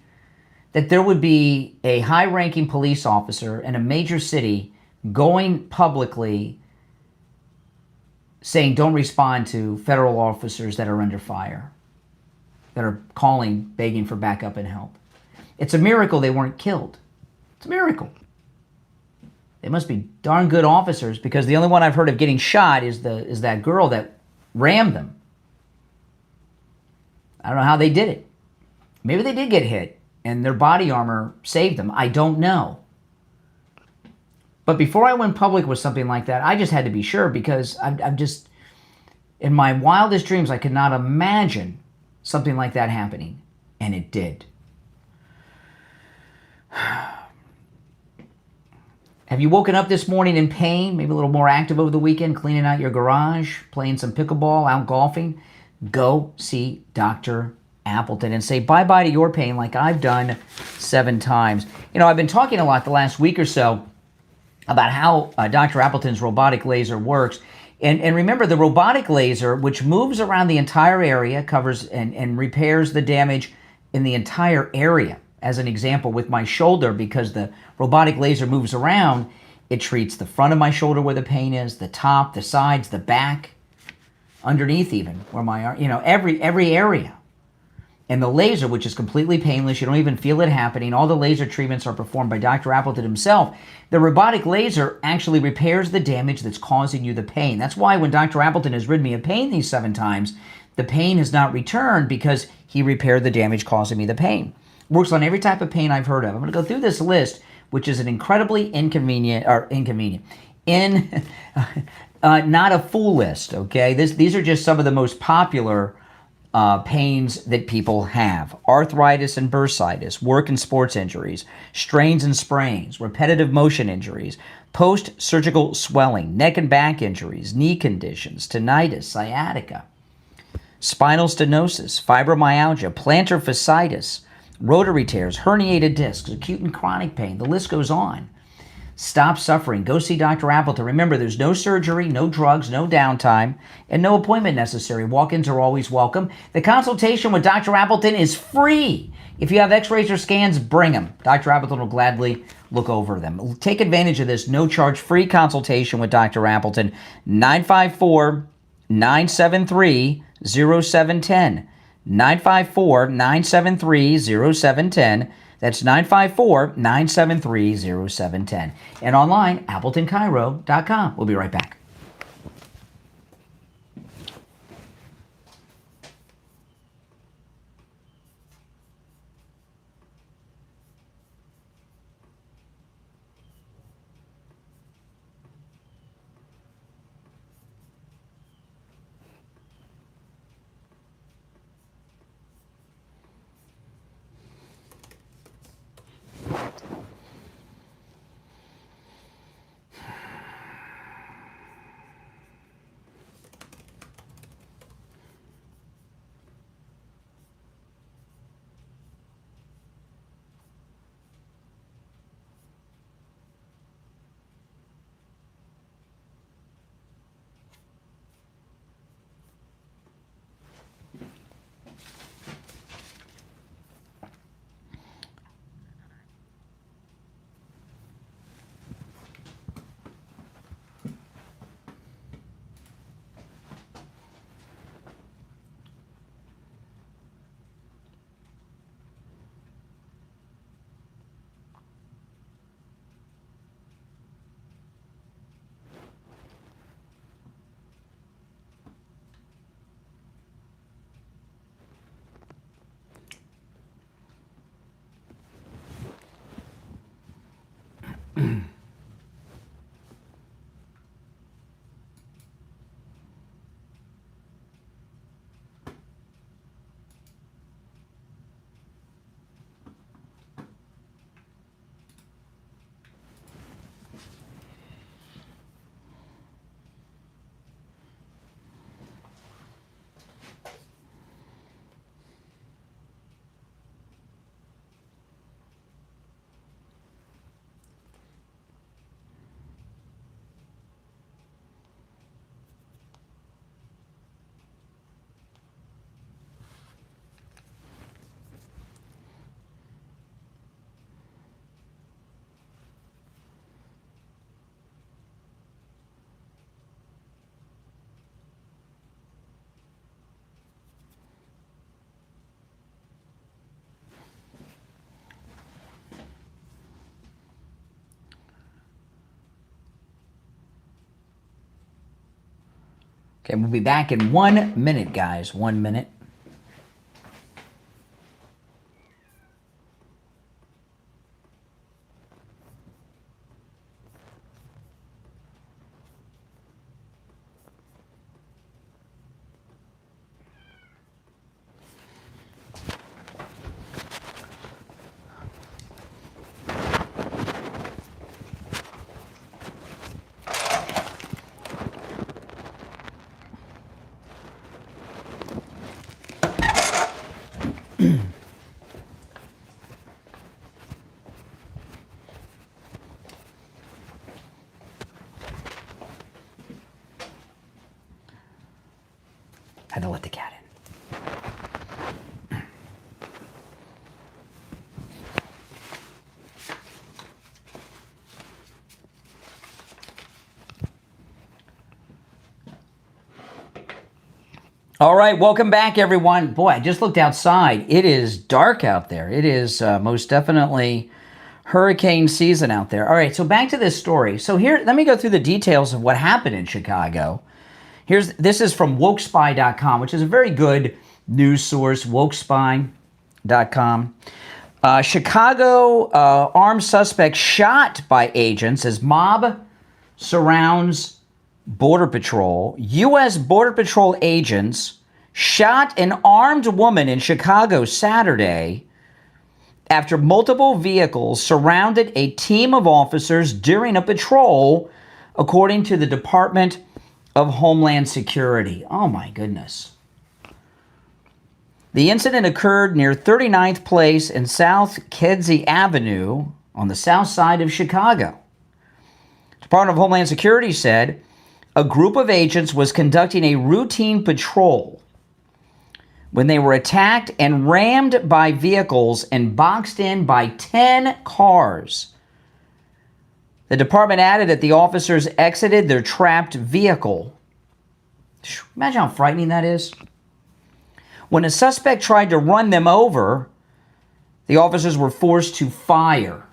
that there would be a high-ranking police officer in a major city going publicly saying don't respond to federal officers that are under fire, that are calling, begging for backup and help. It's a miracle they weren't killed. It's a miracle. They must be darn good officers, because the only one I've heard of getting shot is that girl that rammed them. I don't know how they did it. Maybe they did get hit and their body armor saved them. I don't know. But before I went public with something like that, I just had to be sure, because I'm just, in my wildest dreams, I could not imagine something like that happening. And it did. Have you woken up this morning in pain, maybe a little more active over the weekend, cleaning out your garage, playing some pickleball, out golfing? Go see Dr. Appleton and say bye-bye to your pain like I've done 7 times. I've been talking a lot the last week or so about how Dr. Appleton's robotic laser works. And remember, the robotic laser, which moves around the entire area, covers and repairs the damage in the entire area. as an example, with my shoulder, because the robotic laser moves around, it treats the front of my shoulder where the pain is, the top, the sides, the back, underneath even, where my arm, every area. And the laser, which is completely painless, you don't even feel it happening. All the laser treatments are performed by Dr. Appleton himself. The robotic laser actually repairs the damage that's causing you the pain. That's why when Dr. Appleton has rid me of pain these 7 times, the pain has not returned, because he repaired the damage causing me the pain. Works on every type of pain I've heard of. I'm going to go through this list, which is an incredibly not a full list, okay? These are just some of the most popular pains that people have. Arthritis and bursitis, work and sports injuries, strains and sprains, repetitive motion injuries, post-surgical swelling, neck and back injuries, knee conditions, tinnitus, sciatica, spinal stenosis, fibromyalgia, plantar fasciitis, rotary tears, herniated discs, acute and chronic pain. The list goes on. Stop suffering. Go see Dr. Appleton. Remember, there's no surgery, no drugs, no downtime, and no appointment necessary. Walk-ins are always welcome. The consultation with Dr. Appleton is free. If you have x-rays or scans, bring them. Dr. Appleton will gladly look over them. Take advantage of this no-charge free consultation with Dr. Appleton. 954-973-0710. 954-973-0710. That's 954-973-0710. And online, AppletonCairo.com. We'll be right back. Okay, we'll be back in 1 minute, guys. 1 minute. All right, welcome back, everyone. Boy, I just looked outside. It is dark out there. It is most definitely hurricane season out there. All right, so back to this story. So here, let me go through the details of what happened in Chicago. This is from wokespy.com, which is a very good news source, wokespy.com. Chicago armed suspect shot by agents as mob surrounds Border Patrol. U.S. Border Patrol agents shot an armed woman in Chicago Saturday after multiple vehicles surrounded a team of officers during a patrol, according to the Department of Homeland Security. Oh, my goodness. The incident occurred near 39th Place and South Kedzie Avenue on the south side of Chicago. The Department of Homeland Security said a group of agents was conducting a routine patrol when they were attacked and rammed by vehicles and boxed in by 10 cars. The department added that the officers exited their trapped vehicle. Imagine how frightening that is. When a suspect tried to run them over, the officers were forced to fire.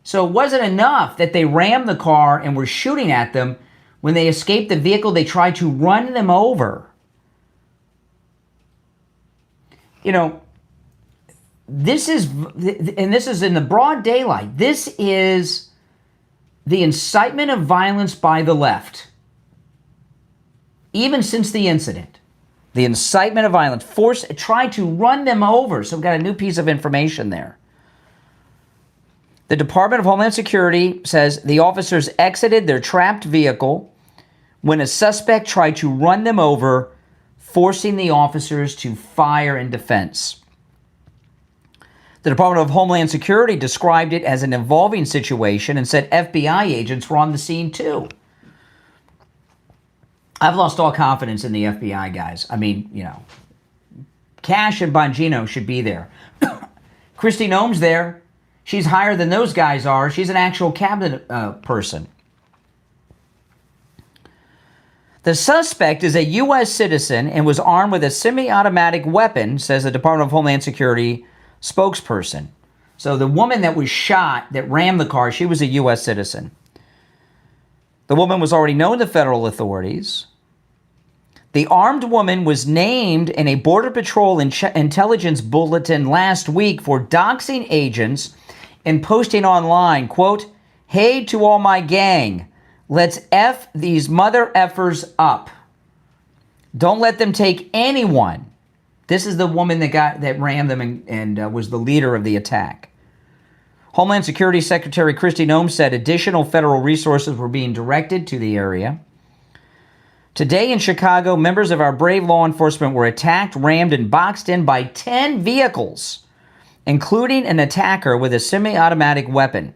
So it wasn't enough that they rammed the car and were shooting at them. When they escaped the vehicle, they tried to run them over. You know, this is in the broad daylight. This is the incitement of violence by the left. Even since the incident, the incitement of violence, tried to run them over. So we've got a new piece of information there. The Department of Homeland Security says the officers exited their trapped vehicle when a suspect tried to run them over, forcing the officers to fire in defense. The Department of Homeland Security described it as an evolving situation and said FBI agents were on the scene too. I've lost all confidence in the FBI guys. I mean, you know, Cash and Bongino should be there. Kristi Noem's there. She's higher than those guys are. She's an actual cabinet person. The suspect is a U.S. citizen and was armed with a semi-automatic weapon, says the Department of Homeland Security spokesperson. So the woman that was shot, that rammed the car, she was a U.S. citizen. The woman was already known to federal authorities. The armed woman was named in a Border Patrol intelligence bulletin last week for doxing agents and posting online, quote, "Hey to all my gang. Let's F these mother effers up. Don't let them take anyone." This is the woman that rammed them and was the leader of the attack. Homeland Security Secretary Kristi Noem said additional federal resources were being directed to the area. Today in Chicago, members of our brave law enforcement were attacked, rammed, and boxed in by 10 vehicles, including an attacker with a semi-automatic weapon.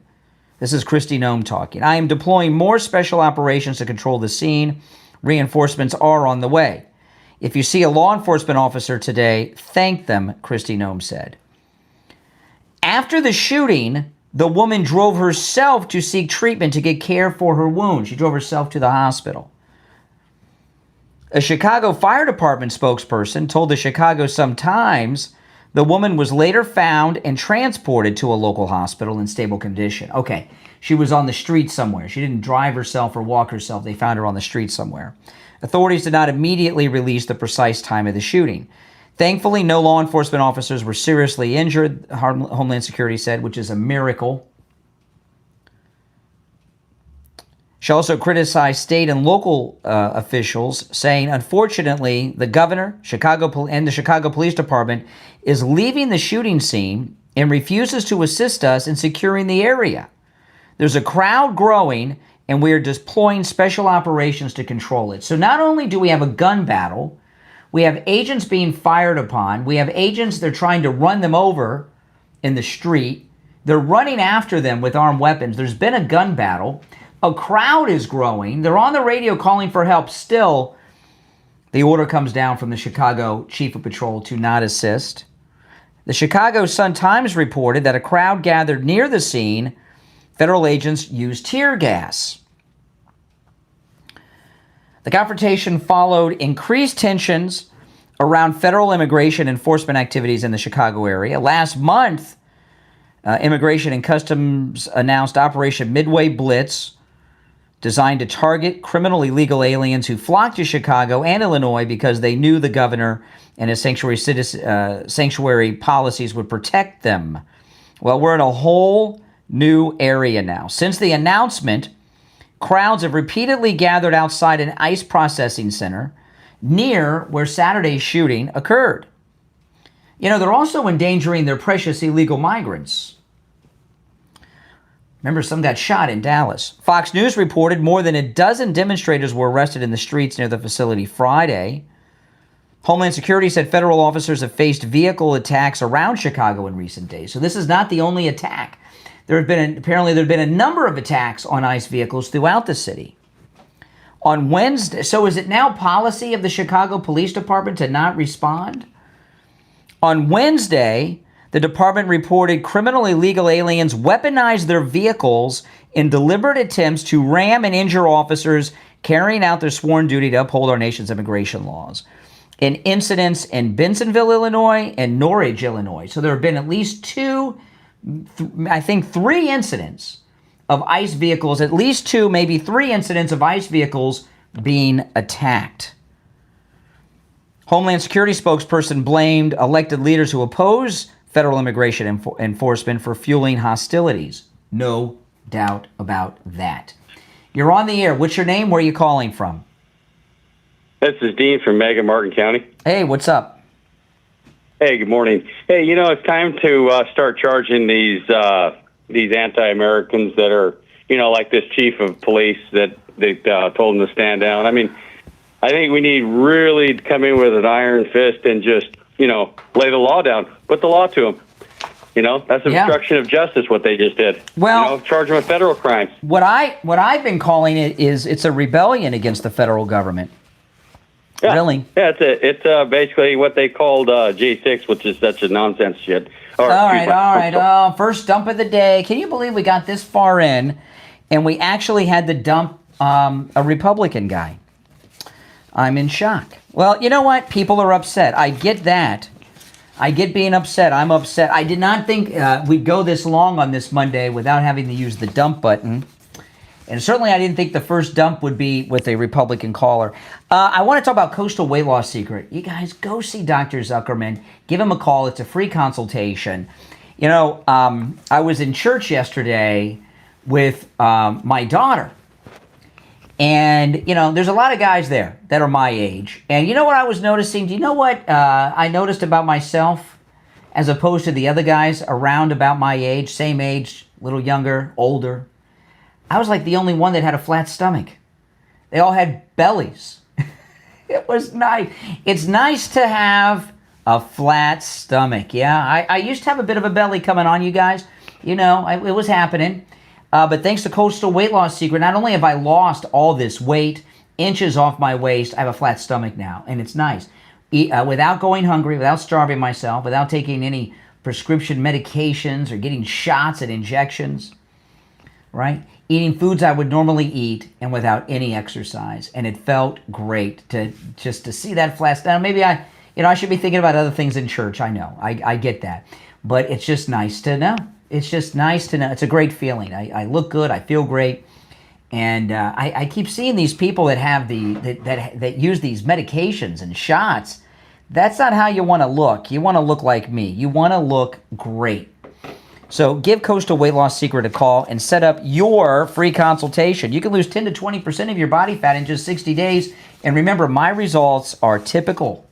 This is Kristi Noem talking. "I am deploying more special operations to control the scene. Reinforcements are on the way. If you see a law enforcement officer today, thank them," Kristi Noem said. After the shooting, the woman drove herself to seek treatment to get care for her wound. She drove herself to the hospital. A Chicago Fire Department spokesperson told the Chicago Sun-Times the woman was later found and transported to a local hospital in stable condition. Okay, she was on the street somewhere. She didn't drive herself or walk herself. They found her on the street somewhere. Authorities did not immediately release the precise time of the shooting. Thankfully, no law enforcement officers were seriously injured, Homeland Security said, which is a miracle. She also criticized state and local officials, saying, unfortunately, the governor, and the Chicago Police Department is leaving the shooting scene and refuses to assist us in securing the area. There's a crowd growing, and we are deploying special operations to control it. So not only do we have a gun battle, we have agents being fired upon. We have agents, they're trying to run them over in the street. They're running after them with armed weapons. There's been a gun battle. A crowd is growing. They're on the radio calling for help. Still, the order comes down from the Chicago Chief of Patrol to not assist. The Chicago Sun-Times reported that a crowd gathered near the scene. Federal agents used tear gas. The confrontation followed increased tensions around federal immigration enforcement activities in the Chicago area. Last month, Immigration and Customs announced Operation Midway Blitz, designed to target criminal illegal aliens who flocked to Chicago and Illinois because they knew the governor and his sanctuary policies would protect them. Well, we're in a whole new area now. Since the announcement, crowds have repeatedly gathered outside an ICE processing center near where Saturday's shooting occurred. You know, they're also endangering their precious illegal migrants. Remember, some got shot in Dallas. Fox News reported more than a dozen demonstrators were arrested in the streets near the facility Friday. Homeland Security said federal officers have faced vehicle attacks around Chicago in recent days. So this is not the only attack. Apparently there have been a number of attacks on ICE vehicles throughout the city. On Wednesday, so is it now policy of the Chicago Police Department to not respond? On Wednesday, the department reported criminal illegal aliens weaponized their vehicles in deliberate attempts to ram and injure officers carrying out their sworn duty to uphold our nation's immigration laws. In incidents in Bensonville, Illinois, and Norridge, Illinois. So there have been at least three incidents of ICE vehicles, at least two, maybe three incidents of ICE vehicles being attacked. Homeland Security spokesperson blamed elected leaders who oppose federal immigration enforcement for fueling hostilities. No doubt about that. You're on the air. What's your name? Where are you calling from? This is Dean from Mega Martin County. Hey, what's up? Hey, good morning. Hey, you know, it's time to start charging these anti-Americans that are, you know, like this chief of police that they told them to stand down. I mean, I think we need really to come in with an iron fist and just, you know, lay the law down. Put the law to them. You know, that's obstruction of justice, what they just did. Well, you know, charge them with federal crimes. What I've been calling it is it's a rebellion against the federal government. Yeah. Really? Yeah, it's basically what they called J6, which is such a nonsense shit. All right. First dump of the day. Can you believe we got this far in and we actually had to dump a Republican guy? I'm in shock. Well, you know what? People are upset. I get that. I get being upset. I'm upset. I did not think we'd go this long on this Monday without having to use the dump button. And certainly I didn't think the first dump would be with a Republican caller. I want to talk about coastal weight loss secret. You guys, go see Dr. Zuckerman. Give him a call. It's a free consultation. You know, I was in church yesterday with my daughter. And, you know, there's a lot of guys there that are my age. And you know what I was noticing? Do you know what I noticed about myself as opposed to the other guys around about my age, same age, a little younger, older? I was like the only one that had a flat stomach. They all had bellies. It was nice. It's nice to have a flat stomach. Yeah, I used to have a bit of a belly coming on, you guys. You know, it was happening. But thanks to Coastal Weight Loss Secret, not only have I lost all this weight, inches off my waist, I have a flat stomach now, and it's nice. Without going hungry, without starving myself, without taking any prescription medications or getting shots and injections, right? Eating foods I would normally eat and without any exercise. And it felt great to see that flat stomach. Maybe I should be thinking about other things in church. I know, I get that. But it's just nice to know. It's just nice to know. It's a great feeling. I look good. I feel great. And I keep seeing these people that have that use these medications and shots. That's not how you want to look. You want to look like me. You want to look great. So give Coastal Weight Loss Secret a call and set up your free consultation. You can lose 10 to 20% of your body fat in just 60 days. And remember, my results are typical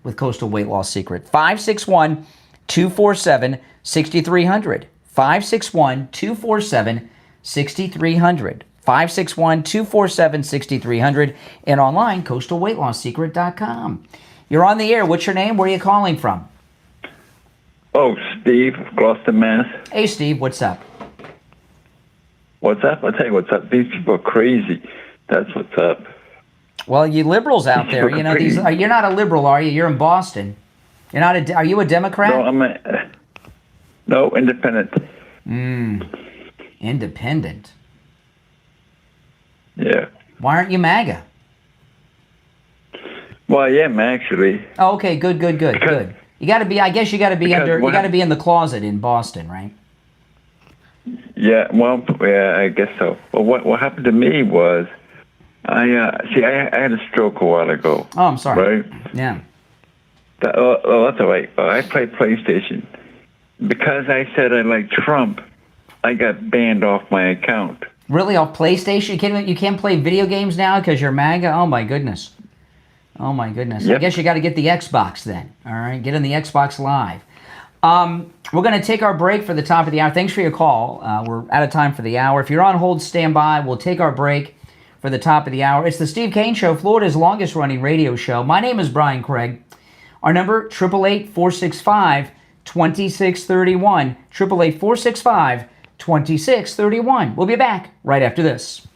with Coastal Weight Loss Secret. 561-247-6300. 561-247-6300. 561-247-6300. And online, coastalweightlossecret.com. You're on the air. What's your name? Where are you calling from? Oh, Steve, Gloucester, Mass. Hey, Steve, what's up? What's up? I'll tell you what's up. These people are crazy. That's what's up. Well, you liberals out there, you know, you're not a liberal, are you? You're in Boston. You're not are you a Democrat? No, I'm no, independent. Independent. Yeah. Why aren't you MAGA? Well, I am actually. Oh, okay, good. You got to be. I guess you got to be under. You got to be in the closet in Boston, right? Yeah. Well, yeah, I guess so. Well, what happened to me was, I had a stroke a while ago. Oh, I'm sorry. Right. Yeah. That's all right. I play PlayStation. Because I said I like Trump, I got banned off my account. Really, off PlayStation? You can't play video games now because you're MAGA? Oh my goodness. Yep. I guess you got to get the Xbox then. All right, get in the Xbox Live. We're going to take our break for the top of the hour. Thanks for your call. We're out of time for the hour. If you're on hold, stand by. We'll take our break for the top of the hour. It's the Steve Kane Show, Florida's longest running radio show. My name is Brian Craig. Our number, 888-465-2631. 888-465-2631. We'll be back right after this.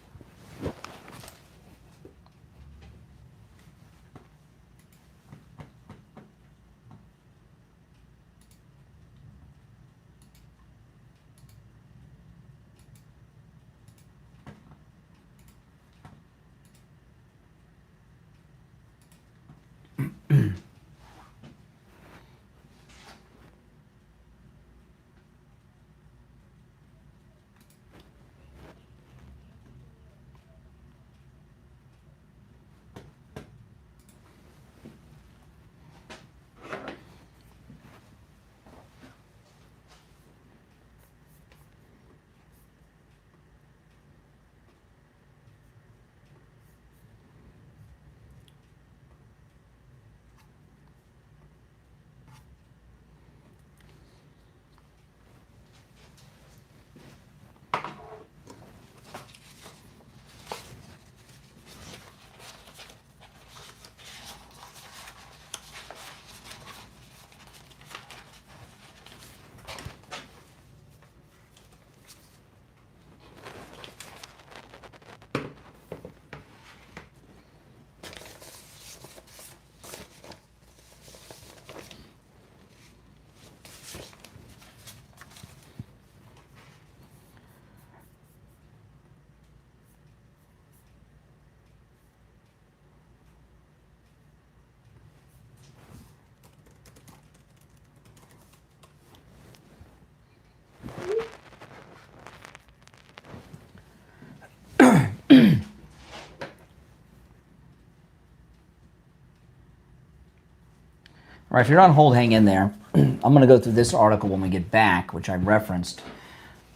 All right, if you're on hold, hang in there. I'm going to go through this article when we get back, which I referenced,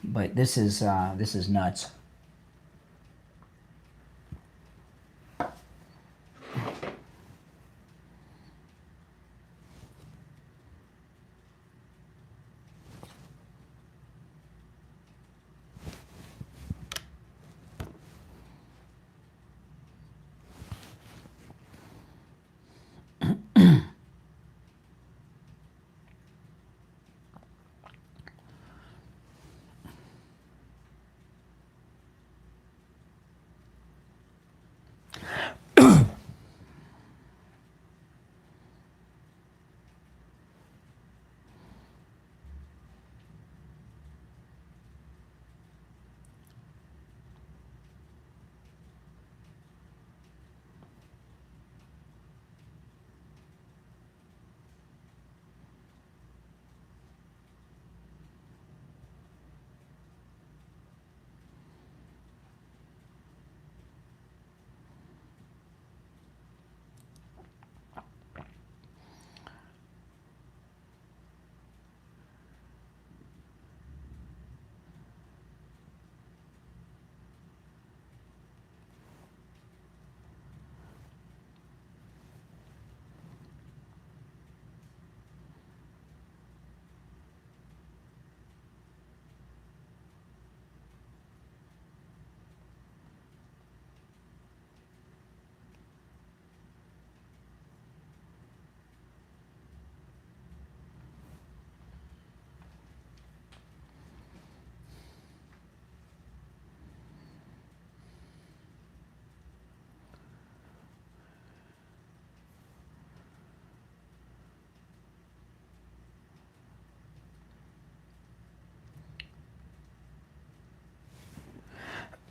but this is nuts.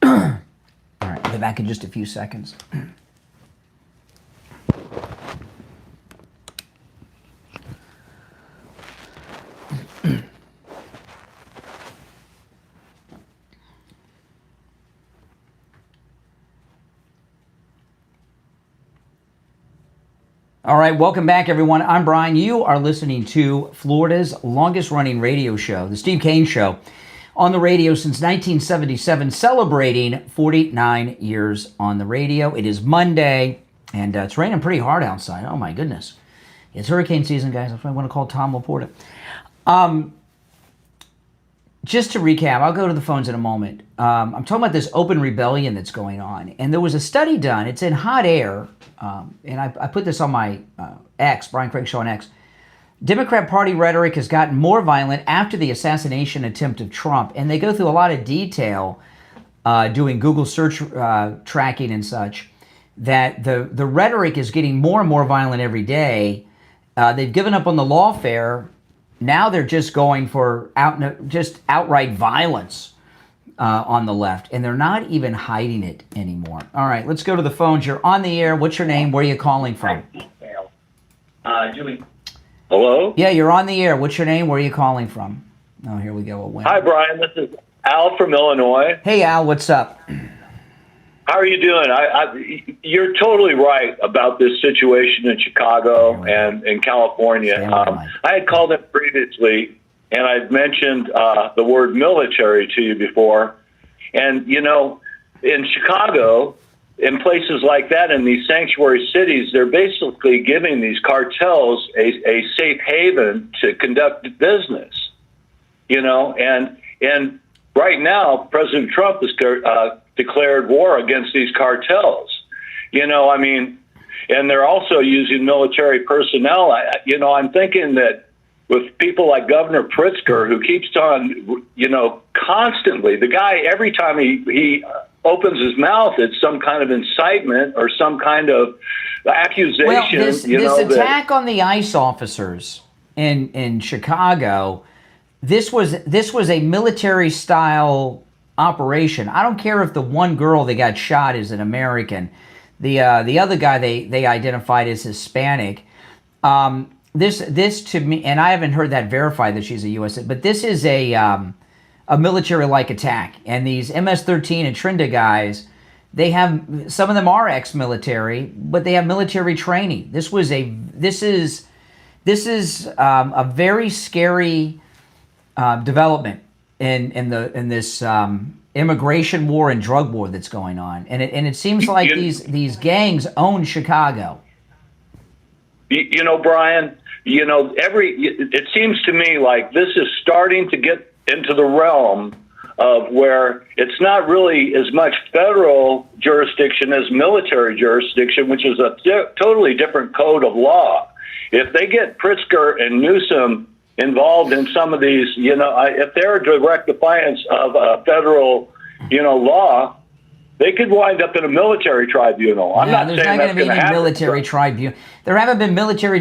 All right, I'll be back in just a few seconds. All right, welcome back, everyone. I'm Brian. You are listening to Florida's longest-running radio show, The Steve Kane Show, on the radio since 1977, celebrating 49 years on the radio. It is Monday, and it's raining pretty hard outside. Oh, my goodness. It's hurricane season, guys. That's why I want to call Tom Laporta. Just to recap, I'll go to the phones in a moment. I'm talking about this open rebellion that's going on. And there was a study done. It's in Hot Air. And I put this on my X, Brian Craig Show on X. Democrat Party rhetoric has gotten more violent after the assassination attempt of Trump. And they go through a lot of detail doing Google search tracking and such, that the rhetoric is getting more and more violent every day. They've given up on the lawfare. Now they're just going for outright violence on the left, and they're not even hiding it anymore. All right, let's go to the phones. You're on the air. What's your name? Where are you calling from? Julie. Hello? Yeah, you're on the air. What's your name? Where are you calling from? Oh, here we go. Hi, Brian. This is Al from Illinois. Hey, Al. What's up? How are you doing? You're totally right about this situation in Chicago and in California. I had called it previously, and I'd mentioned the word military to you before. And, you know, in Chicago, in places like that, in these sanctuary cities, they're basically giving these cartels a safe haven to conduct business, you know. And right now, President Trump has declared war against these cartels. You know, I mean, and they're also using military personnel. I'm thinking that with people like Governor Pritzker, who keeps on, you know, constantly, the guy, every time he opens his mouth, it's some kind of incitement or some kind of accusation. Well, this attack on the ICE officers in Chicago, this was a military-style operation. I don't care if the one girl that got shot is an American. The other guy they identified as Hispanic. This to me, and I haven't heard that verified that she's a U.S. but this is a military-like attack. And these MS-13 and Trinda guys, they have, some of them are ex-military, but they have military training. This is a very scary development in this immigration war and drug war that's going on, and it seems like these gangs own Chicago. You know, Brian. You know, it seems to me like this is starting to get into the realm of where it's not really as much federal jurisdiction as military jurisdiction, which is a totally different code of law. If they get Pritzker and Newsom involved in some of these, you know, if they're a direct defiance of a federal, you know, law, they could wind up in a military tribunal. I'm not saying that's going to happen. There's not going to be any military tribunal. There haven't been military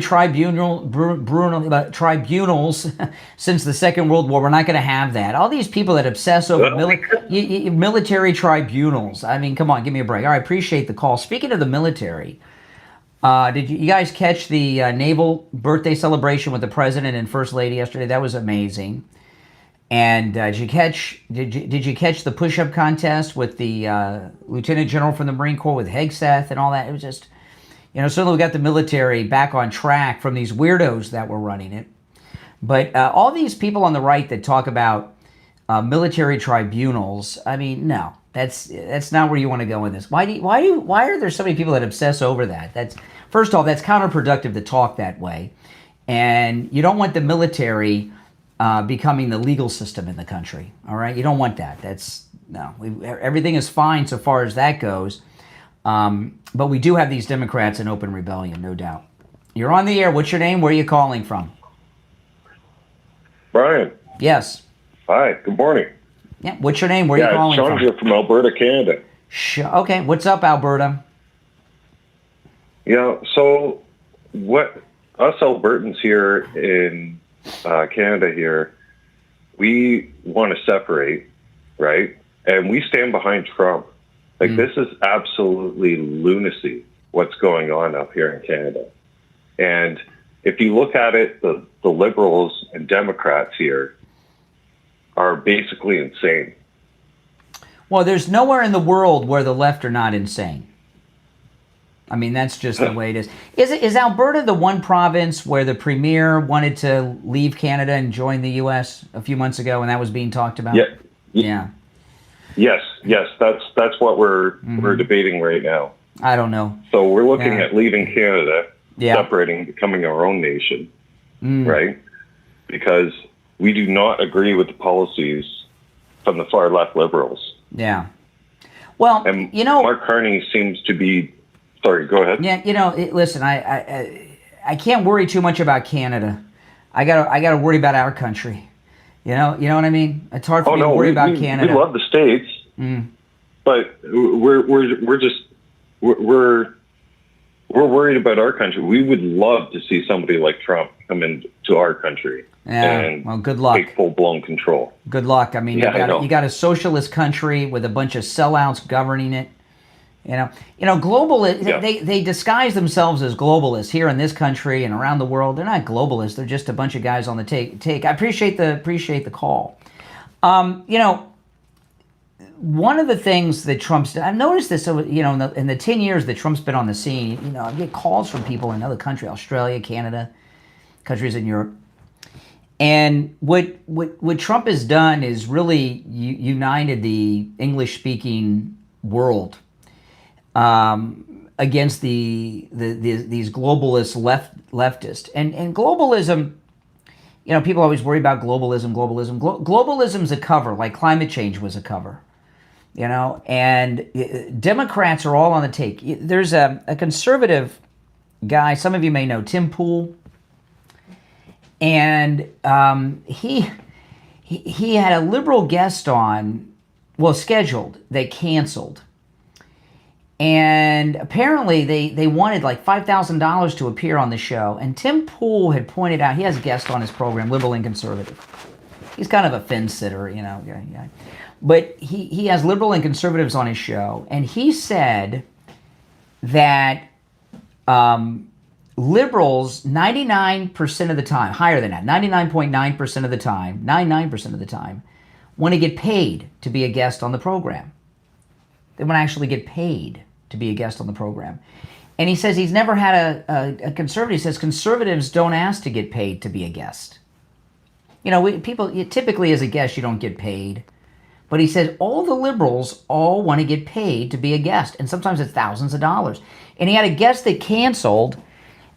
tribunals since the Second World War. We're not going to have that. All these people that obsess over military tribunals. I mean, come on, give me a break. All right, appreciate the call. Speaking of the military, did you guys catch the naval birthday celebration with the president and first lady yesterday? That was amazing. And did you catch the push-up contest with the lieutenant general from the Marine Corps with Hegseth and all that? It was just, you know, certainly we got the military back on track from these weirdos that were running it. But all these people on the right that talk about military tribunals, I mean, no, that's not where you want to go with this. Why are there so many people that obsess over that? That's, first of all, that's counterproductive to talk that way, and you don't want the military becoming the legal system in the country. All right, you don't want that. Everything is fine so far as that goes. But we do have these Democrats in open rebellion, no doubt. You're on the air. What's your name? Where are you calling from? Brian. Yes. Hi. Good morning. Yeah. What's your name? Where are you calling from? Shawna here from Alberta, Canada. Okay. What's up, Alberta? Yeah. So, what us Albertans here in Canada here, we want to separate, right? And we stand behind Trump. Like, this is absolutely lunacy, what's going on up here in Canada. And if you look at it, the Liberals and Democrats here are basically insane. Well, there's nowhere in the world where the left are not insane. I mean, that's just the way it is. Is Alberta the one province where the premier wanted to leave Canada and join the U.S. a few months ago, and that was being talked about? Yeah. Yeah. Yes. That's what we're debating right now. I don't know. So we're looking at leaving Canada, Yeah. separating, becoming our own nation, Mm. right? Because we do not agree with the policies from the far left liberals. Yeah. Well, And you know, Mark Carney seems to be. Sorry, go ahead. Yeah, you know, listen, I can't worry too much about Canada. I gotta worry about our country. You know what I mean? It's hard for me to worry about Canada. We love the States, but we're worried about our country. We would love to see somebody like Trump come into our country. Yeah, and well, good luck. Take full-blown control. Good luck. I mean, you got a socialist country with a bunch of sellouts governing it. You know, they disguise themselves as globalists here in this country and around the world. They're not globalists. They're just a bunch of guys on the take. I appreciate the call. You know, one of the things that Trump's, I've noticed this, you know, in the 10 years that Trump's been on the scene, you know, I get calls from people in other countries, Australia, Canada, countries in Europe. And what Trump has done is really united the English-speaking world against these globalist leftists. And globalism, you know, people always worry about globalism. Globalism's a cover, like climate change was a cover. You know, and Democrats are all on the take. There's a conservative guy, some of you may know, Tim Pool. And he had a liberal guest on, well, scheduled, they canceled. And apparently they wanted like $5,000 to appear on the show. And Tim Pool had pointed out, he has a guest on his program, liberal and conservative. He's kind of a fence sitter, you know. Yeah. But he has liberal and conservatives on his show. And he said that liberals, 99% of the time, higher than that, 99.9% of the time, 99% of the time, want to get paid to be a guest on the program. They want to actually get paid to be a guest on the program. And he says he's never had a conservative. He says conservatives don't ask to get paid to be a guest. You know, typically as a guest, you don't get paid. But he says all the liberals all want to get paid to be a guest. And sometimes it's thousands of dollars. And he had a guest that canceled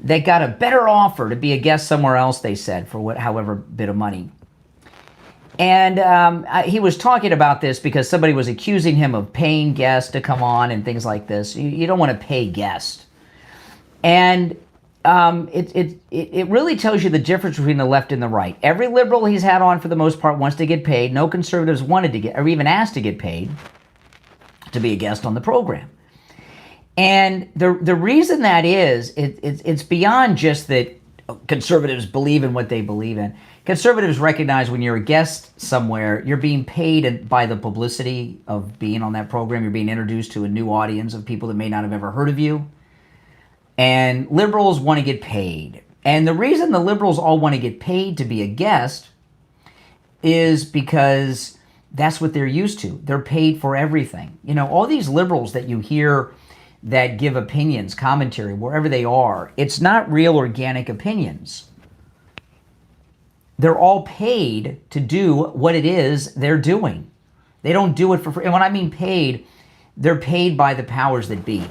that got a better offer to be a guest somewhere else, they said, for however bit of money. And he was talking about this because somebody was accusing him of paying guests to come on and things like this. You don't want to pay guests. And it really tells you the difference between the left and the right. Every liberal he's had on, for the most part, wants to get paid. No conservatives wanted to get, or even asked to get paid to be a guest on the program. And the reason that is, it's beyond just that conservatives believe in what they believe in. Conservatives recognize when you're a guest somewhere, you're being paid by the publicity of being on that program. You're being introduced to a new audience of people that may not have ever heard of you. And liberals want to get paid. And the reason the liberals all want to get paid to be a guest is because that's what they're used to. They're paid for everything. You know, all these liberals that you hear that give opinions, commentary, wherever they are, it's not real organic opinions. They're all paid to do what it is they're doing. They don't do it for free. And when I mean paid, they're paid by the powers that be,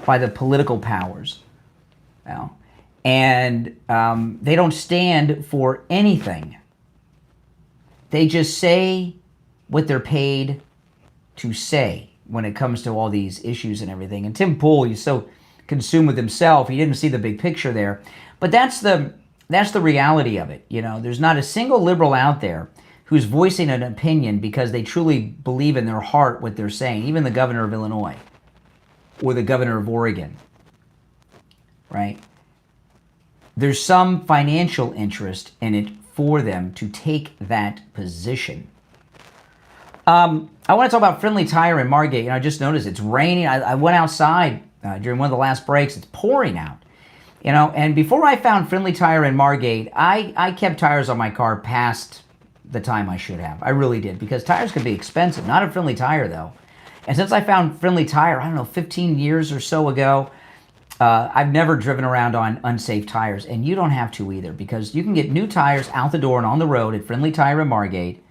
by the political powers. You know? And they don't stand for anything. They just say what they're paid to say when it comes to all these issues and everything. And Tim Pool, he's so consumed with himself, he didn't see the big picture there. But that's the reality of it. You know, there's not a single liberal out there who's voicing an opinion because they truly believe in their heart what they're saying. Even the governor of Illinois or the governor of Oregon, right? There's some financial interest in it for them to take that position. I want to talk about Friendly Tire in Margate. You know, I just noticed it's raining. I went outside during one of the last breaks. It's pouring out. You know, and before I found Friendly Tire in Margate, I kept tires on my car past the time I should have. I really did, because tires can be expensive. Not a Friendly Tire, though. And since I found Friendly Tire, I don't know, 15 years or so ago, I've never driven around on unsafe tires, and you don't have to either, because you can get new tires out the door and on the road at Friendly Tire in Margate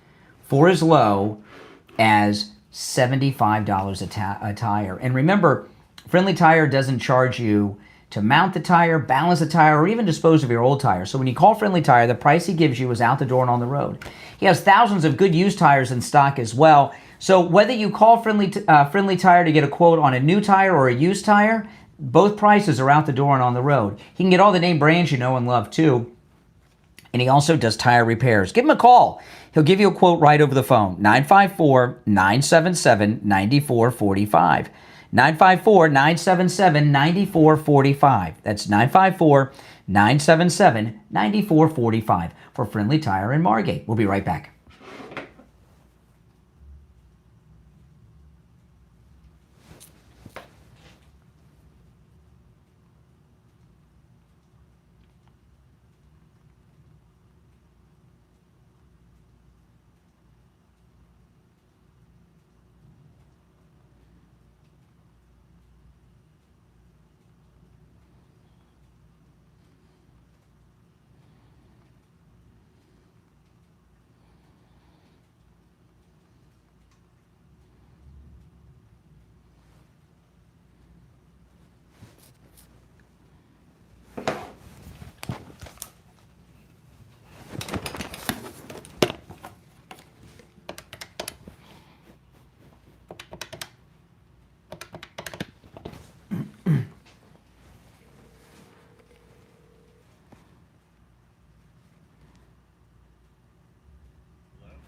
for as low as $75 a tire. And remember, Friendly Tire doesn't charge you to mount the tire, balance the tire, or even dispose of your old tire. So when you call Friendly Tire, the price he gives you is out the door and on the road. He has thousands of good used tires in stock as well. So whether you call Friendly Tire to get a quote on a new tire or a used tire, both prices are out the door and on the road. He can get all the name brands you know and love too. And he also does tire repairs. Give him a call. He'll give you a quote right over the phone. 954-977-9445. 954-977-9445. That's 954-977-9445 for Friendly Tire in Margate. We'll be right back.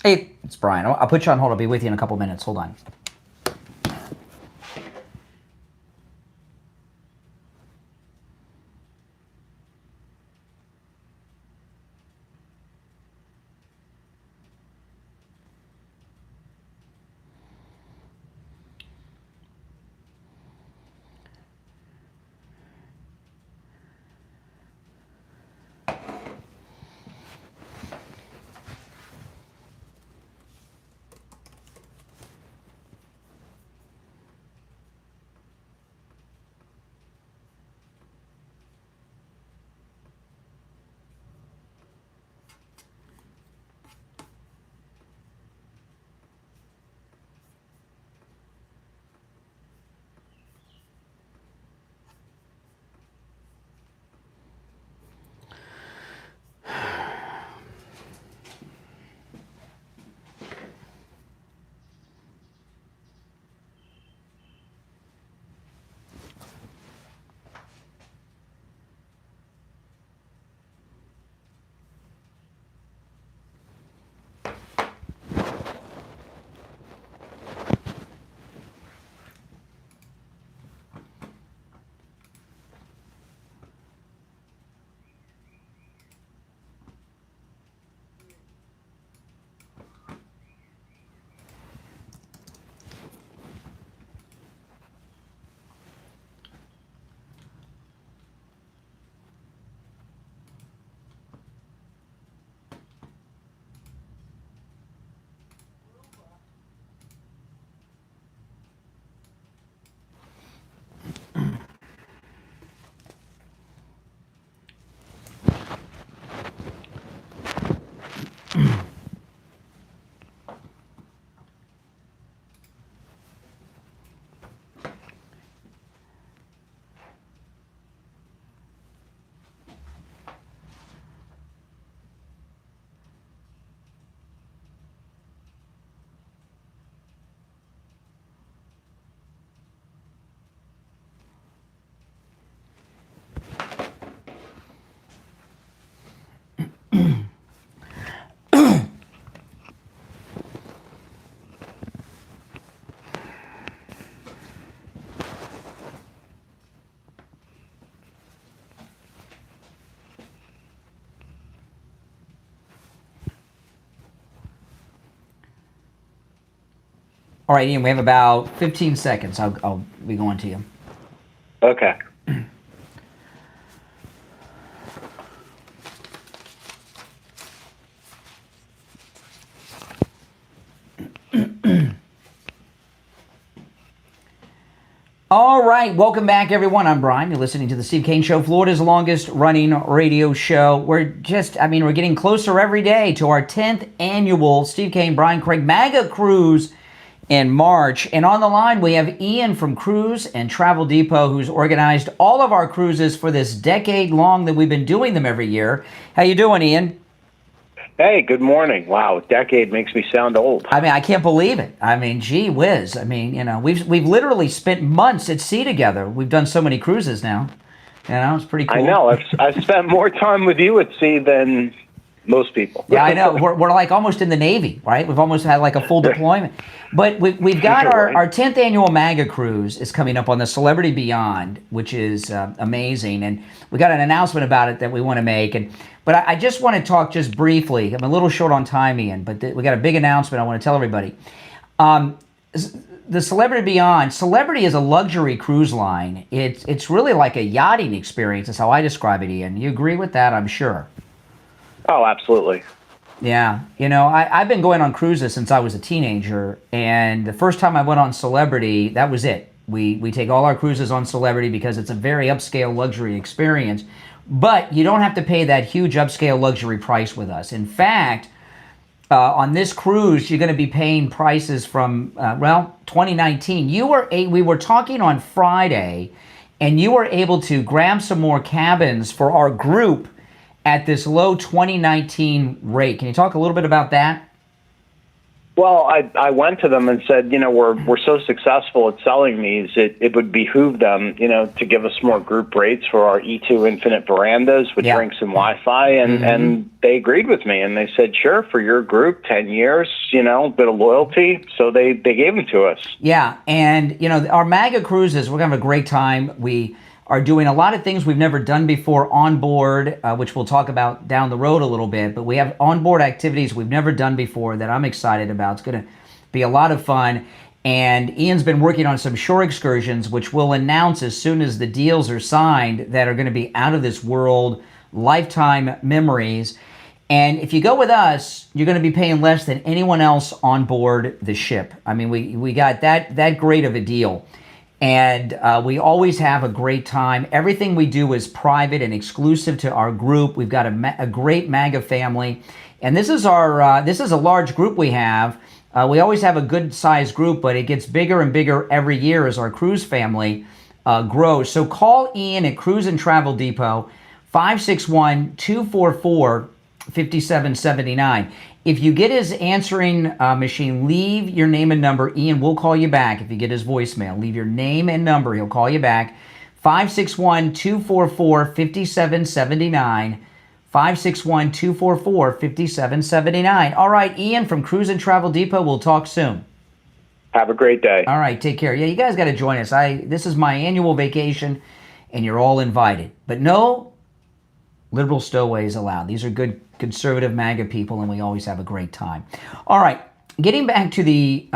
Hey, it's Brian. I'll put you on hold. I'll be with you in a couple minutes. Hold on. All right, Ian, we have about 15 seconds. I'll be going to you. Okay. All right, welcome back, everyone. I'm Brian. You're listening to the Steve Kane Show, Florida's longest-running radio show. We're getting closer every day to our 10th annual Steve Kane, Brian Craig MAGA Cruise in March. And on the line, we have Ian from Cruise and Travel Depot, who's organized all of our cruises for this decade long that we've been doing them every year. How you doing, Ian? Hey, good morning. Wow, a decade makes me sound old. I mean, I can't believe it. I mean, gee whiz. I mean, we've literally spent months at sea together. We've done so many cruises now. It's pretty cool. I know. I've spent more time with you at sea than most people. Yeah, I know. We're like almost in the Navy, right? We've almost had like a full deployment. But we've got our 10th annual MAGA cruise is coming up on the Celebrity Beyond, which is amazing. And we got an announcement about it that we want to make. But I just want to talk just briefly. I'm a little short on time, Ian, but we got a big announcement I want to tell everybody. The Celebrity Beyond, Celebrity is a luxury cruise line. It's really like a yachting experience. That's how I describe it, Ian. You agree with that, I'm sure. Oh, absolutely. Yeah. I've been going on cruises since I was a teenager, and the first time I went on Celebrity, that was it. We take all our cruises on Celebrity because it's a very upscale luxury experience, but you don't have to pay that huge upscale luxury price with us. In fact, on this cruise, you're going to be paying prices from, 2019. We were talking on Friday, and you were able to grab some more cabins for our group at this low 2019 rate. Can you talk a little bit about that? Well, I went to them and said, we're so successful at selling these, it would behoove them, to give us more group rates for our E2 Infinite verandas with drinks and Wi-Fi, and they agreed with me, and they said, sure, for your group, 10 years, bit of loyalty, so they gave them to us. Yeah, and, our MAGA cruises, we're going to have a great time. We are doing a lot of things we've never done before on board, which we'll talk about down the road a little bit. But we have onboard activities we've never done before that I'm excited about. It's going to be a lot of fun. And Ian's been working on some shore excursions, which we'll announce as soon as the deals are signed, that are going to be out of this world, lifetime memories. And if you go with us, you're going to be paying less than anyone else on board the ship. I mean, we got that great of a deal. And we always have a great time. Everything we do is private and exclusive to our group. We've got a great MAGA family, and this is a large group we have. We always have a good sized group, but it gets bigger and bigger every year as our cruise family grows. So call Ian at Cruise and Travel Depot, 561-244-5779. If you get his answering machine, leave your name and number. Ian will call you back if you get his voicemail. Leave your name and number. He'll call you back. 561-244-5779. 561-244-5779. All right, Ian from Cruise and Travel Depot. We'll talk soon. Have a great day. All right, take care. Yeah, you guys got to join us. This is my annual vacation, and you're all invited. But no liberal stowaways allowed. These are good conservative MAGA people, and we always have a great time. All right, getting back to the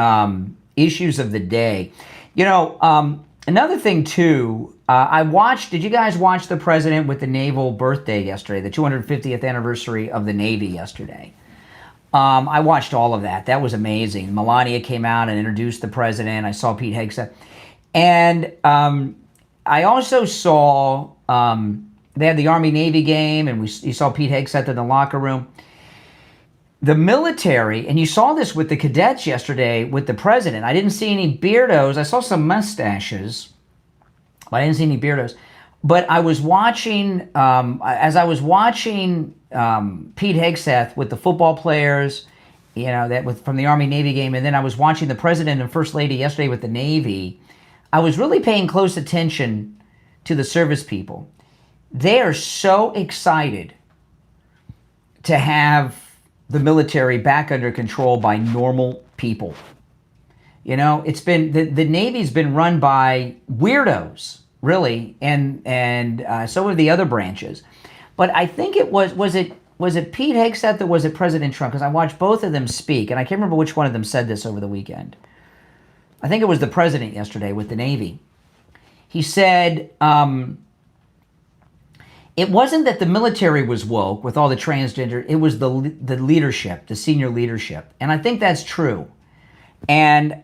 issues of the day. Another thing too, did you guys watch the president with the naval birthday yesterday, the 250th anniversary of the Navy yesterday? I watched all of that. That was amazing. Melania came out and introduced the president. I saw Pete Hegseth. And I also saw... they had the Army-Navy game, and you saw Pete Hegseth in the locker room. The military, and you saw this with the cadets yesterday with the president. I didn't see any beardos. I saw some mustaches, but I didn't see any beardos. But I was watching, as I was watching Pete Hegseth with the football players, from the Army-Navy game, and then I was watching the president and first lady yesterday with the Navy, I was really paying close attention to the service people. They are so excited to have the military back under control by normal people. It's been the Navy's been run by weirdos, really, and so are the other branches. But I think it was it Pete Hegseth or was it President Trump? Because I watched both of them speak, and I can't remember which one of them said this over the weekend. I think it was the president yesterday with the Navy. He said, it wasn't that the military was woke with all the transgender, it was the leadership, the senior leadership. And I think that's true. And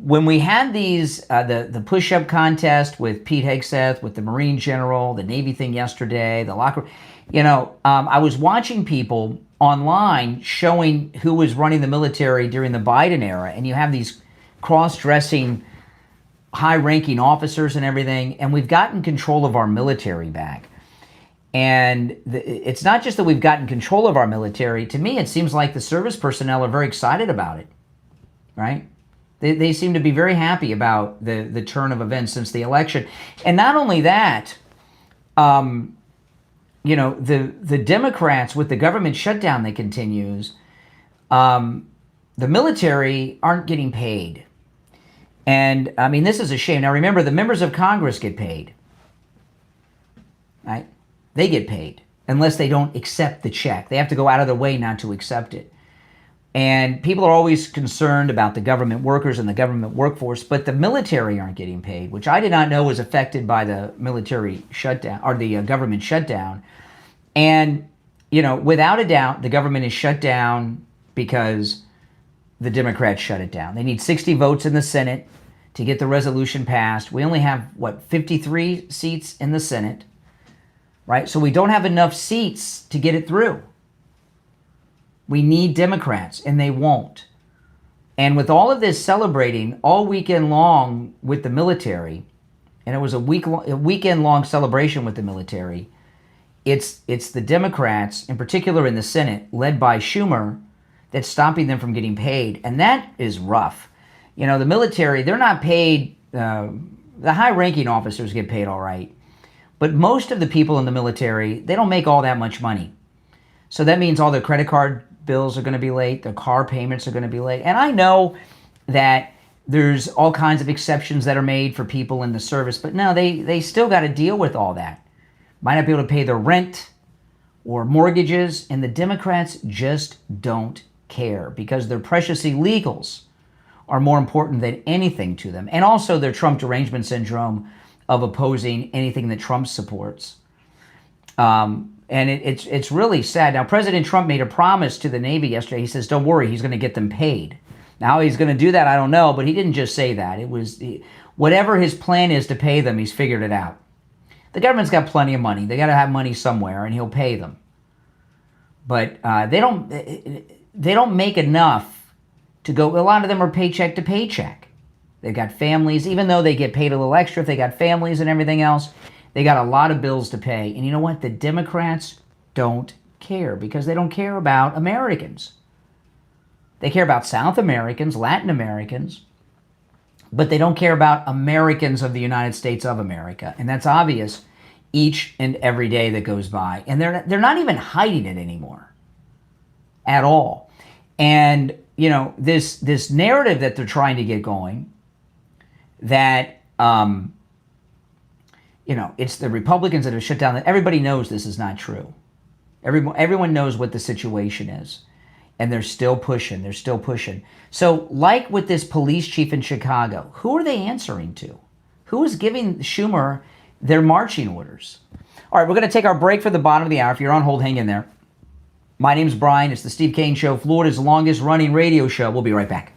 when we had these, the push-up contest with Pete Hegseth, with the Marine General, the Navy thing yesterday, the locker, I was watching people online showing who was running the military during the Biden era, and you have these cross-dressing, high-ranking officers and everything, and we've gotten control of our military back. And it's not just that we've gotten control of our military. To me, it seems like the service personnel are very excited about it. Right? They seem to be very happy about the turn of events since the election. And not only that, the Democrats, with the government shutdown that continues, the military aren't getting paid. And, I mean, this is a shame. Now, remember, the members of Congress get paid. Right? They get paid unless they don't accept the check. They have to go out of their way not to accept it. And people are always concerned about the government workers and the government workforce, but the military aren't getting paid, which I did not know was affected by the military shutdown or the government shutdown. And, without a doubt, the government is shut down because the Democrats shut it down. They need 60 votes in the Senate to get the resolution passed. We only have, 53 seats in the Senate, right? So we don't have enough seats to get it through. We need Democrats, and they won't. And with all of this celebrating all weekend long with the military, and it was a weekend-long celebration with the military, it's the Democrats, in particular in the Senate, led by Schumer, that's stopping them from getting paid. And that is rough. The military, they're not paid, the high-ranking officers get paid all right. But most of the people in the military, they don't make all that much money. So that means all their credit card bills are going to be late, their car payments are going to be late. And I know that there's all kinds of exceptions that are made for people in the service, but no, they still got to deal with all that. Might not be able to pay their rent or mortgages, and the Democrats just don't care because their precious illegals are more important than anything to them. And also their Trump derangement syndrome of opposing anything that Trump supports. And it's really sad. Now, President Trump made a promise to the Navy yesterday. He says, don't worry, he's going to get them paid. Now, how he's going to do that, I don't know, but he didn't just say that. It was whatever his plan is to pay them, he's figured it out. The government's got plenty of money. They got to have money somewhere, and he'll pay them. But they don't make enough to go. A lot of them are paycheck to paycheck. They've got families, even though they get paid a little extra, if they got families and everything else. They got a lot of bills to pay. And you know what? The Democrats don't care because they don't care about Americans. They care about South Americans, Latin Americans, but they don't care about Americans of the United States of America. And that's obvious each and every day that goes by. And they're not even hiding it anymore at all. And, this narrative that they're trying to get going that, it's the Republicans that have shut down. Everybody knows this is not true. Everyone knows what the situation is. And they're still pushing. They're still pushing. So like with this police chief in Chicago, who are they answering to? Who is giving Schumer their marching orders? All right, we're going to take our break for the bottom of the hour. If you're on hold, hang in there. My name's Brian. It's the Steve Kane Show, Florida's longest running radio show. We'll be right back.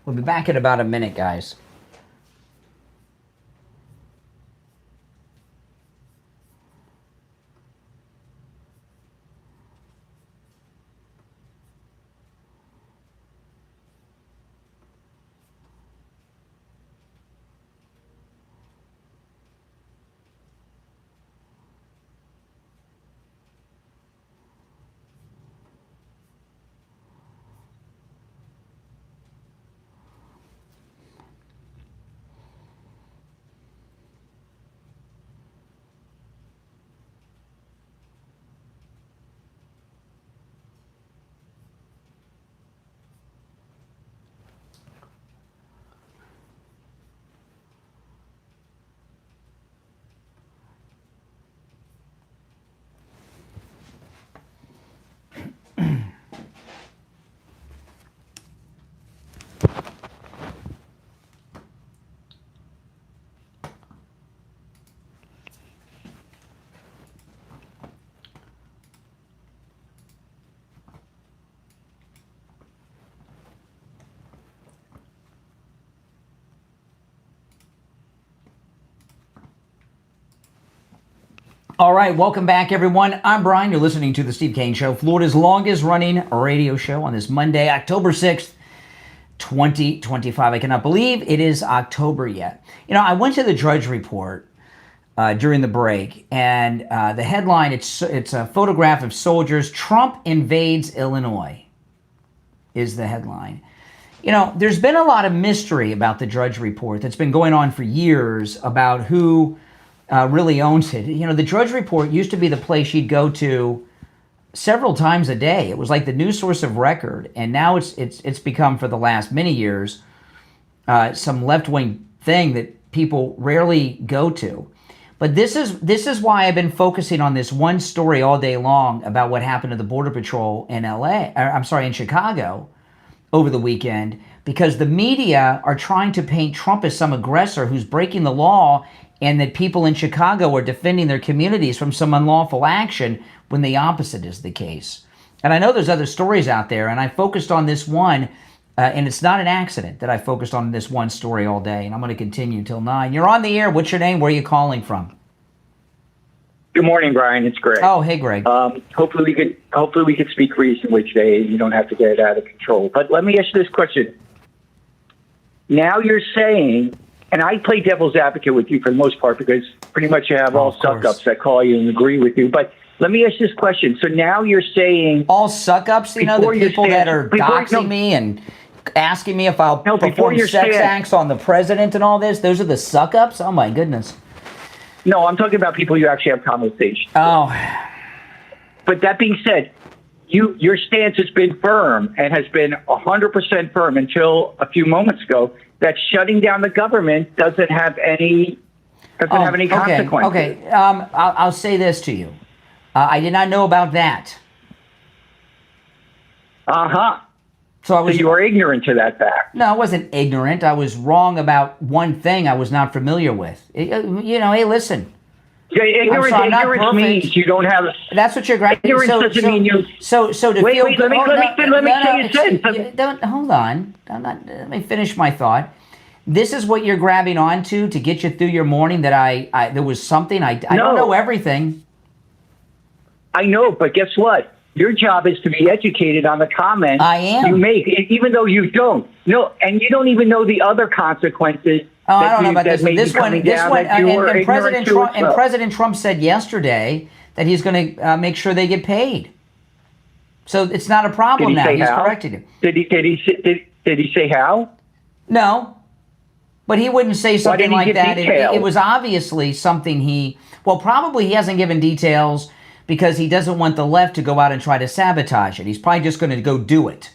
We'll be back in about a minute, guys. All right, welcome back, everyone. I'm Brian. You're listening to The Steve Kane Show, Florida's longest-running radio show on this Monday, October 6th, 2025. I cannot believe it is October yet. You know, I went to the Drudge Report during the break, and the headline, it's a photograph of soldiers. Trump invades Illinois is the headline. You know, there's been a lot of mystery about the Drudge Report that's been going on for years about who really owns it. You know, the Drudge Report used to be the place you'd go to several times a day. It was like the news source of record, and now it's become, for the last many years, some left-wing thing that people rarely go to. But this is why I've been focusing on this one story all day long about what happened to the Border Patrol in in Chicago over the weekend, because the media are trying to paint Trump as some aggressor who's breaking the law, and that people in Chicago are defending their communities from some unlawful action, when the opposite is the case. And I know there's other stories out there, and I focused on this one, and it's not an accident that I focused on this one story all day, and I'm going to continue until 9. You're on the air. What's your name? Where are you calling from? Good morning, Brian. It's Greg. Oh, hey, Greg. Hopefully we could speak reasonably today. You don't have to get it out of control. But let me ask you this question. Now you're saying, and I play devil's advocate with you for the most part, because pretty much you have all suck-ups that call you and agree with you. But let me ask this question. So now you're saying... All suck-ups? You know, the people that are doxing me and asking me if I'll perform sex acts on the president and all this? Those are the suck-ups? Oh, my goodness. No, I'm talking about people you actually have conversations with. Oh. But that being said, your stance has been firm and has been 100% firm until a few moments ago, that shutting down the government doesn't have any consequences. Okay. I'll say this to you. I did not know about that. Uh-huh. So you were ignorant to that fact. No, I wasn't ignorant. I was wrong about one thing I was not familiar with. You know, hey, listen. Yeah, ignorance means you don't have... That's what you're... Ignorance doesn't mean you... So to wait, feel... Wait, let me say a sentence. Hold on. Let me finish my thought. This is what you're grabbing onto to get you through your morning, that there was something... I don't know everything. I know, but guess what? Your job is to be educated on the comments you make, even though you don't. No, and you don't even know the other consequences. Oh, I don't know about this one. This one, and President Trump said yesterday that he's going to make sure they get paid. So it's not a problem now. He's corrected it. Did he say how? No, but he wouldn't say something like that. It was obviously something probably he hasn't given details because he doesn't want the left to go out and try to sabotage it. He's probably just going to go do it.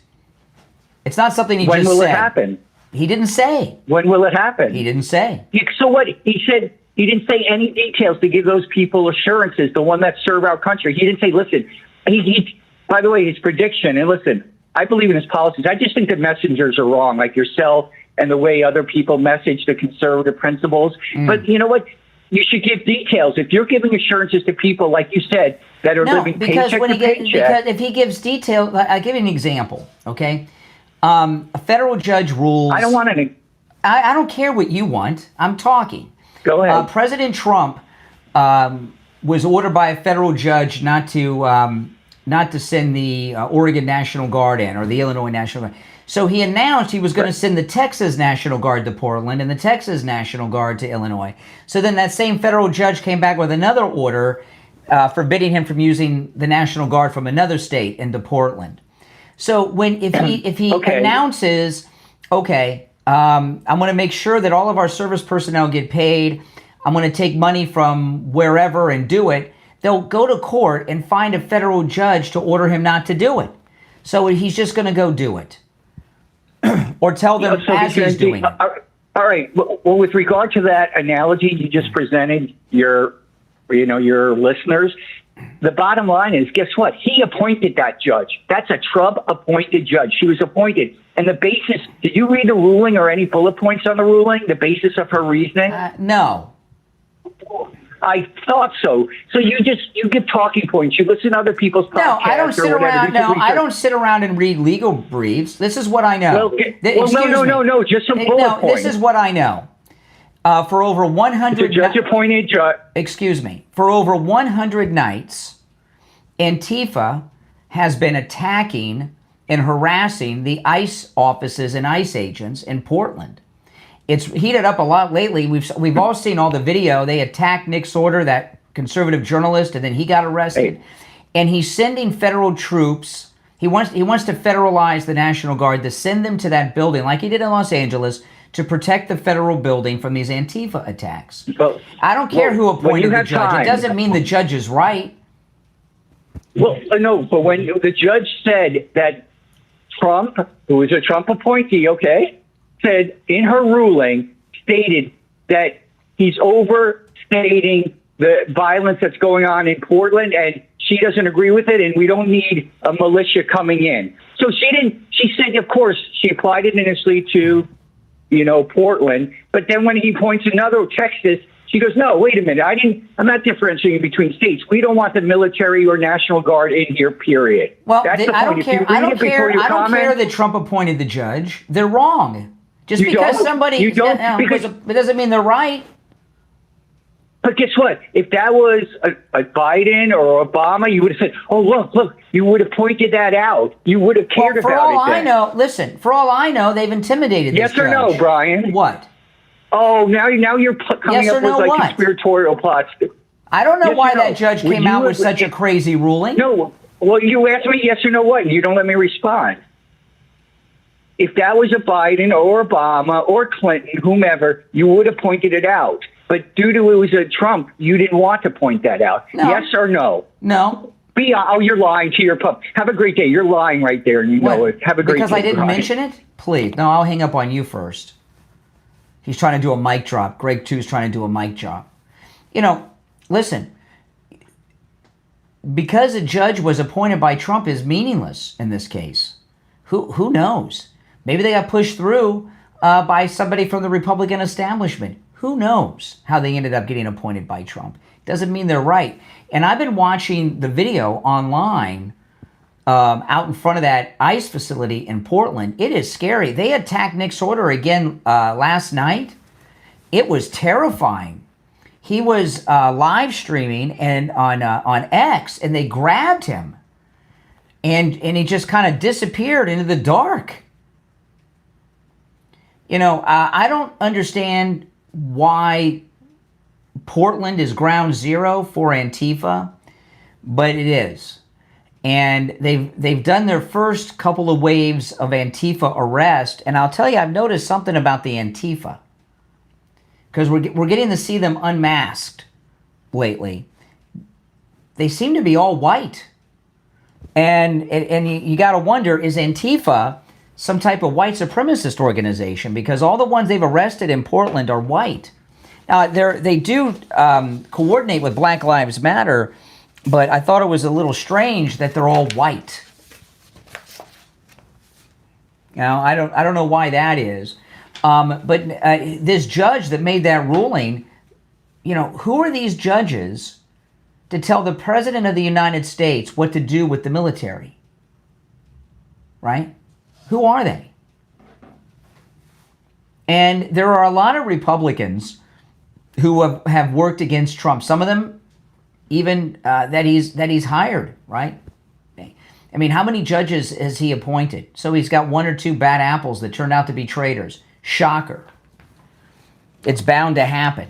It's not something he just said. When will it happen? He didn't say. When will it happen? He didn't say. So what? He said he didn't say any details to give those people assurances, the one that serve our country. He didn't say, listen, by the way, his prediction, and listen, I believe in his policies. I just think that messengers are wrong, like yourself and the way other people message the conservative principles. But you know what? You should give details. If you're giving assurances to people, like you said, that are living paycheck to paycheck. Because if he gives details, I'll give you an example, okay? A federal judge rules. I don't want any. I don't care what you want. I'm talking. Go ahead. President Trump was ordered by a federal judge not to send the Oregon National Guard in, or the Illinois National Guard. So he announced he was going to send the Texas National Guard to Portland and the Texas National Guard to Illinois. So then that same federal judge came back with another order forbidding him from using the National Guard from another state into Portland. So if he announces, okay, I'm going to make sure that all of our service personnel get paid, I'm going to take money from wherever and do it, they'll go to court and find a federal judge to order him not to do it. So he's just going to go do it. Or tell them as he's doing it. All right. Well, with regard to that analogy you just presented your listeners, the bottom line is, guess what? He appointed that judge. That's a Trump-appointed judge. She was appointed. And the basis, did you read the ruling or any bullet points on the ruling, the basis of her reasoning? No. I thought so. So you give talking points. You listen to other people's podcasts. No, I don't sit around. No, I don't sit around and read legal briefs. This is what I know. No. Just some bullet points. This is what I know. For over 100 judge-appointed judge. Excuse me. For over 100 nights, Antifa has been attacking and harassing the ICE offices and ICE agents in Portland. It's heated up a lot lately. We've all seen all the video. They attacked Nick Sorter, that conservative journalist, and then he got arrested. Hey. And he's sending federal troops. He wants to federalize the National Guard, to send them to that building like he did in Los Angeles to protect the federal building from these Antifa attacks. I don't care who appointed the judge. It doesn't mean the judge is right. Well, no, but when the judge said that Trump, who is a Trump appointee, said in her ruling, stated that he's overstating the violence that's going on in Portland, and she doesn't agree with it, and we don't need a militia coming in. So she said, of course, she applied it initially to, Portland, but then when he points another Texas, she goes, no, wait a minute, I'm not differentiating between states. We don't want the military or National Guard in here, period. Well, I don't care that Trump appointed the judge. They're wrong. Just because somebody, it doesn't mean they're right. But guess what? If that was a Biden or Obama, you would have said, "Oh, look!" You would have pointed that out. You would have cared about it. For all I know, they've intimidated. Yes or no, Brian? What? Oh, now you're coming up with conspiratorial plots. I don't know why that judge came out with such a crazy ruling. No, well, you asked me yes or no what, and you don't let me respond. If that was a Biden or Obama or Clinton, whomever, you would have pointed it out. But due to it was a Trump, you didn't want to point that out. No. Yes or no? No. You're lying to your pub. Have a great day. You're lying right there, and you know it. Have a great day. Because I didn't mention it? Please. No, I'll hang up on you first. He's trying to do a mic drop. Greg, too, is trying to do a mic drop. Listen. Because a judge was appointed by Trump is meaningless in this case. Who knows? Maybe they got pushed through by somebody from the Republican establishment. Who knows how they ended up getting appointed by Trump? Doesn't mean they're right. And I've been watching the video online out in front of that ICE facility in Portland. It is scary. They attacked Nick Sorter again last night. It was terrifying. He was live streaming and on X, and they grabbed him. And he just kind of disappeared into the dark. I don't understand why Portland is ground zero for Antifa, but it is. And they've done their first couple of waves of Antifa arrest, and I'll tell you, I've noticed something about the Antifa, because we're getting to see them unmasked lately. They seem to be all white, and you got to wonder, is Antifa some type of white supremacist organization? Because all the ones they've arrested in Portland are white. Now, they do coordinate with Black Lives Matter, but I thought it was a little strange that they're all white. I don't know why that is. But this judge that made that ruling, who are these judges to tell the President of the United States what to do with the military? Right? Who are they? And there are a lot of Republicans who have worked against Trump. Some of them even that he's hired, right? I mean, how many judges has he appointed? So he's got one or two bad apples that turned out to be traitors. Shocker. It's bound to happen.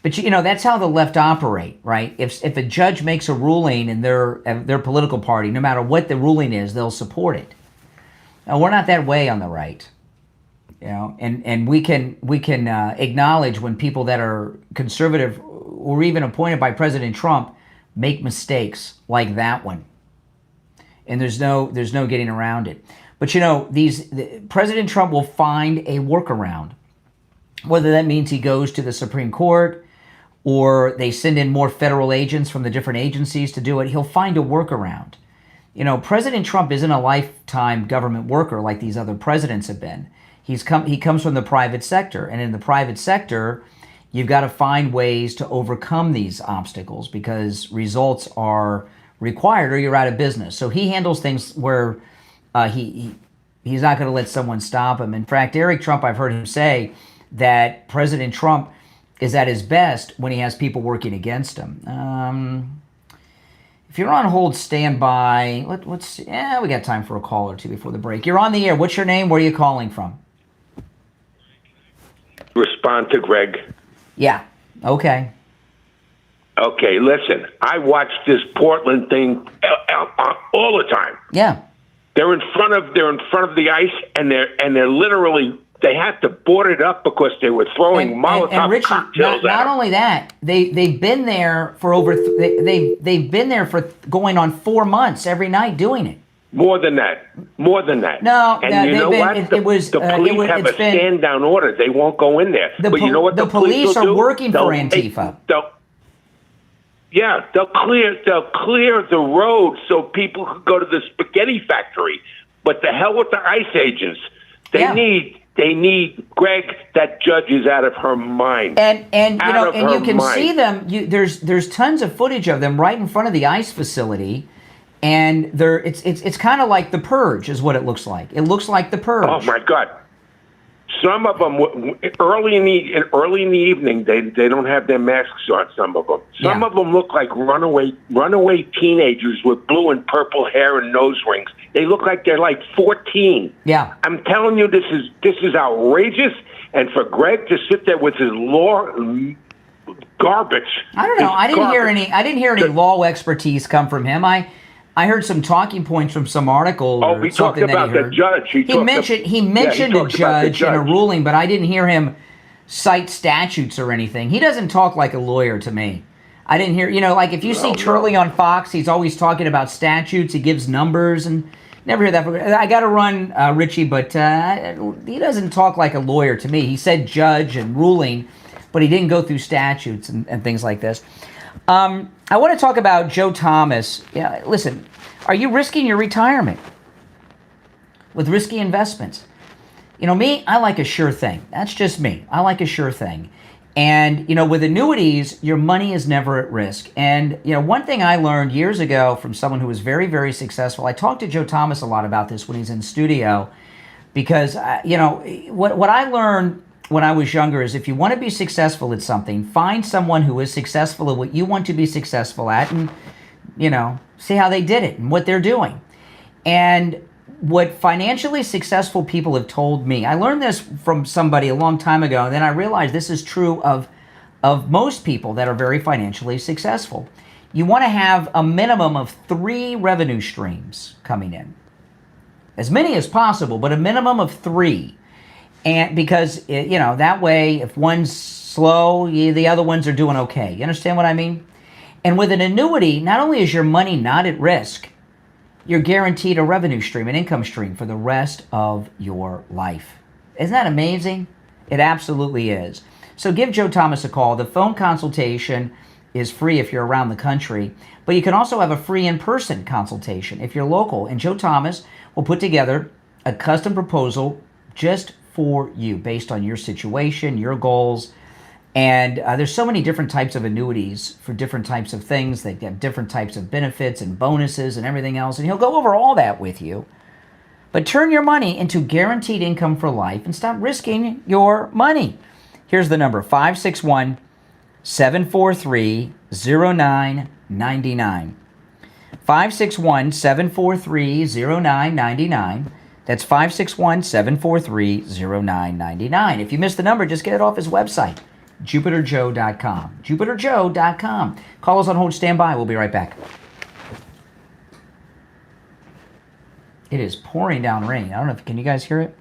But, you know, that's how the left operate, right? If a judge makes a ruling in their political party, no matter what the ruling is, they'll support it. Now, we're not that way on the right. You know, and we can acknowledge when people that are conservative or even appointed by President Trump make mistakes like that one. And there's no getting around it. But you know, President Trump will find a workaround. Whether that means he goes to the Supreme Court or they send in more federal agents from the different agencies to do it, he'll find a workaround. You know, President Trump isn't a lifetime government worker like these other presidents have been. He comes from the private sector, and in the private sector, you've got to find ways to overcome these obstacles because results are required or you're out of business. So he handles things where he's not going to let someone stop him. In fact, Eric Trump, I've heard him say that President Trump is at his best when he has people working against him. If you're on hold, stand by. We got time for a call or two before the break. You're on the air. What's your name? Where are you calling from? Respond to Greg. Yeah. Okay. Okay, listen, I watch this Portland thing all the time. Yeah. They're in front of the ice, and they're literally, they had to board it up because they were throwing Molotov cocktails at not them. only that, they've been there for they've been there for going on 4 months every night doing it. More than that. No, and you know what? The police have a stand down order. They won't go in there. But you know what the police are will do? working for Antifa. They'll clear the road so people can go to the spaghetti factory. But the hell with the ICE agents. They need Greg. That judge is out of her mind. And you can see them. There's tons of footage of them right in front of the ICE facility, and it's kind of like The Purge is what it looks like. It looks like The Purge. Oh my God. Some of them early in the evening they don't have their masks on. Some of them. Some of them look like runaway teenagers with blue and purple hair and nose rings. They look like they're like 14. Yeah. I'm telling you, this is outrageous. And for Greg to sit there with his law garbage. I don't know. I didn't hear any law expertise come from him. I heard some talking points from some article. Oh, he talked about the judge. He mentioned a judge in a ruling, but I didn't hear him cite statutes or anything. He doesn't talk like a lawyer to me. I didn't hear, like if you see Turley on Fox, he's always talking about statutes. He gives numbers and never hear that. I got to run, Richie, but he doesn't talk like a lawyer to me. He said judge and ruling, but he didn't go through statutes and things like this. I want to talk about Joe Thomas. Yeah, listen, are you risking your retirement with risky investments? You know, me, I like a sure thing. That's just me. I like a sure thing. And, with annuities, your money is never at risk. And, one thing I learned years ago from someone who was very, very successful, I talked to Joe Thomas a lot about this when he's in studio, because, what I learned when I was younger is if you want to be successful at something, find someone who is successful at what you want to be successful at and, see how they did it and what they're doing. And what financially successful people have told me, I learned this from somebody a long time ago, and then I realized this is true of most people that are very financially successful. You want to have a minimum of 3 revenue streams coming in. As many as possible, but a minimum of 3. And because, that way, if one's slow, the other ones are doing okay. You understand what I mean? And with an annuity, not only is your money not at risk, you're guaranteed a revenue stream, an income stream for the rest of your life. Isn't that amazing? It absolutely is. So give Joe Thomas a call. The phone consultation is free if you're around the country, but you can also have a free in-person consultation if you're local. And Joe Thomas will put together a custom proposal just for you based on your situation, your goals. And there's so many different types of annuities for different types of things. They have different types of benefits and bonuses and everything else. And he'll go over all that with you But turn your money into guaranteed income for life and stop risking your money. Here's the number, 561-743-0999. 561-743-0999. That's 561-743-0999. If you missed the number, just get it off his website, JupiterJoe.com. JupiterJoe.com. Call us on hold, stand by. We'll be right back. It is pouring down rain. I don't know if, can you guys hear it?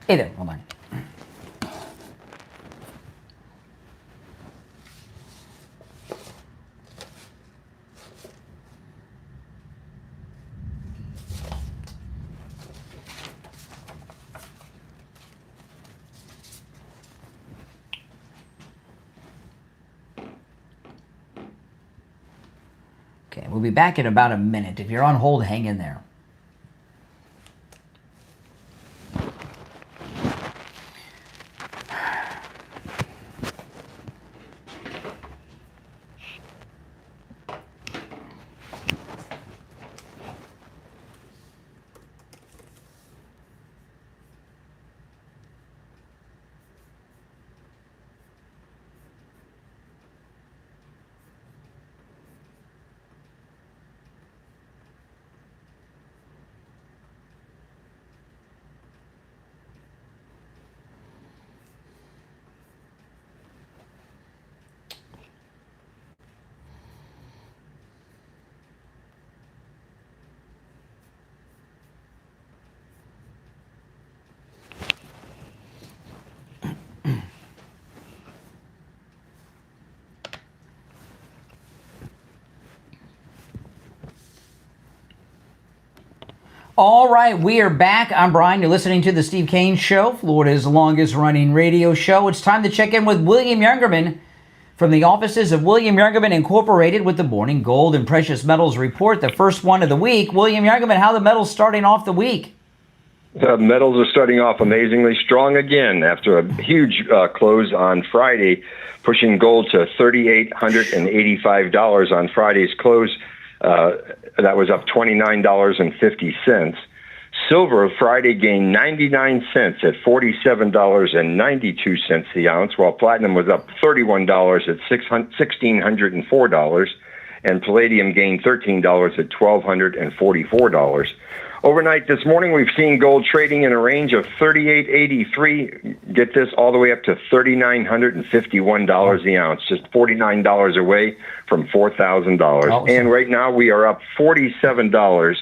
Hey there, hold on. Okay, we'll be back in about a minute. If you're on hold, hang in there. All right, we are back. I'm Brian. You're listening to the Steve Kane Show, Florida's longest running radio show. It's time to check in with William Youngerman from the offices of William Youngerman Incorporated with the Morning Gold and Precious Metals Report, the first one of the week. William Youngerman, how are the metals starting off the week? Metals are starting off amazingly strong again after a huge close on Friday, pushing gold to $3,885 on Friday's close. That was up $29.50. Silver Friday gained 99 cents at $47.92 the ounce, while platinum was up $31 at $1,604, and palladium gained $13 at $1,244. Overnight this morning, we've seen gold trading in a range of $38.83. Get this, all the way up to $3,951 the ounce, just $49 away from $4,000. And right now, we are up $47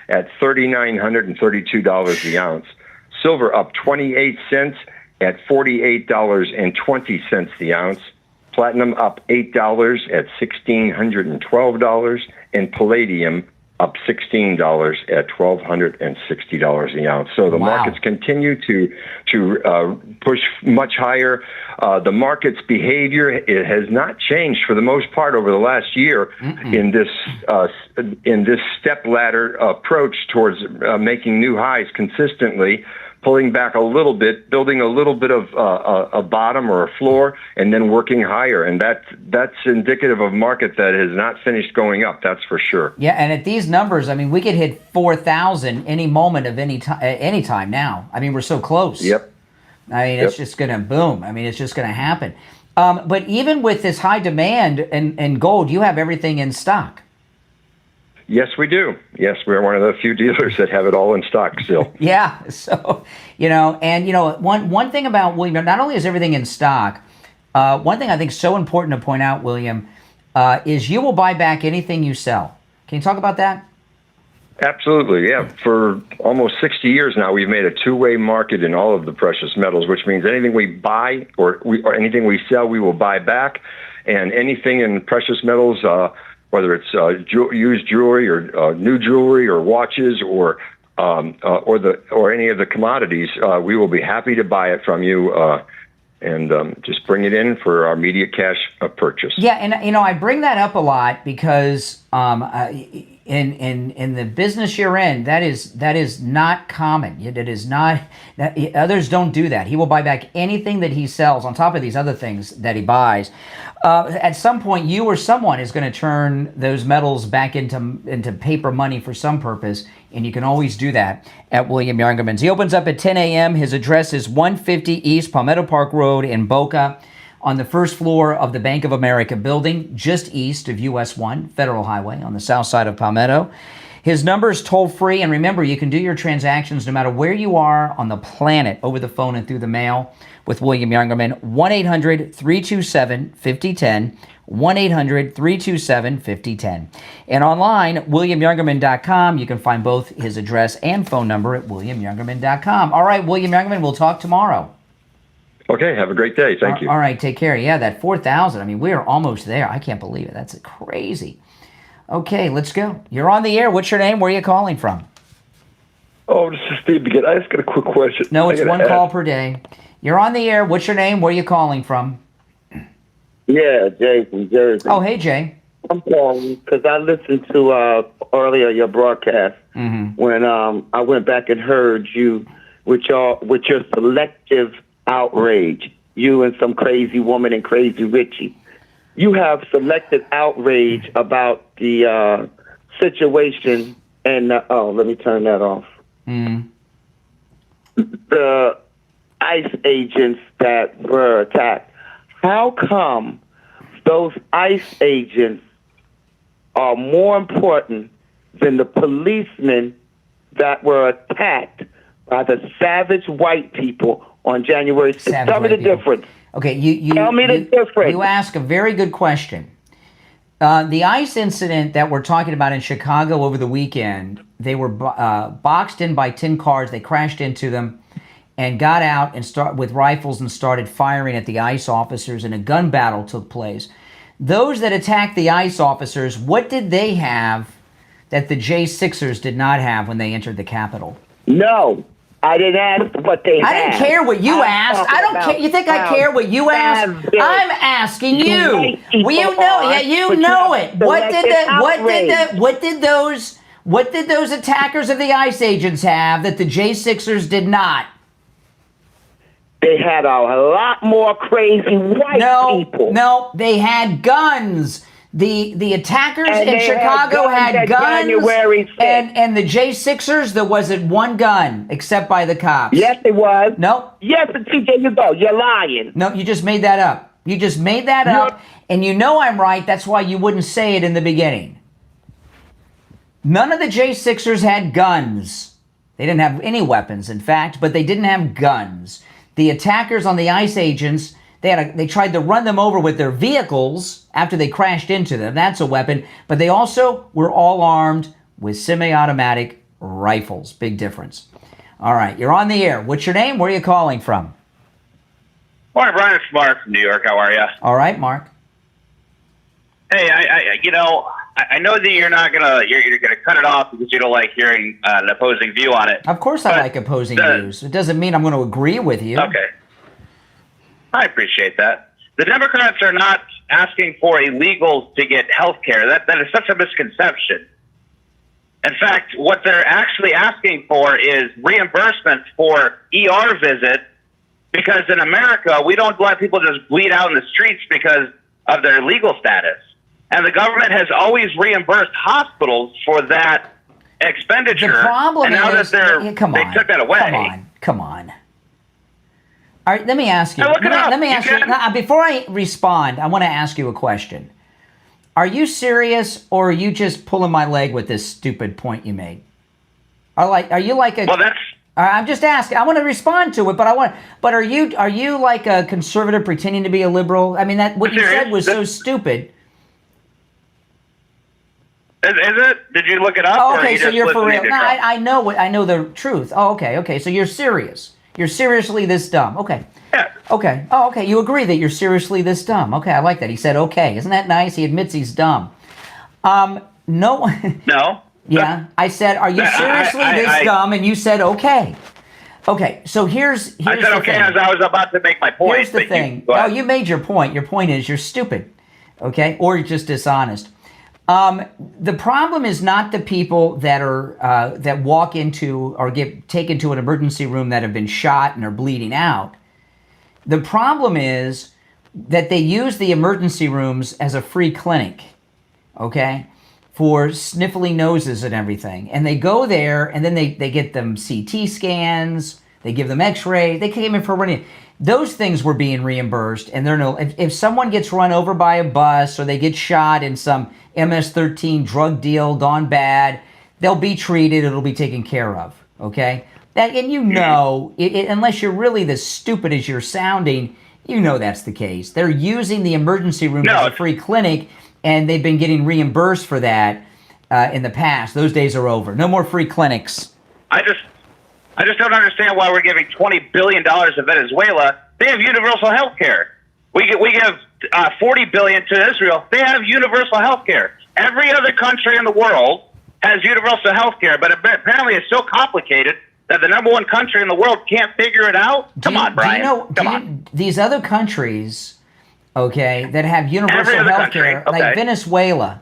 at $3,932 the ounce. Silver up 28 cents at $48.20 the ounce. Platinum up $8 at $1,612, and palladium up $16 at $1,260 the ounce. So the markets continue to push much higher. The market's behavior, it has not changed for the most part over the last year in this step ladder approach towards making new highs consistently, pulling back a little bit, building a little bit of a bottom or a floor, and then working higher. And that's indicative of a market that has not finished going up, that's for sure. Yeah, and at these numbers, I mean, we could hit 4,000 any moment of any time now. I mean, we're so close. Yep. I mean, it's just going to boom. I mean, it's just going to happen. But even with this high demand in gold, you have everything in stock. Yes, we do. Yes, we're one of the few dealers that have it all in stock still. Yeah. So, one thing about William, not only is everything in stock, one thing I think is so important to point out, William, is you will buy back anything you sell. Can you talk about that? Absolutely, yeah. For almost 60 years now, we've made a two-way market in all of the precious metals, which means anything we buy or anything we sell, we will buy back. And anything in precious metals, whether it's used jewelry or new jewelry or watches or any of the commodities, we will be happy to buy it from you. And just bring it in for our immediate cash purchase. Yeah, and I bring that up a lot because in the business you're in, that is not common. It is not. Others don't do that. He will buy back anything that he sells on top of these other things that he buys. At some point, you or someone is going to turn those metals back into paper money for some purpose, and you can always do that at William Youngerman's. He opens up at 10 a.m. His address is 150 East Palmetto Park Road in Boca, on the first floor of the Bank of America building, just east of US 1 Federal Highway on the south side of Palmetto. His number is toll-free, and remember, you can do your transactions no matter where you are on the planet, over the phone and through the mail, with William Youngerman. 1-800-327-5010, 1-800-327-5010. And online, WilliamYoungerman.com. You can find both his address and phone number at WilliamYoungerman.com. All right, William Youngerman, we'll talk tomorrow. Okay, have a great day. Thank you. All right, take care. Yeah, that 4,000, I mean, we are almost there. I can't believe it. That's crazy. Okay, let's go. You're on the air. What's your name? Where are you calling from? Oh, this is Steve again. I just got a quick question. No, it's one call per day. You're on the air. What's your name? Where are you calling from? Yeah, Jay from Jersey. Oh, hey, Jay. I'm calling because I listened to earlier your broadcast when I went back and heard you with your selective outrage. You and some crazy woman and Crazy Richie. You have selective outrage about the situation and let me turn that off. The ICE agents that were attacked. How come those ICE agents are more important than the policemen that were attacked by the savage white people on January 6th? Tell me the difference. Okay, you tell me the difference. You ask a very good question. The ICE incident that we're talking about in Chicago over the weekend, they were boxed in by 10 cars. They crashed into them and got out and with rifles and started firing at the ICE officers, and a gun battle took place. Those that attacked the ICE officers, what did they have that the J6ers did not have when they entered the Capitol? No. I didn't ask what they had. I didn't care what you asked. I don't care. You think I care what you asked? I'm asking you. Well, you know, yeah, you know it. What did those attackers of the ICE agents have that the J6ers did not? They had a lot more crazy white people. No, they had guns. The attackers in Chicago had guns, and the J6ers, there wasn't one gun except by the cops. Yes, it was. No. Yes, there you go. You're lying. No, you just made that up. You just made that up, and you know I'm right. That's why you wouldn't say it in the beginning. None of the J6ers had guns. They didn't have any weapons, in fact, but they didn't have guns. The attackers on the ICE agents, they tried to run them over with their vehicles after they crashed into them. That's a weapon. But they also were all armed with semi-automatic rifles. Big difference. All right, you're on the air. What's your name? Where are you calling from? Morning, Brian. It's Mark from New York. How are you? All right, Mark. Hey, I know that you're gonna cut it off because you don't like hearing an opposing view on it. Of course, I like opposing views. It doesn't mean I'm going to agree with you. Okay. I appreciate that. The Democrats are not asking for illegals to get health care. That is such a misconception. In fact, what they're actually asking for is reimbursement for ER visits, because in America, we don't let people just bleed out in the streets because of their legal status. And the government has always reimbursed hospitals for that expenditure. The problem and now is, that they took that away. Come on. All right, let me ask you. Let me ask you. Before I respond, I want to ask you a question. Are you serious, or are you just pulling my leg with this stupid point you made? Are you like a? Well, that's. I'm just asking. I want to respond to it, but But are you like a conservative pretending to be a liberal? I mean, what you said was so stupid. Is it? Did you look it up? Oh, okay, or so you're for real. No, I know the truth. Oh, okay. So you're serious. You're seriously this dumb. Okay. Yeah. Okay. Oh, okay. You agree that you're seriously this dumb. Okay, I like that. He said okay. Isn't that nice? He admits he's dumb. No. No. Yeah, I said, are you seriously this dumb? And you said, okay. Okay, so here's I said the okay thing. as I was about to make my point. Here's the thing. You made your point. Your point is you're stupid, okay? Or you're just dishonest. The problem is not the people that are that walk into or get taken to an emergency room that have been shot and are bleeding out. The problem is that they use the emergency rooms as a free clinic, okay, for sniffly noses and everything. And they go there, and then they get them CT scans, they give them x-ray, they came in for running. Those things were being reimbursed, and if someone gets run over by a bus or they get shot in some MS-13 drug deal gone bad, they'll be treated, it'll be taken care of, okay? And unless you're really as stupid as you're sounding, you know that's the case. They're using the emergency room as a free clinic, and they've been getting reimbursed for that in the past. Those days are over. No more free clinics. I just don't understand why we're giving $20 billion to Venezuela. They have universal health care. We give $40 billion to Israel. They have universal health care. Every other country in the world has universal health care, but apparently it's so complicated that the number one country in the world can't figure it out. Come on, Brian. These other countries, okay, that have universal health care, like Venezuela,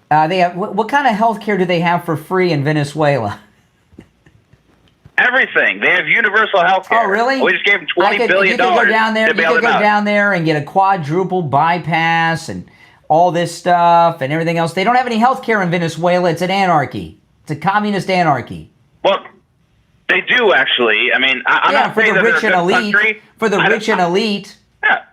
they have what kind of health care do they have for free in Venezuela? Everything. They have universal health care. Oh, really? We just gave them $20 billion. You could go down there and get a quadruple bypass and all this stuff and everything else. They don't have any health care in Venezuela. It's an anarchy. It's a communist anarchy. Well, they do, actually. I mean, I'm not saying that they're a good country. For the rich and elite. Yeah.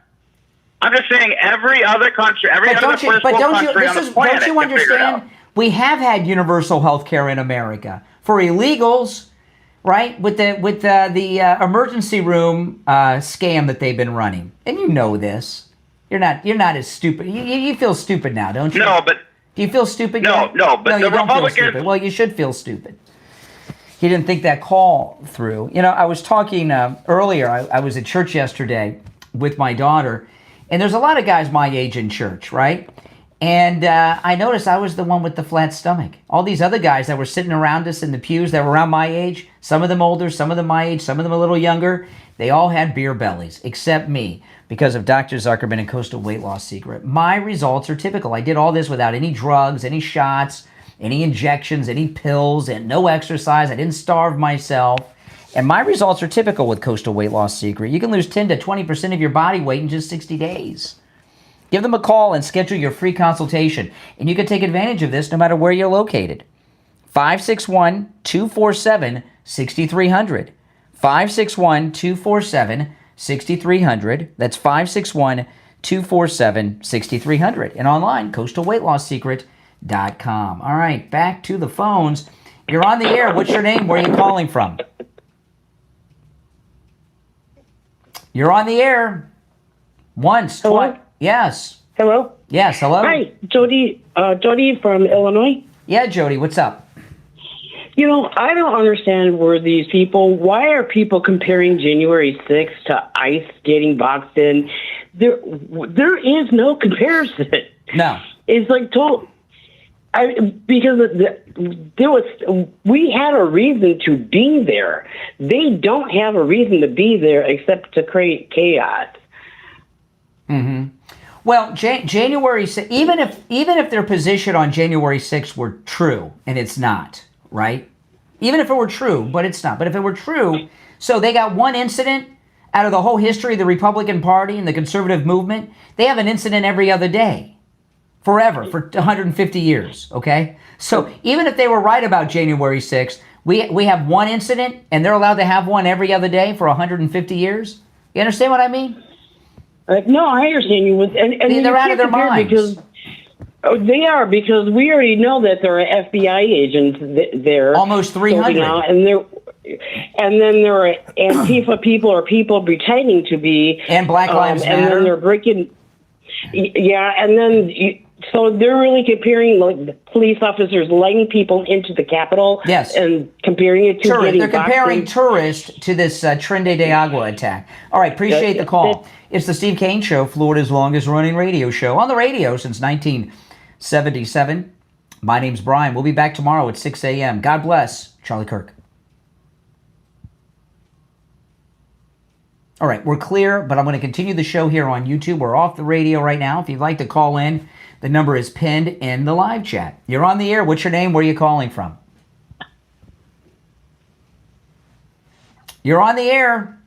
I'm just saying every other country, every other first world country on the planet don't you can figure it out. understand? We have had universal health care in America. For illegals, right, with the emergency room scam that they've been running, and you know this. You're not as stupid. You feel stupid now, don't you? No, but do you feel stupid? No, yet? no, but no, the you don't feel Republicans. stupid. Well, you should feel stupid. He didn't think that call through. You know, I was talking earlier. I was at church yesterday with my daughter, and there's a lot of guys my age in church, right? And I noticed I was the one with the flat stomach. All these other guys that were sitting around us in the pews that were around my age, some of them older, some of them my age, some of them a little younger, they all had beer bellies, except me, because of Dr. Zuckerman and Coastal Weight Loss Secret. My results are typical. I did all this without any drugs, any shots, any injections, any pills, and no exercise. I didn't starve myself. And my results are typical with Coastal Weight Loss Secret. You can lose 10 to 20% of your body weight in just 60 days. Give them a call and schedule your free consultation. And you can take advantage of this no matter where you're located. 561-247-6300. 561-247-6300. That's 561-247-6300. And online, coastalweightloss.com. All right, back to the phones. You're on the air. What's your name? Where are you calling from? You're on the air. Once, twice. Yes. Hello? Yes, hello? Hi, Jody from Illinois. Yeah, Jody, what's up? You know, I don't understand why are people comparing January 6th to ICE getting boxed in? There is no comparison. No. It's like we had a reason to be there. They don't have a reason to be there except to create chaos. Mm-hmm. Well, January 6th, even if their position on January 6th were true, and it's not, right? Even if it were true, but it's not. But if it were true, so they got one incident out of the whole history of the Republican Party and the conservative movement. They have an incident every other day, forever, for 150 years, okay? So even if they were right about January 6th, we have one incident, and they're allowed to have one every other day for 150 years? You understand what I mean? No, I understand you. And they're out of their minds. They are, because we already know that there are FBI agents there. Almost 300. And then there are Antifa people or people pretending to be. And Black Lives Matter. And then they're breaking. Yeah, and then so they're really comparing like police officers lighting people into the Capitol. Yes. And comparing it to getting They're comparing tourists to this Trinidad de Agua attack. All right, appreciate the call. It's the Steve Kane Show, Florida's longest running radio show. On the radio since 19 77. My name's Brian. We'll be back tomorrow at 6 a.m. God bless. Charlie Kirk. All right, we're clear, but I'm going to continue the show here on YouTube. We're off the radio right now. If you'd like to call in, the number is pinned in the live chat. You're on the air. What's your name? Where are you calling from? You're on the air.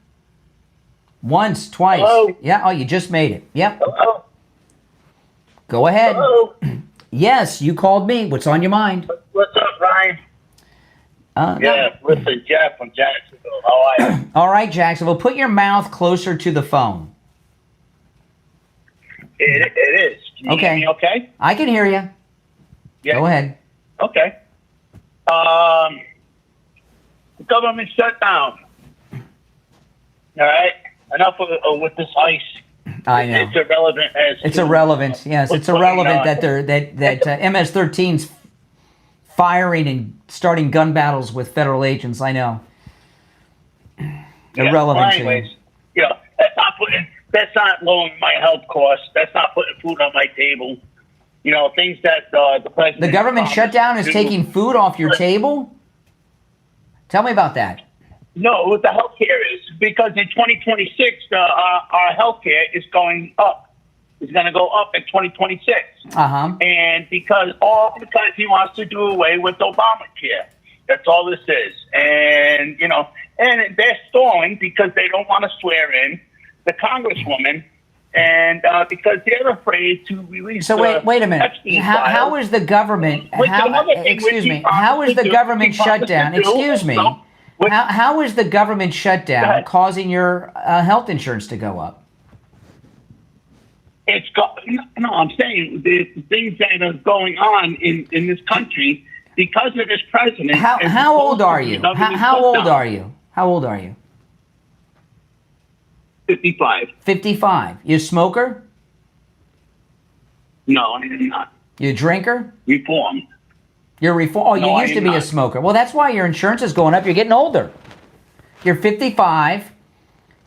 Once, twice. Hello? Yeah, oh, you just made it. Yep. Hello? Go ahead. Hello? Yes, you called me. What's on your mind? What's up, Brian? Yeah, listen, Jeff from Jacksonville. How are you? All right, Jacksonville. Put your mouth closer to the phone. It is. Can you hear me okay? I can hear you. Yeah. Go ahead. Okay. Government shutdown. All right. Enough with this ice. I know. It's irrelevant. It's irrelevant. Yes, it's irrelevant that MS-13's firing and starting gun battles with federal agents. I know. Irrelevant. Well, anyways, that's not lowering my health costs. That's not putting food on my table. Things that the president. The government shutdown is taking food off your table? Tell me about that. No, what the healthcare is, because in 2026, our healthcare is going up. It's going to go up in 2026. Uh-huh. And because he wants to do away with Obamacare. That's all this is. And, and they're stalling because they don't want to swear in the Congresswoman, and because they're afraid to release. So wait a minute. How is the government? Excuse me. How is the government shutdown? Excuse me. How is the government shutdown causing your health insurance to go up? I'm saying the things that are going on in this country because of this president. How old are you? How old are you? How old are you? 55. 55. You a smoker? No, I'm not. You a drinker? Reformed. You're reformed. Oh, No, you used to be a smoker. Well, that's why your insurance is going up. You're getting older. You're 55.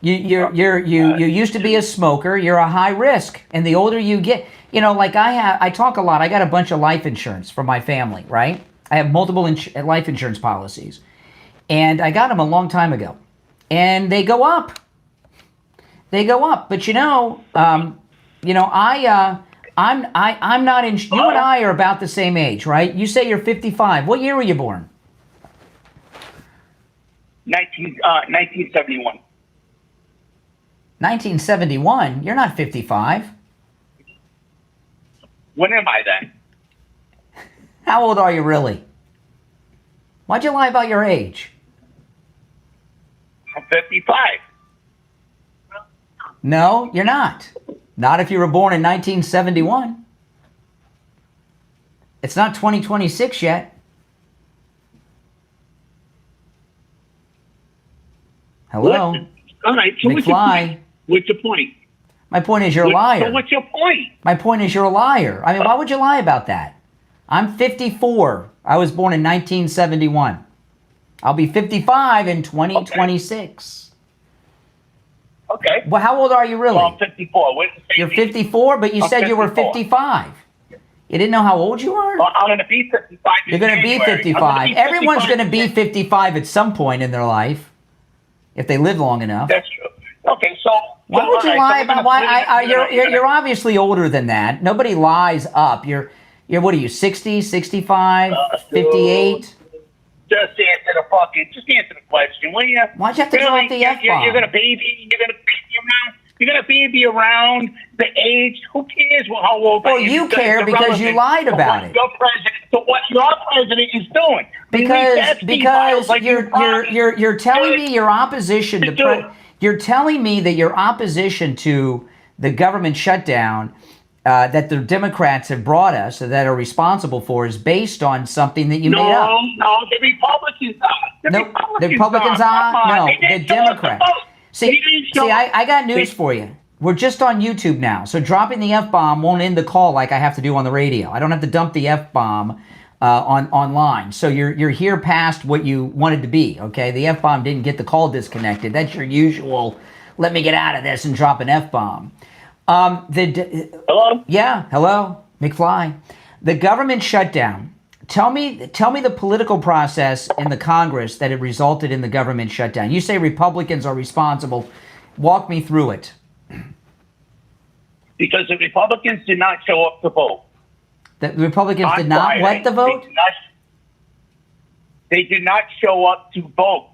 You used to be a smoker. You're a high risk, and the older you get, like I talk a lot. I got a bunch of life insurance for my family, right? I have multiple life insurance policies, and I got them a long time ago, and they go up. They go up, but I'm not in. You and I are about the same age, right? You say you're 55. What year were you born? 1971. 1971? You're not 55. When am I then? How old are you really? Why'd you lie about your age? I'm 55. No, you're not. Not if you were born in 1971. It's not 2026 yet. Hello? All right, so McFly. What's your point? My point is you're a liar. So what's your point? My point is you're a liar. I mean, why would you lie about that? I'm 54. I was born in 1971. I'll be 55 in 2026. Okay. Well, how old are you really? Well, I'm 54. You're 54, but you I'm said you were 54. 55. You didn't know how old you are? Well, I'm going to be 55. You're going to be 55. Everyone's going to be 55 at some point in their life, if they live long enough. That's true. Okay, so why would you lie about why? You're obviously older than that. Nobody lies up. You're what are you? 60, 65, 58? Just answer the question, will you? Why'd you have to drop the F-bomb? You're gonna baby around. You're gonna baby around the age. Who cares how old? Well, you care because you lied about it. What your president is doing? Because you're telling me your opposition to you're telling me that your opposition to the government shutdown that the Democrats have brought us, that are responsible for, is based on something that you made up. No, the Republicans are. The Republicans are? No, the Democrats. See, I got news for you. We're just on YouTube now, so dropping the F-bomb won't end the call like I have to do on the radio. I don't have to dump the F-bomb online. So you're here past what you wanted to be, okay? The F-bomb didn't get the call disconnected. That's your usual, let me get out of this and drop an F-bomb. Hello? Yeah, hello, McFly. The government shutdown. Tell me the political process in the Congress that it resulted in the government shutdown. You say Republicans are responsible. Walk me through it. Because the Republicans did not show up to vote. The Republicans did not what the vote? They did not show up to vote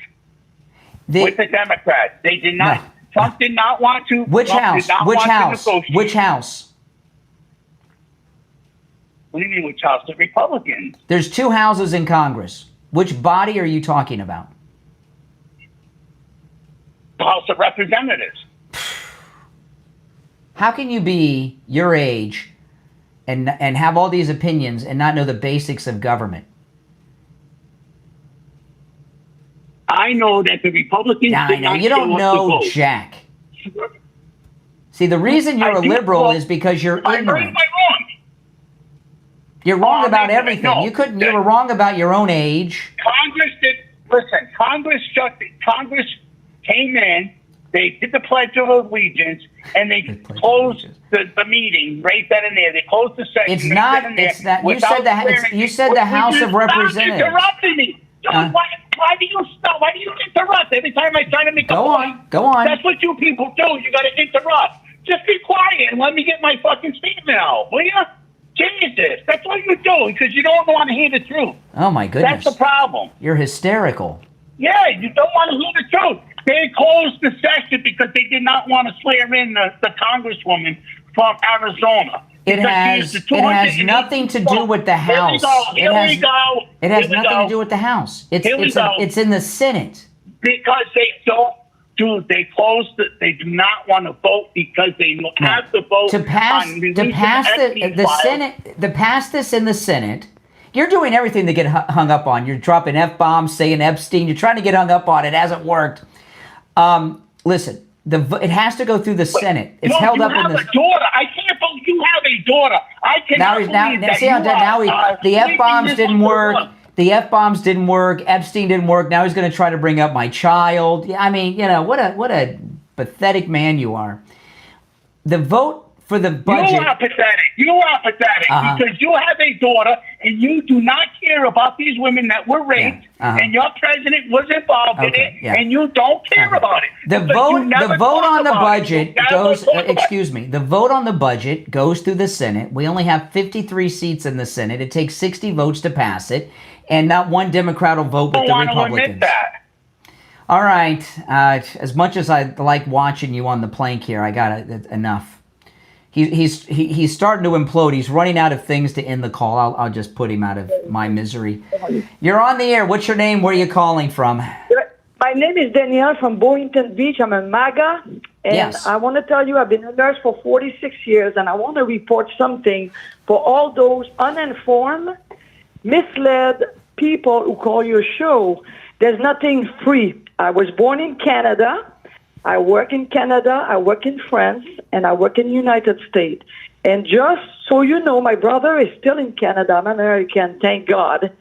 with the Democrats. They did not. No. Trump did not want to. Which house? Which house? Which house? What do you mean which house? The Republicans. There's 2 houses in Congress. Which body are you talking about? The House of Representatives. How can you be your age and have all these opinions and not know the basics of government? I know that the Republicans. I know you don't know Jack. See, the reason you're a liberal is because you're ignorant. You're wrong about everything. No, you were wrong about your own age. Congress did. Listen, Congress came in. They did the Pledge of Allegiance, and they closed the meeting right then and there. They closed the session. It's not. It's that you said the House of Representatives. Stop interrupting me. Why do you stop? Why do you interrupt every time I try to make a point? Go on. That's what you people do. You got to interrupt. Just be quiet and let me get my fucking statement out, will you? Jesus, that's what you do because you don't want to hear the truth. Oh my goodness, that's the problem. You're hysterical. Yeah, you don't want to hear the truth. They closed the session because they did not want to swear in the Congresswoman from Arizona. It has nothing to do with the House. Here we go. It has nothing to do with the House. It's in the Senate. Because they don't. Dude, they closed it. They do not want to vote because they have to vote to pass the Senate. To pass this in the Senate, you're doing everything to get hung up on. You're dropping F-bombs, saying Epstein. You're trying to get hung up on it. It hasn't worked. Listen, it has to go through the Senate. It's held up in the. You have a daughter. I can't believe you have a daughter. I cannot believe that the F-bombs didn't work. The F-bombs didn't work. Epstein didn't work. Now he's going to try to bring up my child. I mean, what a pathetic man you are. The vote for the budget. You are pathetic because you have a daughter and you do not care about these women that were raped and your president was involved in it and you don't care about it. The vote on the budget goes. Excuse me. The vote on the budget goes through the Senate. We only have 53 seats in the Senate. It takes 60 votes to pass it. And not one Democrat will vote with the Republicans. All right. As much as I like watching you on the plank here, I got enough. He's starting to implode. He's running out of things to end the call. I'll just put him out of my misery. You're on the air. What's your name? Where are you calling from? My name is Danielle from Boynton Beach. I'm a MAGA. And I want to tell you, I've been a nurse for 46 years, and I want to report something for all those uninformed, misled people who call your show. There's nothing free. I was born in Canada. I work in Canada. I work in France, and I work in the United States. And just so you know, my brother is still in Canada. I'm American, thank God.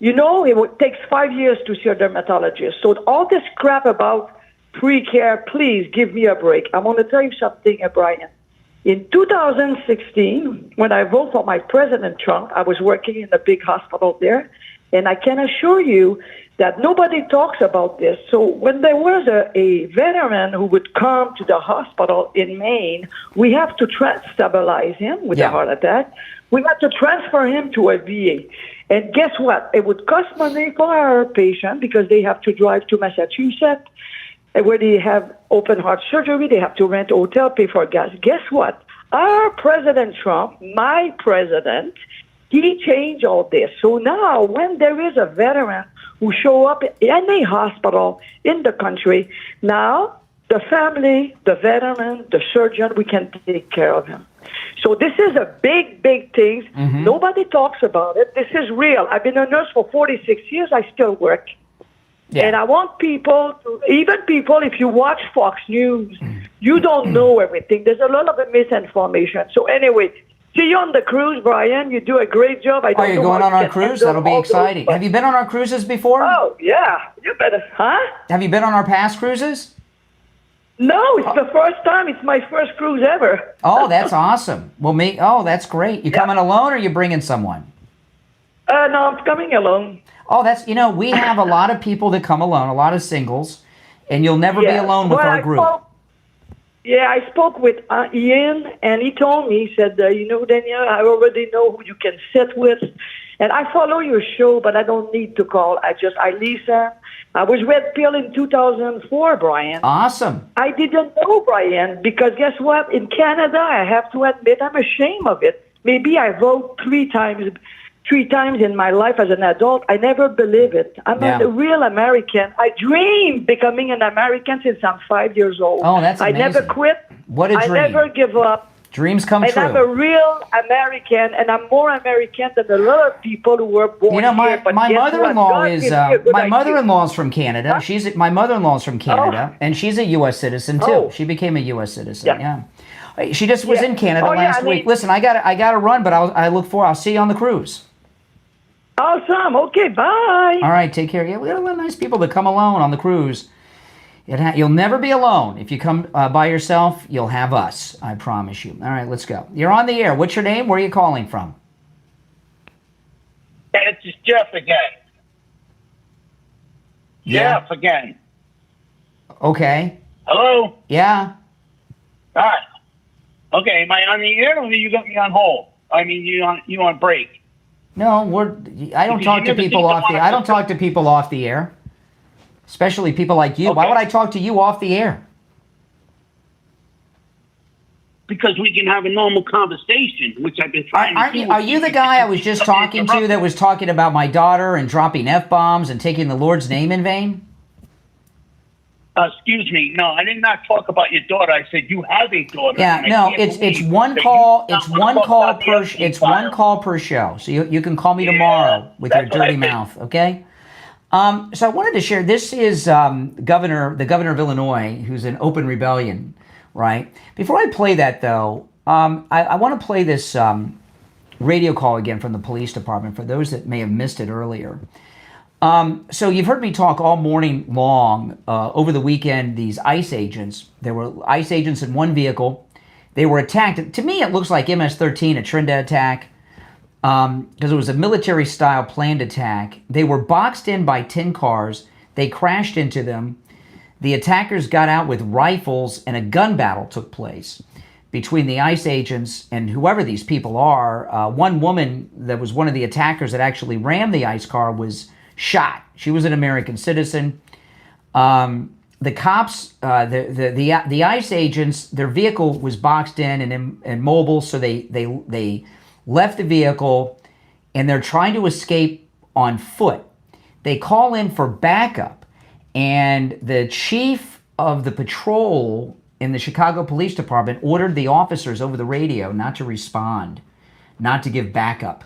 You know, it takes 5 years to see a dermatologist. So all this crap about free care, please give me a break. I want to tell you something, Brian. In 2016, when I voted for my President Trump, I was working in a big hospital there, and I can assure you that nobody talks about this. So when there was a veteran who would come to the hospital in Maine, we have to stabilize him with a heart attack. We had to transfer him to a VA. And guess what? It would cost money for our patient because they have to drive to Massachusetts, where they have open heart surgery. They have to rent a hotel, pay for gas. Guess what? Our President Trump, my president, he changed all this. So now when there is a veteran who show up in any hospital in the country, now the family, the veteran, the surgeon, we can take care of him. So this is a big, big thing. Mm-hmm. Nobody talks about it. This is real. I've been a nurse for 46 years. I still work. Yeah. And I want people to, even people, if you watch Fox News, you don't know everything. There's a lot of misinformation. So anyway, see you on the cruise, Brian. You do a great job. You're going on our cruise? That'll be exciting. Have you been on our cruises before? Oh, yeah. You better. Huh? Have you been on our past cruises? No, it's the first time. It's my first cruise ever. Oh, that's awesome. Well, that's great. You coming alone or you bringing someone? No, I'm coming alone. Oh, we have a lot of people that come alone, a lot of singles, and you'll never be alone with our group. I spoke with Ian, and he told me, he said, Danielle, I already know who you can sit with. And I follow your show, but I don't need to call. I listen. I was red pill in 2004, Brian. Awesome. I didn't know, Brian, because guess what? In Canada, I have to admit, I'm ashamed of it. Maybe I vote three times in my life as an adult. I never believe it. I'm a real American. I dream becoming an American since I'm 5 years old. Oh, that's amazing. I never quit. What a dream. I never give up. Dreams come true. And I'm a real American, and I'm more American than a lot of people who were born here. My mother-in-law is my mother-in-law's from Canada. Huh? My mother-in-law's from Canada, and she's a U.S. citizen too. Oh. She became a U.S. citizen. Yeah. She just was in Canada last week. Listen, I got to run, but I'll see you on the cruise. Awesome. Okay. Bye. All right. Take care. Yeah, we got a lot of nice people that come alone on the cruise. You'll never be alone. If you come by yourself, you'll have us. I promise you. All right, let's go. You're on the air. What's your name? Where are you calling from? It's just Jeff again. Yeah. Jeff again. Okay. Hello? Yeah. Hi. Okay, am I on the air or you got me on hold? I mean, you on break? No, I don't talk to people off the. I don't talk to people off the air. Especially people like you. Okay. Why would I talk to you off the air? Because we can have a normal conversation, which I've been trying to do. Are you the guy I was just talking to that was talking about my daughter and dropping F-bombs and taking the Lord's name in vain? Excuse me. No, I did not talk about your daughter. I said you have a daughter. Yeah, no, it's one call. It's one call per. It's one call per show. So you can call me tomorrow with your dirty mouth. Okay. So I wanted to share. This is the governor of Illinois, who's in open rebellion, right? Before I play that, though, I want to play this radio call again from the police department for those that may have missed it earlier. So you've heard me talk all morning long. Over the weekend, these ICE agents, there were ICE agents in one vehicle. They were attacked. To me, it looks like MS-13, a Trinidad attack. Because it was a military-style planned attack. They were boxed in by 10 cars. They crashed into them. The attackers got out with rifles, and a gun battle took place between the ICE agents and whoever these people are. One woman that was one of the attackers that actually rammed the ICE car was shot. She was an American citizen. The cops, the ICE agents, their vehicle was boxed in and mobile, so they left the vehicle, and they're trying to escape on foot. They call in for backup, and the chief of the patrol in the Chicago Police Department ordered the officers over the radio not to respond, not to give backup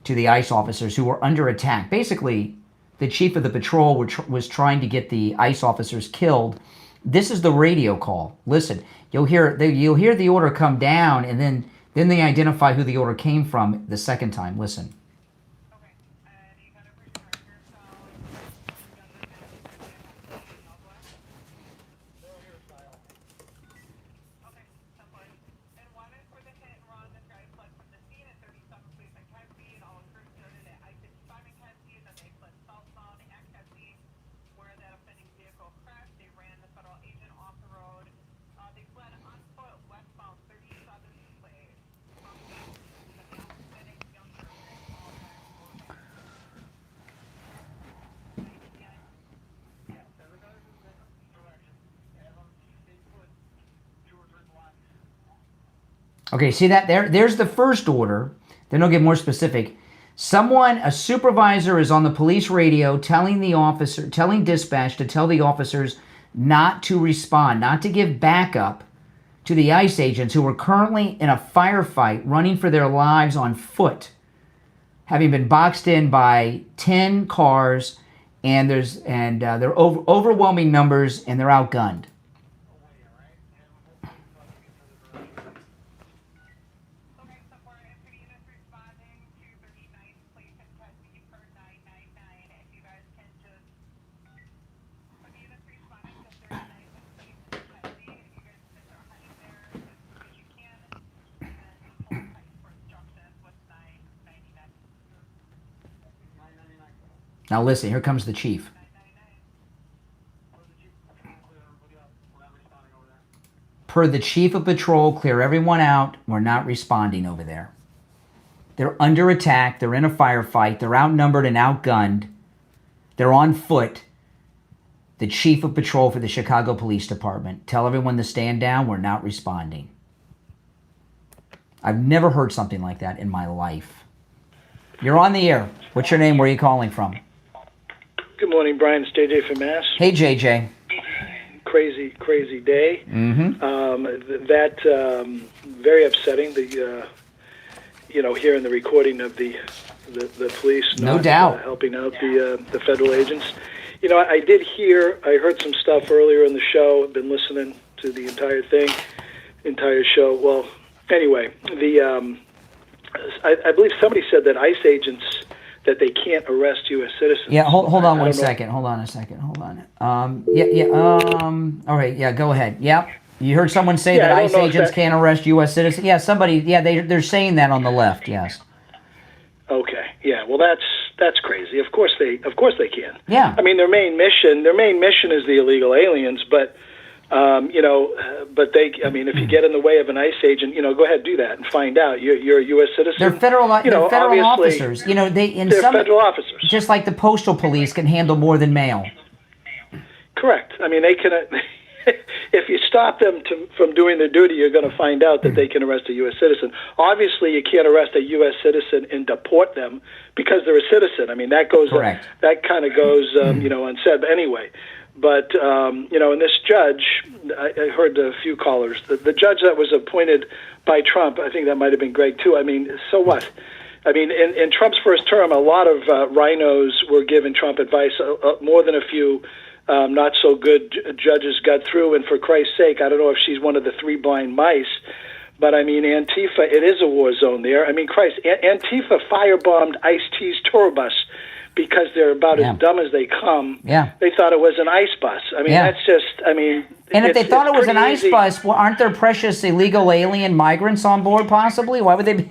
to the ICE officers who were under attack. Basically, the chief of the patrol was trying to get the ICE officers killed. This is the radio call. Listen, you'll hear the order come down, and then they identify who the order came from the second time. Listen. Okay, see that there? There's the first order. Then they'll get more specific. A supervisor is on the police radio telling dispatch to tell the officers not to respond, not to give backup to the ICE agents who are currently in a firefight running for their lives on foot, having been boxed in by 10 cars, and they're overwhelming numbers, and they're outgunned. Now listen, here comes the chief. Per the chief of patrol, clear everyone out. We're not responding over there. They're under attack. They're in a firefight. They're outnumbered and outgunned. They're on foot. The chief of patrol for the Chicago Police Department. Tell everyone to stand down. We're not responding. I've never heard something like that in my life. You're on the air. What's your name? Where are you calling from? Good morning, Brian. It's JJ from Mass. Hey, JJ. Crazy day. Mm-hmm. Very upsetting. Hearing the recording of the police no not doubt helping out the federal agents. I heard some stuff earlier in the show. I've been listening to the entire show. Well, anyway, I believe somebody said that ICE agents, that they can't arrest U.S. citizens. Yeah, hold on one second. Hold on a second. Hold on. All right, yeah, go ahead. Yep. You heard someone say that ICE agents can't arrest U.S. citizens? Yeah, they're saying that on the left, yes. Okay. Yeah, well, that's crazy. Of course they can. Yeah. I mean, their main mission is the illegal aliens, but if you get in the way of an ICE agent, go ahead, do that and find out. You're a U.S. citizen. They're federal officers. They're federal officers. Just like the postal police can handle more than mail. Correct. I mean, they can. If you stop them from doing their duty, you're going to find out that they can arrest a U.S. citizen. Obviously, you can't arrest a U.S. citizen and deport them because they're a citizen. I mean, that kind of goes unsaid. But anyway. But, and this judge, I heard a few callers, the judge that was appointed by Trump, I think that might have been Greg too. I mean, so what? I mean, in Trump's first term, a lot of rhinos were giving Trump advice, more than a few not so good judges got through. And for Christ's sake, I don't know if she's one of the three blind mice, but I mean, Antifa, it is a war zone there. I mean, Christ, Antifa firebombed Ice-T's tour bus because they're about as dumb as they come. Yeah. They thought it was an ICE bus. I mean, that's just, I mean... And if they thought it was an ICE bus, well, aren't there precious illegal alien migrants on board, possibly? Why would they be,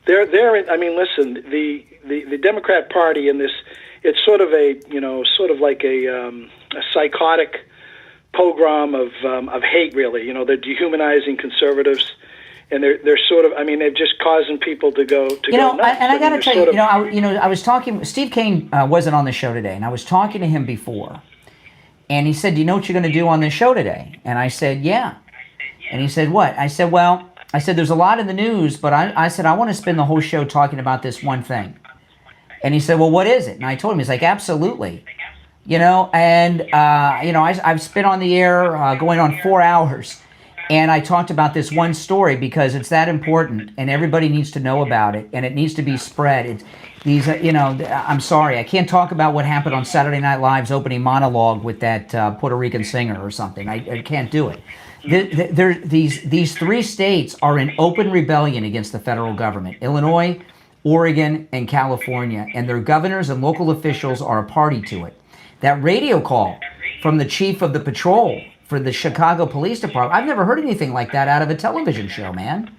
They're I mean, listen, the Democrat Party in this, it's sort of like a psychotic pogrom of hate, really. They're dehumanizing conservatives. And they're sort of, I mean, they're just causing people to go nuts. And I got to tell you, I was talking. Steve Kane wasn't on the show today, and I was talking to him before, and he said, "Do you know what you're going to do on this show today?" And I said, "Yeah." And he said, "What?" I said, "Well, there's a lot in the news, but I said I want to spend the whole show talking about this one thing." And he said, "Well, what is it?" And I told him, he's like, "Absolutely." I've spent on the air going on 4 hours. And I talked about this one story because it's that important, and everybody needs to know about it, and it needs to be spread. I'm sorry, I can't talk about what happened on Saturday Night Live's opening monologue with that Puerto Rican singer or something. I can't do it. These three states are in open rebellion against the federal government: Illinois, Oregon, and California, and their governors and local officials are a party to it. That radio call from the chief of the patrol for the Chicago Police Department, I've never heard anything like that out of a television show, man.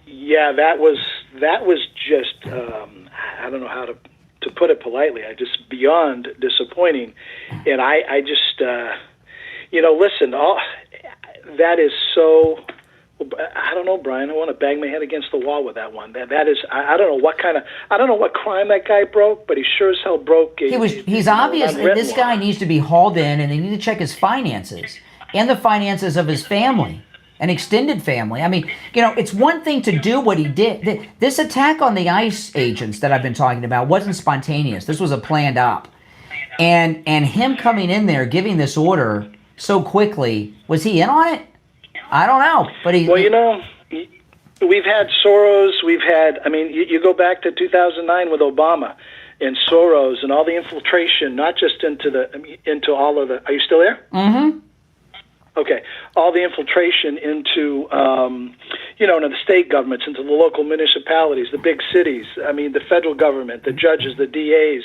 Yeah, that was just I don't know how to put it politely. I just beyond disappointing, and I just listen. That is so. I don't know, Brian. I want to bang my head against the wall with that one. That is. I don't know what crime that guy broke, but he sure as hell broke. He's obvious. This guy needs to be hauled in, and they need to check his finances and the finances of his family and extended family. I mean, it's one thing to do what he did. This attack on the ICE agents that I've been talking about wasn't spontaneous. This was a planned op, and him coming in there giving this order so quickly, was he in on it? I don't know, but we've had Soros. You go back to 2009 with Obama and Soros and all the infiltration, not just into all of the. Are you still there? Mm-hmm. Okay, all the infiltration into into the state governments, into the local municipalities, the big cities. I mean, the federal government, the judges, the DAs.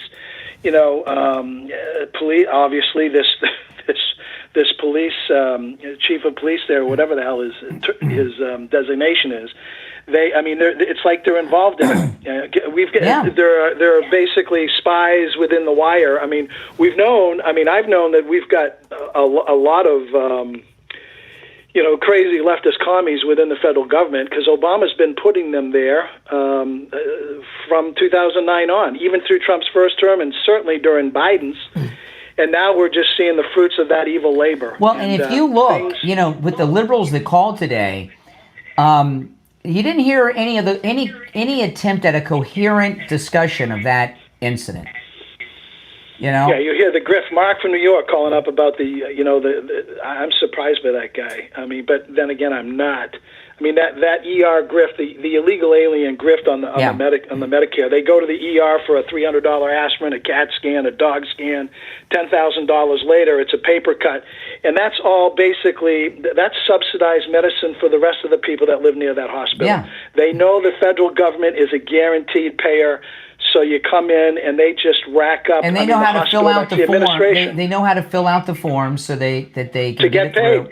Police. Obviously, this police chief of police there, whatever the hell his designation is, It's like they're involved in it. There are basically spies within the wire. I've known that we've got a lot of crazy leftist commies within the federal government, because Obama's been putting them there from 2009 on, even through Trump's first term, and certainly during Biden's. And now we're just seeing the fruits of that evil labor. Well, and if you look, with the liberals that called today, you didn't hear any attempt at a coherent discussion of that incident. Yeah, you hear the grift. Mark from New York calling up about the I'm surprised by that guy. But then again, I'm not. That ER grift, the illegal alien grift on the Medicare. They go to the ER for a $300 aspirin, a CAT scan, a dog scan. $10,000 later, it's a paper cut, and that's all basically that's subsidized medicine for the rest of the people that live near that hospital. Yeah. They know the federal government is a guaranteed payer. So you come in and they just rack up. And they know how to fill out the form. They know how to fill out the forms so they can get paid.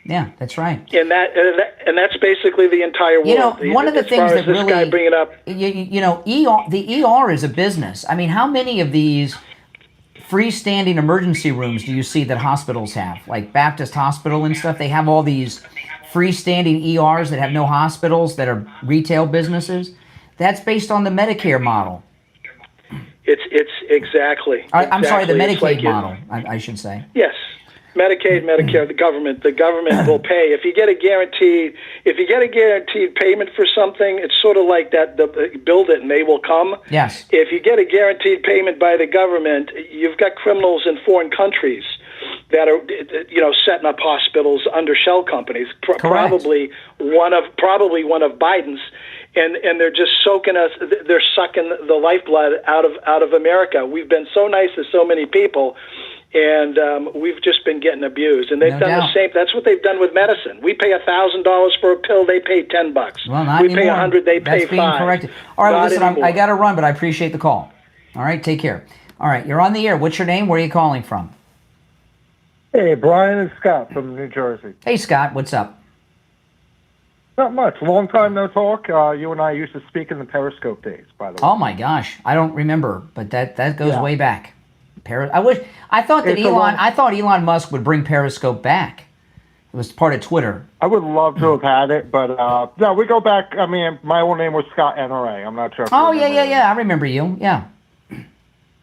Yeah, that's right. And that's basically the entire world. One of the things that really, guy bringing up, the ER is a business. How many of these freestanding emergency rooms do you see that hospitals have, like Baptist Hospital and stuff? They have all these freestanding ERs that have no hospitals, that are retail businesses. That's based on the Medicare model. It's exactly. I'm sorry, the Medicaid model, I should say. Yes, Medicaid, Medicare, the government will pay. If you get a guaranteed payment for something, it's sort of like that. Build it and they will come. Yes. If you get a guaranteed payment by the government, you've got criminals in foreign countries that are, setting up hospitals under shell companies. Probably one of Biden's. And they're just sucking the lifeblood out of America. We've been so nice to so many people, and we've just been getting abused. And they've done the same. That's what they've done with medicine. We pay $1,000 for a pill; they pay $10. Well, not we anymore. pay $100; they pay $5. That's being corrected. All right, listen, I got to run, but I appreciate the call. All right, take care. All right, you're on the air. What's your name? Where are you calling from? Hey, Brian and Scott from New Jersey. Hey, Scott, what's up? Not much. Long time no talk. You and I used to speak in the Periscope days, by the way. Oh my gosh, I don't remember, but that goes way back. I thought Elon Musk would bring Periscope back. It was part of Twitter. I would love to have had it, but no, we go back. My old name was Scott NRA. I'm not sure. Yeah. I remember you. Yeah.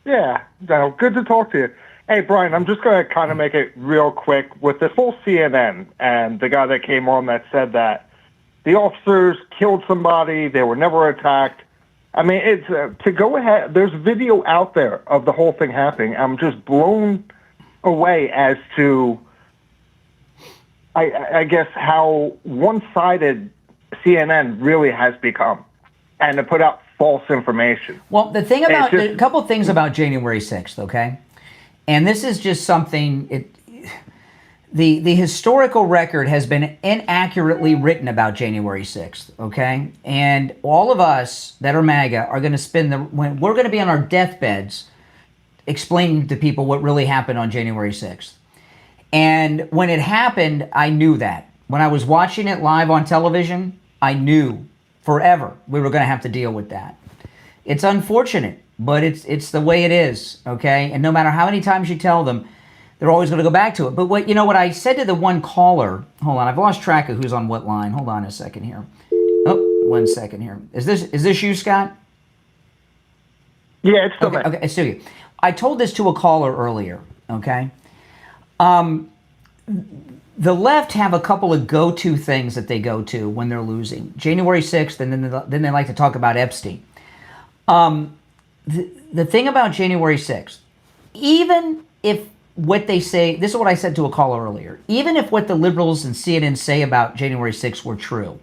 Yeah. No, good to talk to you. Hey, Brian, I'm just going to kind of make it real quick with this whole CNN and the guy that came on that said that the officers killed somebody. They were never attacked. It's to go ahead. There's video out there of the whole thing happening. I'm just blown away as to, I guess, how one-sided CNN really has become, and to put out false information. Well, the thing about a couple of things about January 6th, okay, and this is just something. The historical record has been inaccurately written about January 6th, okay? And all of us that are MAGA are going to when we're going to be on our deathbeds explaining to people what really happened on January 6th. And when it happened, I knew that. When I was watching it live on television, I knew forever we were going to have to deal with that. It's unfortunate, but it's the way it is, okay? And no matter how many times you tell them, they're always going to go back to it. But what I said to the one caller, hold on, I've lost track of who's on what line. Hold on a second here. Oh, 1 second here. Is this you, Scott? Yeah, it's still me. Okay, it's still you. I told this to a caller earlier, okay? The left have a couple of go-to things that they go to when they're losing. January 6th, and then they like to talk about Epstein. The thing about January 6th, even if what they say, this is what I said to a caller earlier, even if what the liberals and CNN say about January 6th were true,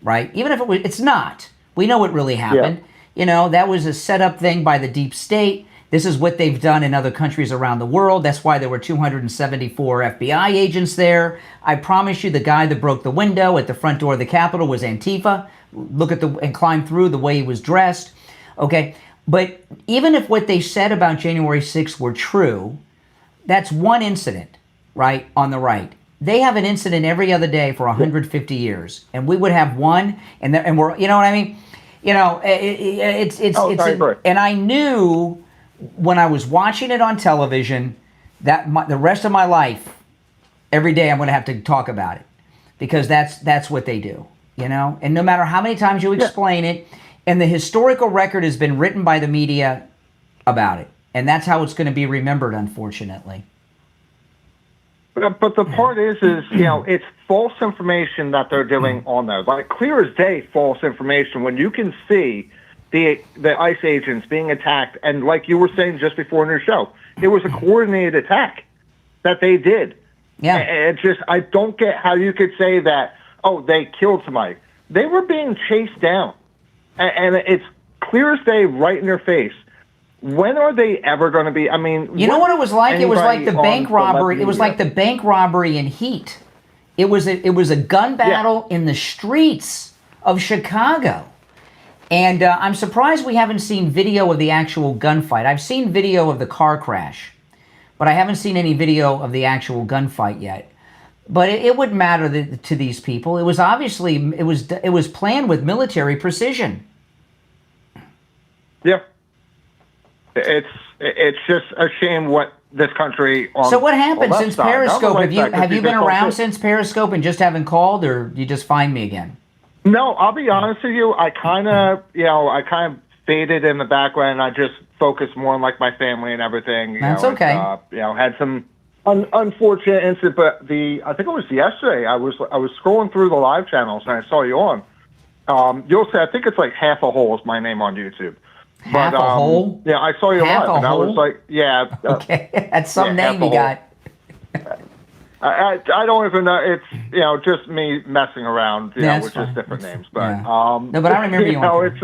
right? Even if it's not. We know what really happened. Yeah. That was a set-up thing by the deep state. This is what they've done in other countries around the world. That's why there were 274 FBI agents there. I promise you the guy that broke the window at the front door of the Capitol was Antifa. Look at and climbed through the way he was dressed. Okay, but even if what they said about January 6th were true, that's one incident, right, on the right. they have an incident every other day for 150 years, and we would have one, and we're, you know what I mean? You know, and I knew when I was watching it on television that the rest of my life, every day I'm going to have to talk about it, because that's what they do, you know? And no matter how many times you explain it, and the historical record has been written by the media about it, and that's how it's going to be remembered, unfortunately. But the part is, you know, it's false information that they're doing on there. Like, clear as day, false information. When you can see the ICE agents being attacked, and like you were saying just before in your show, it was a coordinated attack that they did. Yeah. And I don't get how you could say that, oh, they killed somebody. They were being chased down. And it's clear as day, right in their face. When are they ever going to be? I mean, you know what it was like? It was like the bank robbery. It was like the bank robbery in Heat. It was a gun battle in the streets of Chicago. And I'm surprised we haven't seen video of the actual gunfight. I've seen video of the car crash, but I haven't seen any video of the actual gunfight yet. But it wouldn't matter to these people. It was obviously it was planned with military precision. Yeah. It's just a shame what this country. So what happened since Periscope? Have you been around since Periscope and just haven't called, or you just find me again? No, I'll be honest with you. I kind of faded in the background. I just focused more on like my family and everything. That's okay. Had some unfortunate incident, but I think it was yesterday. I was scrolling through the live channels and I saw you on. You'll say I think it's like Half a Hole is my name on YouTube. Half a hole? Yeah, I saw you live, and I was like, yeah. Okay, that's some name you got. I don't even know. It's just me messing around, with just different names. But no, but I remember you. It's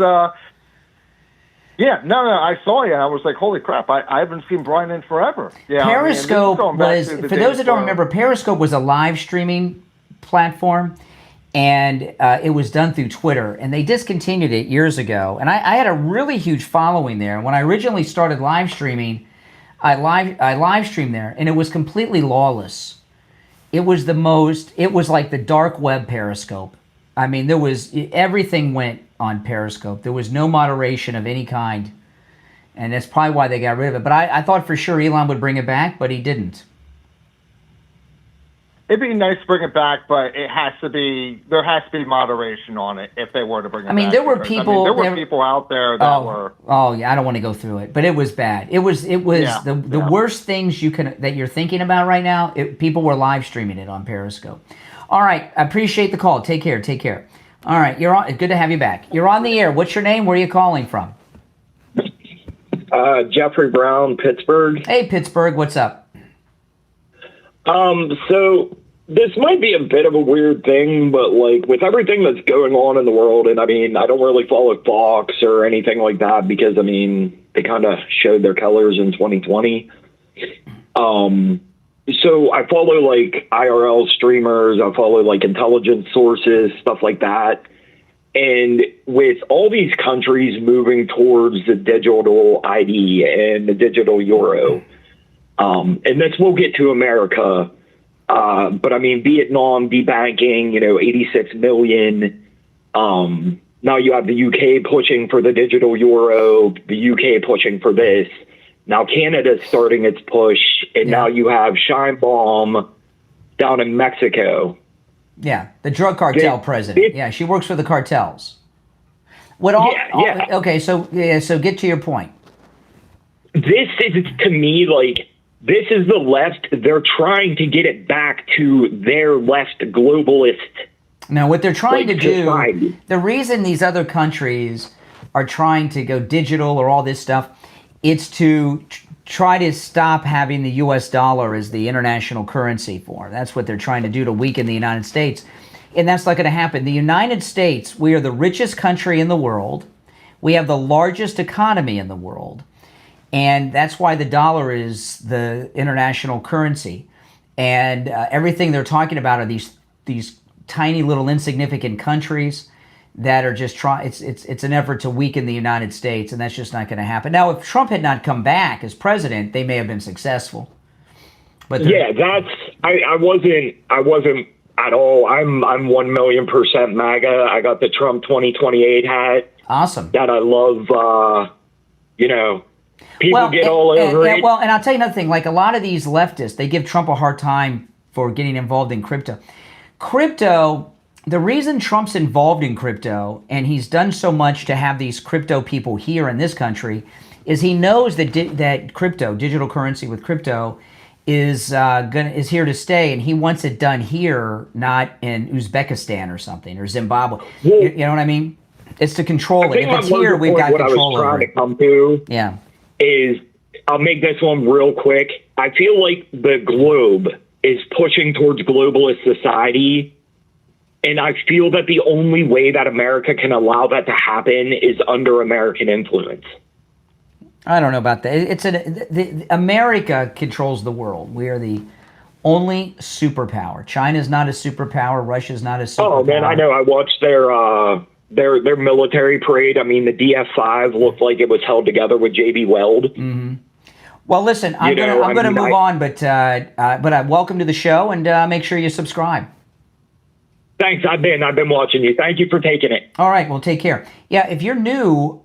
no, I saw you, and I was like, holy crap! I haven't seen Brian in forever. Yeah, Periscope was, for those that don't remember, Periscope was a live streaming platform. And it was done through Twitter, and they discontinued it years ago. And I had a really huge following there. And when I originally started live streaming, I live streamed there, and it was completely lawless. It was like the dark web Periscope. I mean, everything went on Periscope. There was no moderation of any kind, and that's probably why they got rid of it. But I thought for sure Elon would bring it back, but he didn't. It'd be nice to bring it back, but there has to be moderation on it if they were to bring it back. I mean, there were people out there that were. Oh yeah, I don't want to go through it, but it was bad. It was the worst things that you're thinking about right now. People were live streaming it on Periscope. All right, I appreciate the call. Take care. All right, you're on. Good to have you back. You're on the air. What's your name? Where are you calling from? Jeffrey Brown, Pittsburgh. Hey, Pittsburgh. What's up? So this might be a bit of a weird thing, but like with everything that's going on in the world, and I mean, I don't really follow Fox or anything like that because I mean, they kind of showed their colors in 2020. So I follow like IRL streamers, I follow like intelligence sources, stuff like that. And with all these countries moving towards the digital ID and the digital euro, and this will get to America, but I mean, Vietnam debanking, 86 million. Now you have the UK pushing for the digital euro, the UK pushing for this. Now Canada's starting its push, and now you have Sheinbaum down in Mexico. Yeah, the drug cartel president. Yeah, she works for the cartels. Okay, so get to your point. This is, to me, like, this is the left. They're trying to get it back to their left globalist. Now, what they're trying to do, the reason these other countries are trying to go digital or all this stuff, it's to try to stop having the U.S. dollar as the international currency for. That's what they're trying to do to weaken the United States. And that's not going to happen. The United States, we are the richest country in the world. We have the largest economy in the world. And that's why the dollar is the international currency. And everything they're talking about are these tiny little insignificant countries that are just trying. It's an effort to weaken the United States, and that's just not going to happen. Now, if Trump had not come back as president, they may have been successful. But yeah, that's I wasn't at all. I'm 1,000,000% MAGA. I got the Trump 2028 hat. Awesome. That I love. People get all over it. Well, and I'll tell you another thing. Like a lot of these leftists, they give Trump a hard time for getting involved in crypto. The reason Trump's involved in crypto, and he's done so much to have these crypto people here in this country, is he knows that crypto, digital currency with crypto, is here to stay, and he wants it done here, not in Uzbekistan or something, or Zimbabwe. You know what I mean? It's to control it. If it's here, we've got control over it. What I was trying to come to yeah. is, I'll make this one real quick. I feel like the globe is pushing towards globalist society, and I feel that the only way that America can allow that to happen is under American influence. I don't know about that. America controls the world. We are the only superpower. China's not a superpower. Russia's not a superpower. Oh man, I know. I watched their military parade. I mean, the DF-5 looked like it was held together with J.B. Weld. Mm-hmm. Well, listen, I'm going to move on, but welcome to the show, and make sure you subscribe. Thanks. I've been watching you. Thank you for taking it. All right. Well, take care. Yeah, if you're new,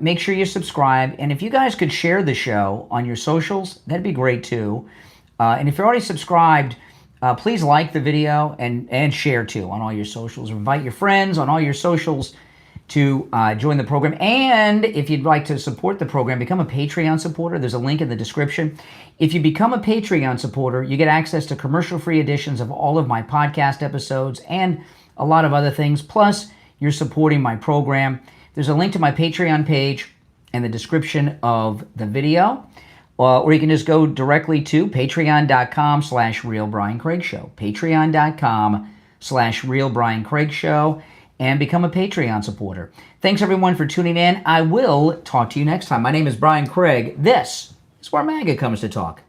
make sure you subscribe. And if you guys could share the show on your socials, that'd be great too. And if you're already subscribed, please like the video and share too on all your socials. Invite your friends on all your socials to join the program. And if you'd like to support the program, become a Patreon supporter. There's a link in the description. If you become a Patreon supporter, you get access to commercial-free editions of all of my podcast episodes and a lot of other things. Plus, you're supporting my program. There's a link to my Patreon page in the description of the video. Or you can just go directly to patreon.com/RealBrianCraigShow. Patreon.com/RealBrianCraigShow. And become a Patreon supporter. Thanks, everyone, for tuning in. I will talk to you next time. My name is Brian Craig. This is where MAGA comes to talk.